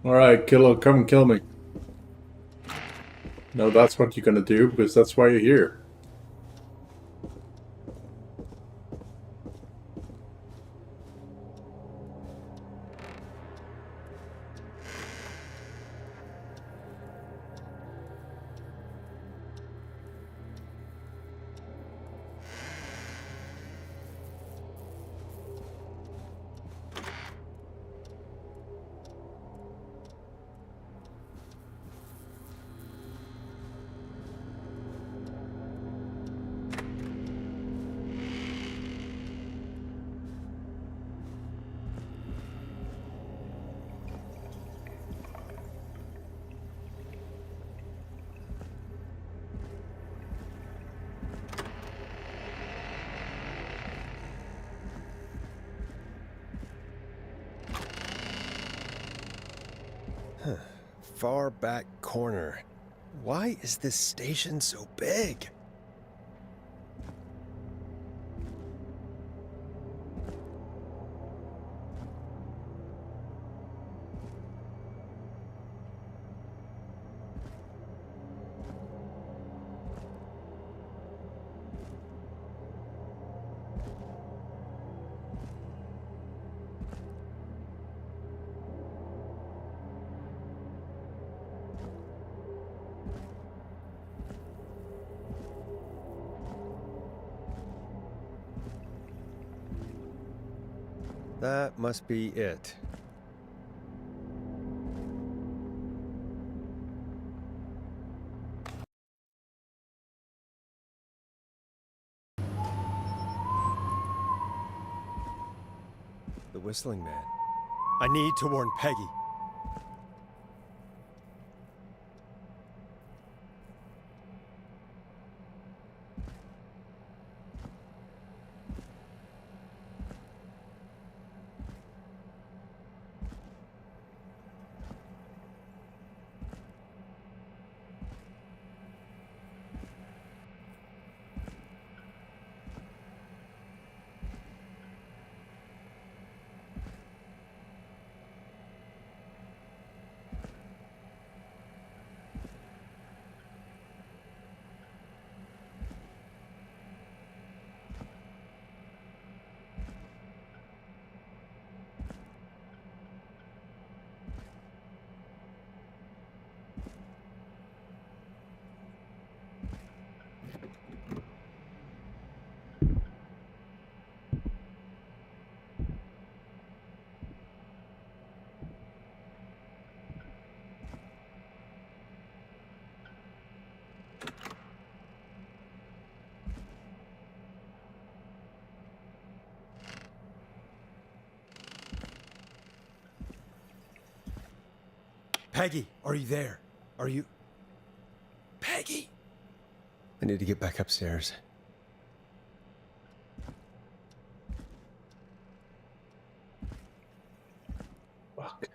Alright, killer, come and kill me. No, that's what you're gonna do, because that's why you're here. Far back corner. Why is this station so big? That must be it. The Whistling Man. I need to warn Peggy. Peggy, are you there? Are you... Peggy? I need to get back upstairs. Fuck.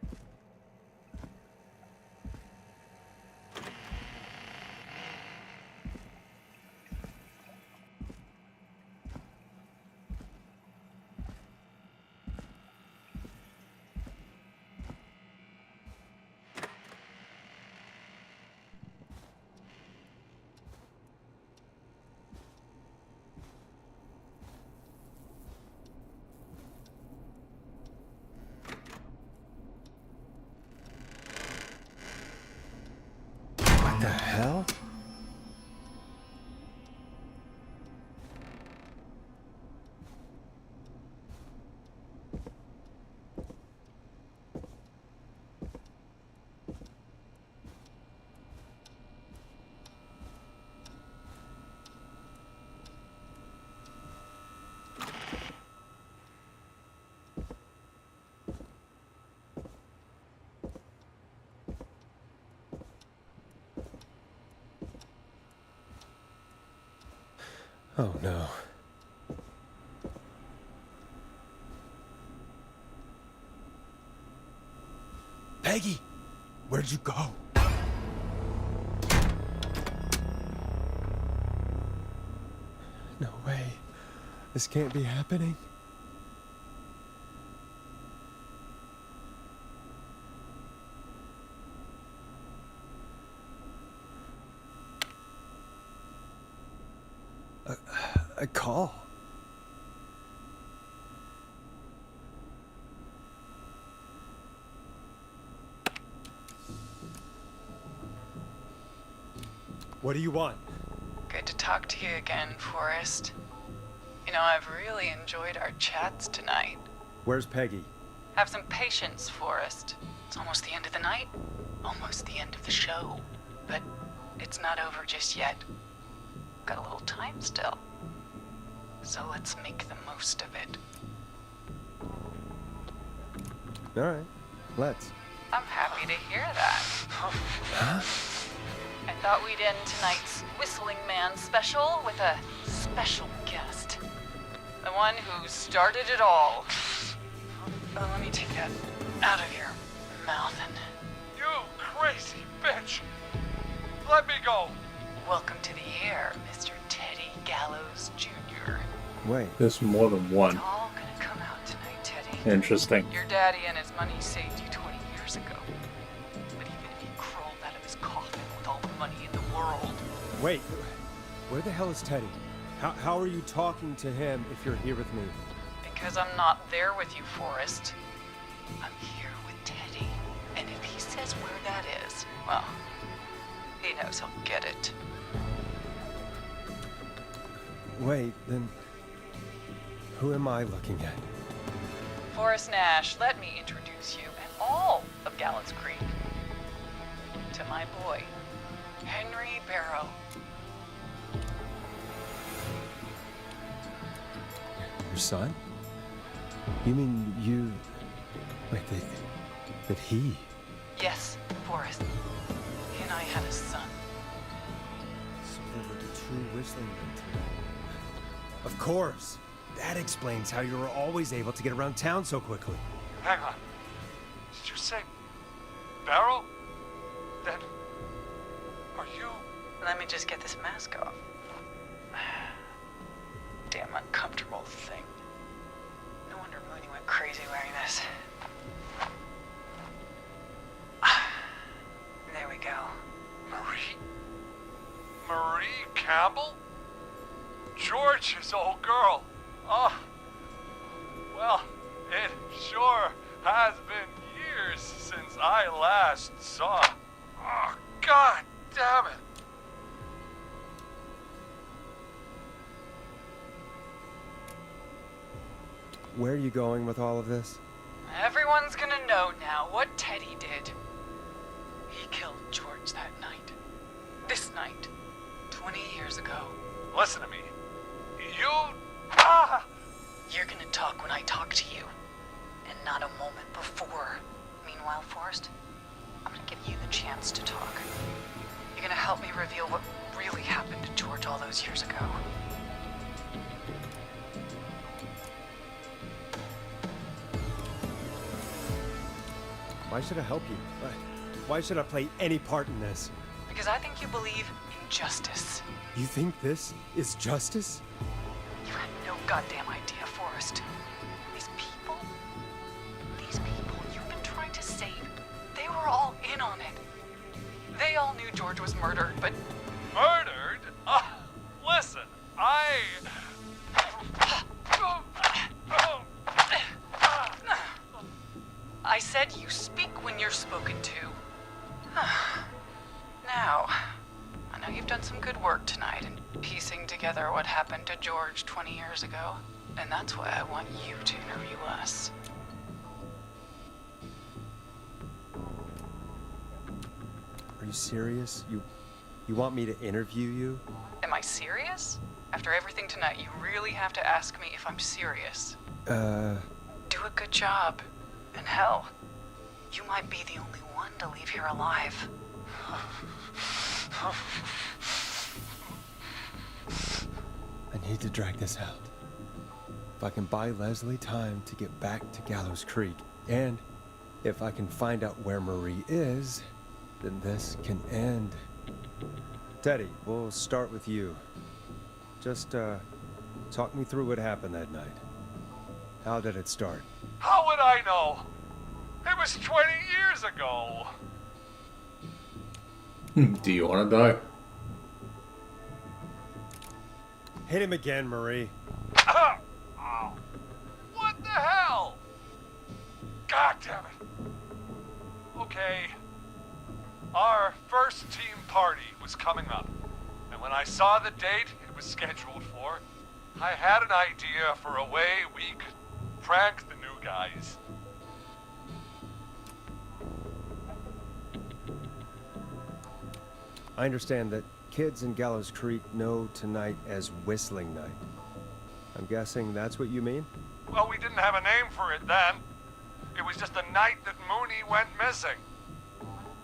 What the hell? Oh no. Peggy! Where'd you go? No way. This can't be happening. A call. What do you want? Good to talk to you again, Forrest. You know, I've really enjoyed our chats tonight. Where's Peggy? Have some patience, Forrest. It's almost the end of the night, almost the end of the show. But it's not over just yet. Got a little time still. So let's make the most of it. All right, let's. I'm happy to hear that. Huh? I thought we'd end tonight's Whistling Man special with a special guest. The one who started it all. Let me take that out of your mouth and... You crazy bitch! Let me go! Welcome to the air, Mr. Teddy Gallows Jr. Wait. There's more than one. It's all gonna come out tonight, Teddy. Interesting. Your daddy and his money saved you 20 years ago. But even if he crawled out of his coffin with all the money in the world... Wait, where the hell is Teddy? How are you talking to him if you're here with me? Because I'm not there with you, Forrest. I'm here with Teddy. And if he says where that is, well, he knows he'll get it. Wait, then... Who am I looking at? Forrest Nash, let me introduce you and all of Gallows Creek to my boy, Henry Barrow. Your son? You mean you... Wait, that he... Yes, Forrest. He and I had a son. So there were the true whistling men tonight. Of course! That explains how you were always able to get around town so quickly. Hang on. Did you say Barrow? Then are you... Let me just get this mask off. Damn uncomfortable thing. No wonder Mooney went crazy wearing this. There we go. Marie Campbell? George's old girl. Oh, well, it sure has been years since I last saw. Oh, God damn it. Where are you going with all of this? Everyone's gonna know now what Teddy did. He killed George that night. This night. 20 years ago. Listen to me. You're gonna talk when I talk to you. And not a moment before. Meanwhile, Forrest, I'm gonna give you the chance to talk. You're gonna help me reveal what really happened to George all those years ago. Why should I help you? Why should I play any part in this? Because I think you believe in justice. You think this is justice? You have no goddamn idea, Forrest. These people you've been trying to save, they were all in on it. They all knew George was murdered, but... Murdered? Listen, I said you speak when you're spoken to. Now, I know you've done some good work tonight in piecing together what happened to George 20 years ago, and that's why I want you to interview us. Are you serious? You want me to interview you? Am I serious? After everything tonight, you really have to ask me if I'm serious. Do a good job. And hell, you might be the only one to leave here alive. I need to drag this out. If I can buy Leslie time to get back to Gallows Creek, and if I can find out where Marie is, then this can end. Teddy, we'll start with you. Just, talk me through what happened that night. How did it start? how would I know? It was 20 years ago. Do you want to die? Hit him again, Marie. Oh, what the hell? God damn it. Okay. Our first team party was coming up. And when I saw the date it was scheduled for, I had an idea for a way we could prank the new guys. I understand that kids in Gallows Creek know tonight as Whistling Night. I'm guessing that's what you mean? Well, we didn't have a name for it then. It was just the night that Mooney went missing.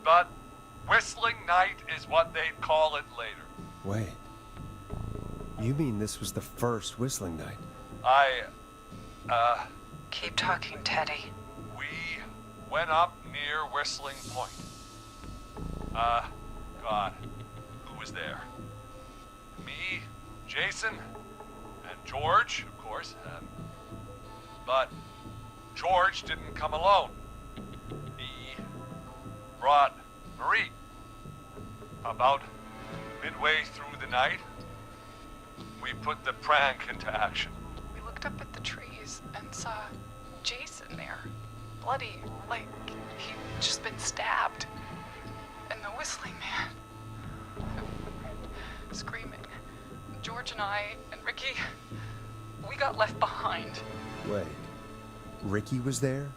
But Whistling Night is what they'd call it later. Wait. You mean this was the first Whistling Night? Keep talking, Teddy. We went up near Whistling Point. God, who was there? Me, Jason, and George, of course. But George didn't come alone. He brought Marie. About midway through the night, we put the prank into action. We looked up at the trees and saw Jason there. Bloody, like he'd just been stabbed. And the Whistling Man screaming. George and I and Ricky, we got left behind. Wait. Ricky was there?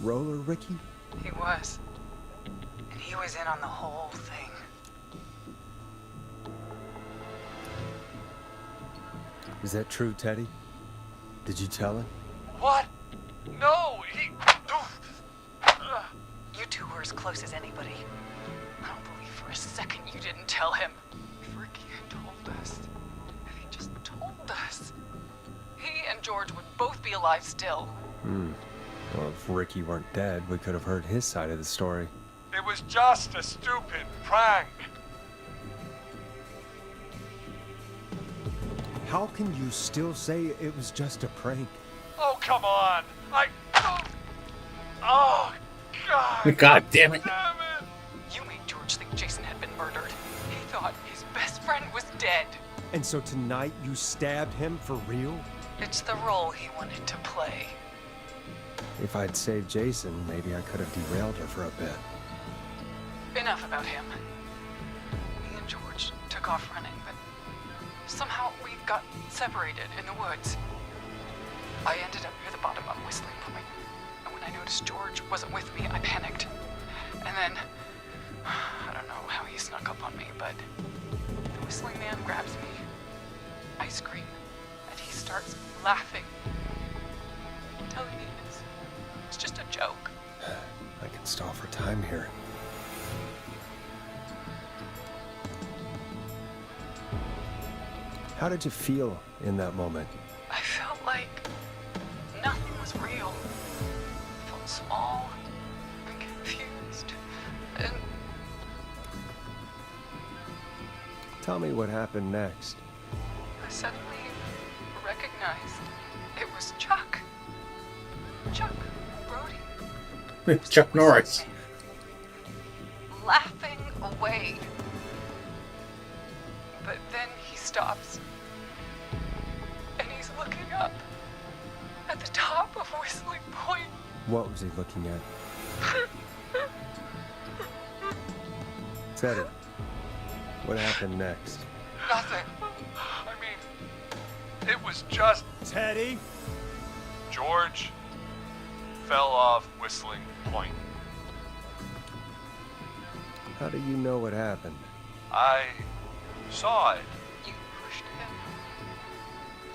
Roller Ricky? He was. And he was in on the whole thing. Is that true, Teddy? Did you tell him? What? No, he... You two were as close as anybody. I don't believe for a second you didn't tell him. If Ricky had told us, if he just told us, he and George would both be alive still. Well, if Ricky weren't dead, we could have heard his side of the story. It was just a stupid prank. How can you still say it was just a prank? Oh, come on. Oh, God. God damn it. You made George think Jason had been murdered. He thought his best friend was dead. And so tonight you stabbed him for real? It's the role he wanted to play. If I'd saved Jason, maybe I could have derailed her for a bit. Enough about him. Me and George took off running, but somehow we got separated in the woods. I ended up near the bottom of Whistling Point, and when I noticed George wasn't with me, I panicked. And then, I don't know how he snuck up on me, but the Whistling Man grabs me. I scream, and he starts laughing. Telling me it's just a joke. I can stall for time here. How did you feel in that moment? I felt like nothing was real. I felt small and confused. And Tell me what happened next. I suddenly recognized it was Chuck. Chuck Brody. Chuck Norris. Laughing away. But then he stops. And he's looking up at the top of Whistling Point. What was he looking at? Teddy, what happened next? Nothing. I mean, it was just... Teddy? George fell off Whistling Point. How do you know what happened? I saw it. You pushed him.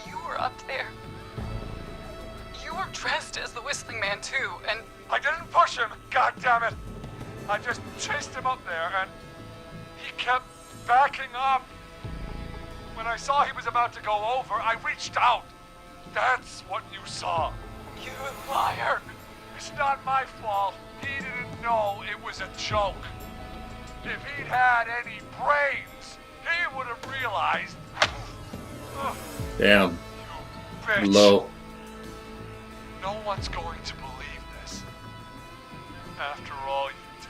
You were up there. You were dressed as the Whistling Man too, and... I didn't push him, God damn it! I just chased him up there, and he kept backing up. When I saw he was about to go over, I reached out. That's what you saw. You liar. It's not my fault. He didn't know it was a joke. If he'd had any brains, he would have realized. Damn. Bitch. Low. No one's going to believe this. After all you did.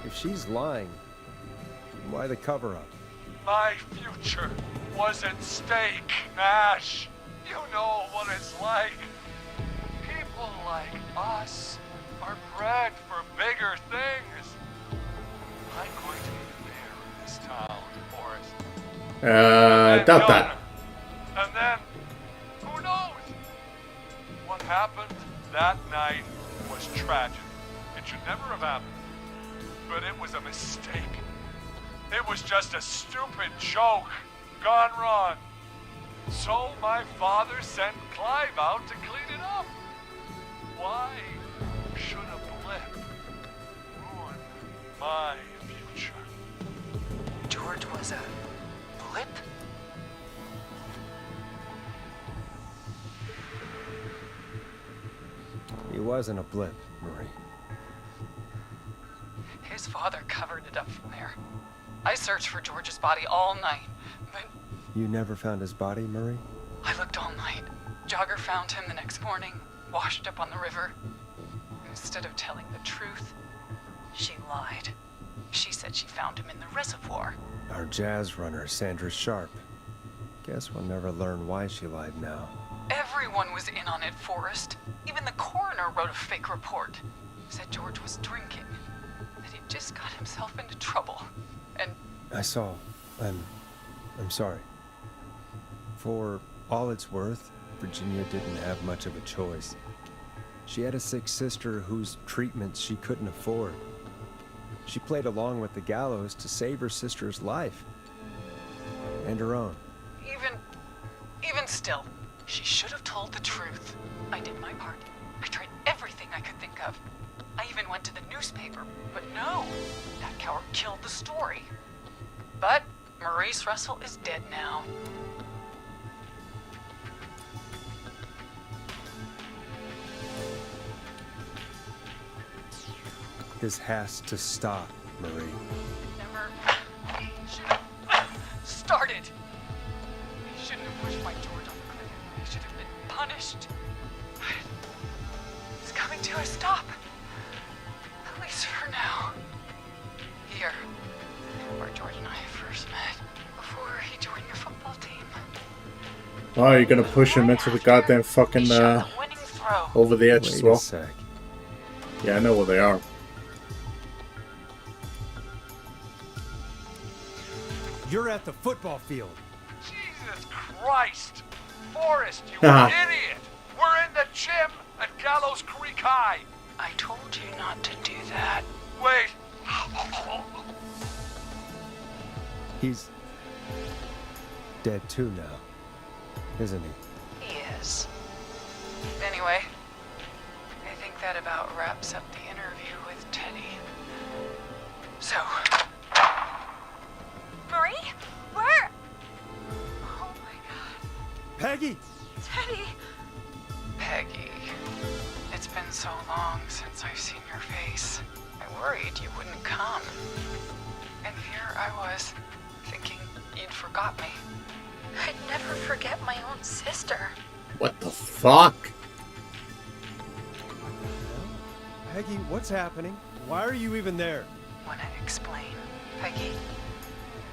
If she's lying, why the cover-up? My future was at stake, Nash. You know what it's like. People like us are bred for bigger things. I'm going to be the mayor of this town, Forrest. Doubt that. And then, who knows? What happened that night was tragic. It should never have happened. But it was a mistake. It was just a stupid joke gone wrong. So my father sent Clive out to clean it up. Why should a blip ruin my future? George was a blip? He wasn't a blip, Marie. His father covered it up from there. I searched for George's body all night, but... You never found his body, Marie? I looked all night. Jogger found him the next morning, washed up on the river. Instead of telling the truth, she lied. She said she found him in the reservoir. Our jazz runner, Sandra Sharp. Guess we'll never learn why she lied now. Everyone was in on it, Forrest. Even the coroner wrote a fake report. Said George was drinking. That he just got himself into trouble. And... I saw. I'm sorry. For all it's worth, Virginia didn't have much of a choice. She had a sick sister whose treatment she couldn't afford. She played along with the gallows to save her sister's life. And her own. Even still, she should have told the truth. I did my part. I tried everything I could think of. I even went to the newspaper, but no, that coward killed the story. But Maurice Russell is dead now. This has to stop, Marie. Never should have started. He shouldn't have pushed my George off the cliff. He should have been punished. But it's coming to a stop. At least for now. Here, where George and I first met, before he joined your football team. Oh, you're gonna push him into the goddamn fucking, over the edge as well? Wait a sec. Yeah, I know where they are. You're at the football field. Jesus Christ! Forrest, you idiot! We're in the gym at Gallows Creek High! I told you not to do that. Wait! He's dead too now, isn't he? He is. Anyway, I think that about wraps up the interview with Teddy. So... Marie? Where? Oh my god. Peggy! Teddy! Peggy. It's been so long since I've seen your face. I worried you wouldn't come. And here I was, thinking you'd forgot me. I'd never forget my own sister. What the fuck? Peggy, what's happening? Why are you even there? Wanna explain, Peggy?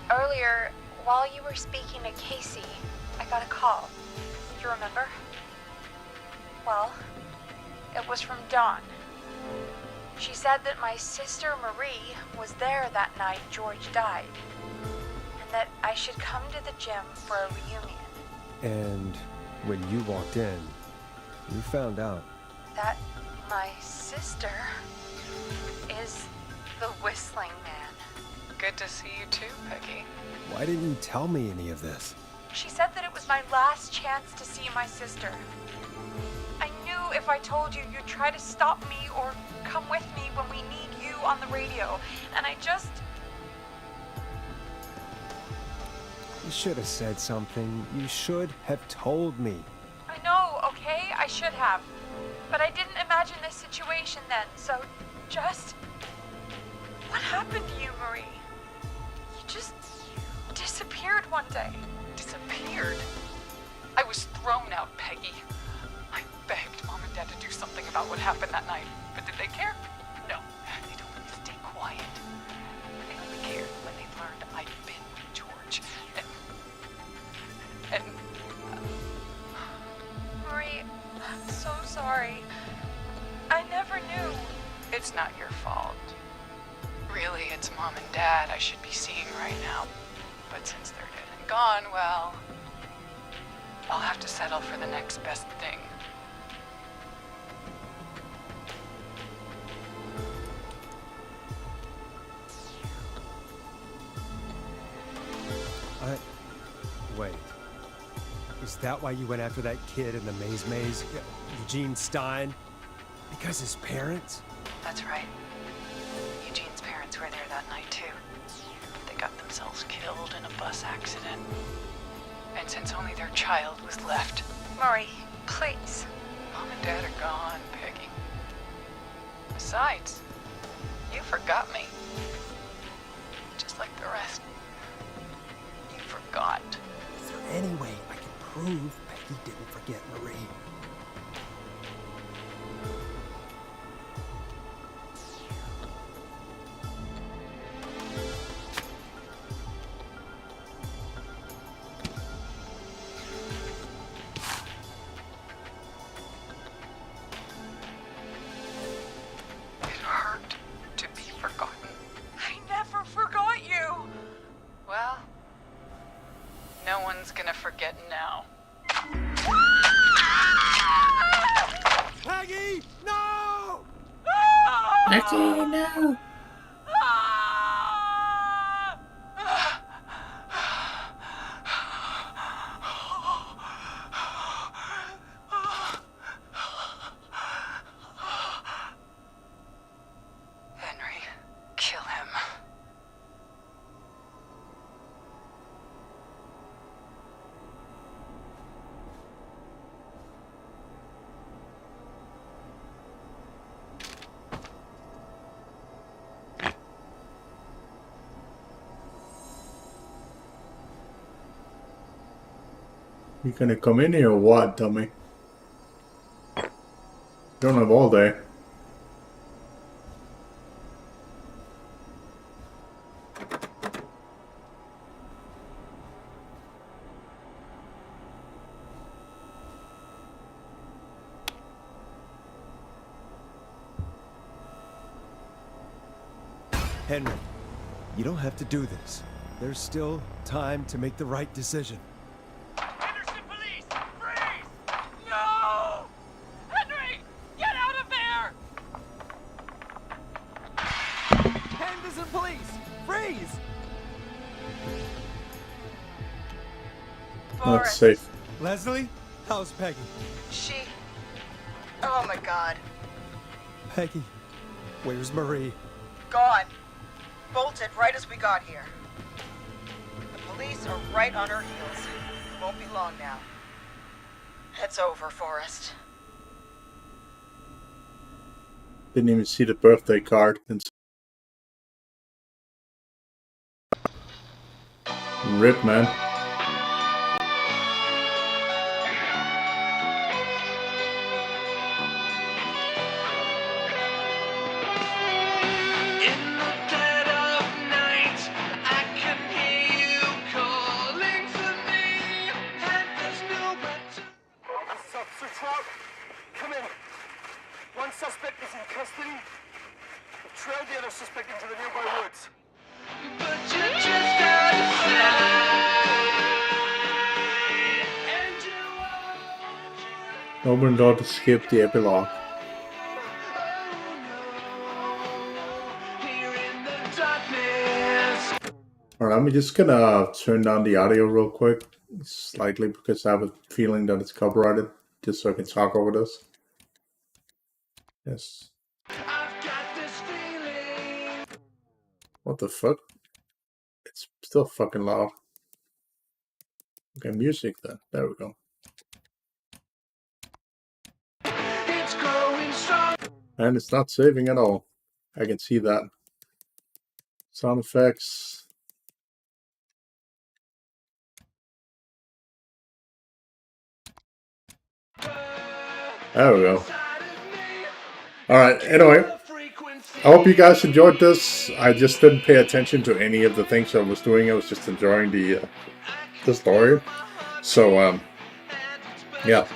Earlier, while you were speaking to Casey, I got a call. You remember? Well, it was from Dawn. She said that my sister Marie was there that night George died, and that I should come to the gym for a reunion. And when you walked in, you found out. That my sister is the Whistling Man. Good to see you too, Peggy. Why didn't you tell me any of this? She said that it was my last chance to see my sister. I knew if I told you, you'd try to stop me or come with me when we need you on the radio. And I just... You should have said something. You should have told me. I know, okay? I should have. But I didn't imagine this situation then, so just... What happened to you, Marie? You just disappeared one day. Disappeared? I was thrown out, Peggy. I begged Mom and Dad to do something about what happened that night, but did they care? No, they told me to stay quiet. They only cared when they learned I'd been with George. And Marie, I'm so sorry. I never knew. It's not your fault. Really, it's Mom and Dad I should be seeing right now. But since they're dead and gone, well, I'll have to settle for the next best thing. Wait. Is that why you went after that kid in the maze? Eugene Stein? Because his parents? That's right. Eugene's parents were there that night, too. They got themselves killed in a bus accident. And since only their child was left... Marie, please. Mom and Dad are gone, Peggy. Besides, you forgot me. Just like the rest. You forgot. Is there any way I can prove Peggy didn't forget Marie? It hurt to be forgotten. I never forgot you. Well, no one's gonna forget now. Peggy! No! Peggy, no! Henry, kill him. You gonna come in here or what, dummy? Don't have all day. Henry, you don't have to do this. There's still time to make the right decision. Henderson police! Freeze! No! Henry! Get out of there! Henderson police! Freeze! Not safe. Leslie? How's Peggy? Oh my god. Peggy, where's Marie? Gone. Bolted right as we got here. The police are right on her heels. Won't be long now. It's over, Forrest. Didn't even see the birthday card. Rip, man. Come in. One suspect is in custody. We've trailed the other suspect into the nearby woods. But you're just out of sight. Open door to skip the epilogue. Alright, I'm just gonna turn down the audio real quick. Slightly, because I have a feeling that it's copyrighted. Just so I can talk over this. Yes. What the fuck? It's still fucking loud. Okay, music then. There we go. And it's not saving at all. I can see that. Sound effects. There we go. Alright, anyway. I hope you guys enjoyed this. I just didn't pay attention to any of the things I was doing. I was just enjoying the story. So, yeah.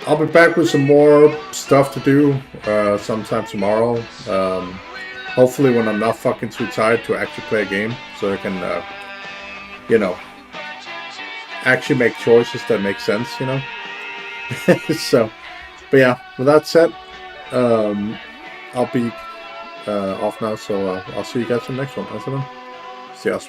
I'll be back with some more stuff to do sometime tomorrow. Hopefully when I'm not fucking too tired to actually play a game. So I can, you know, actually make choices that make sense, you know. So, but yeah, with that said, I'll be off now. So I'll see you guys in the next one. See you.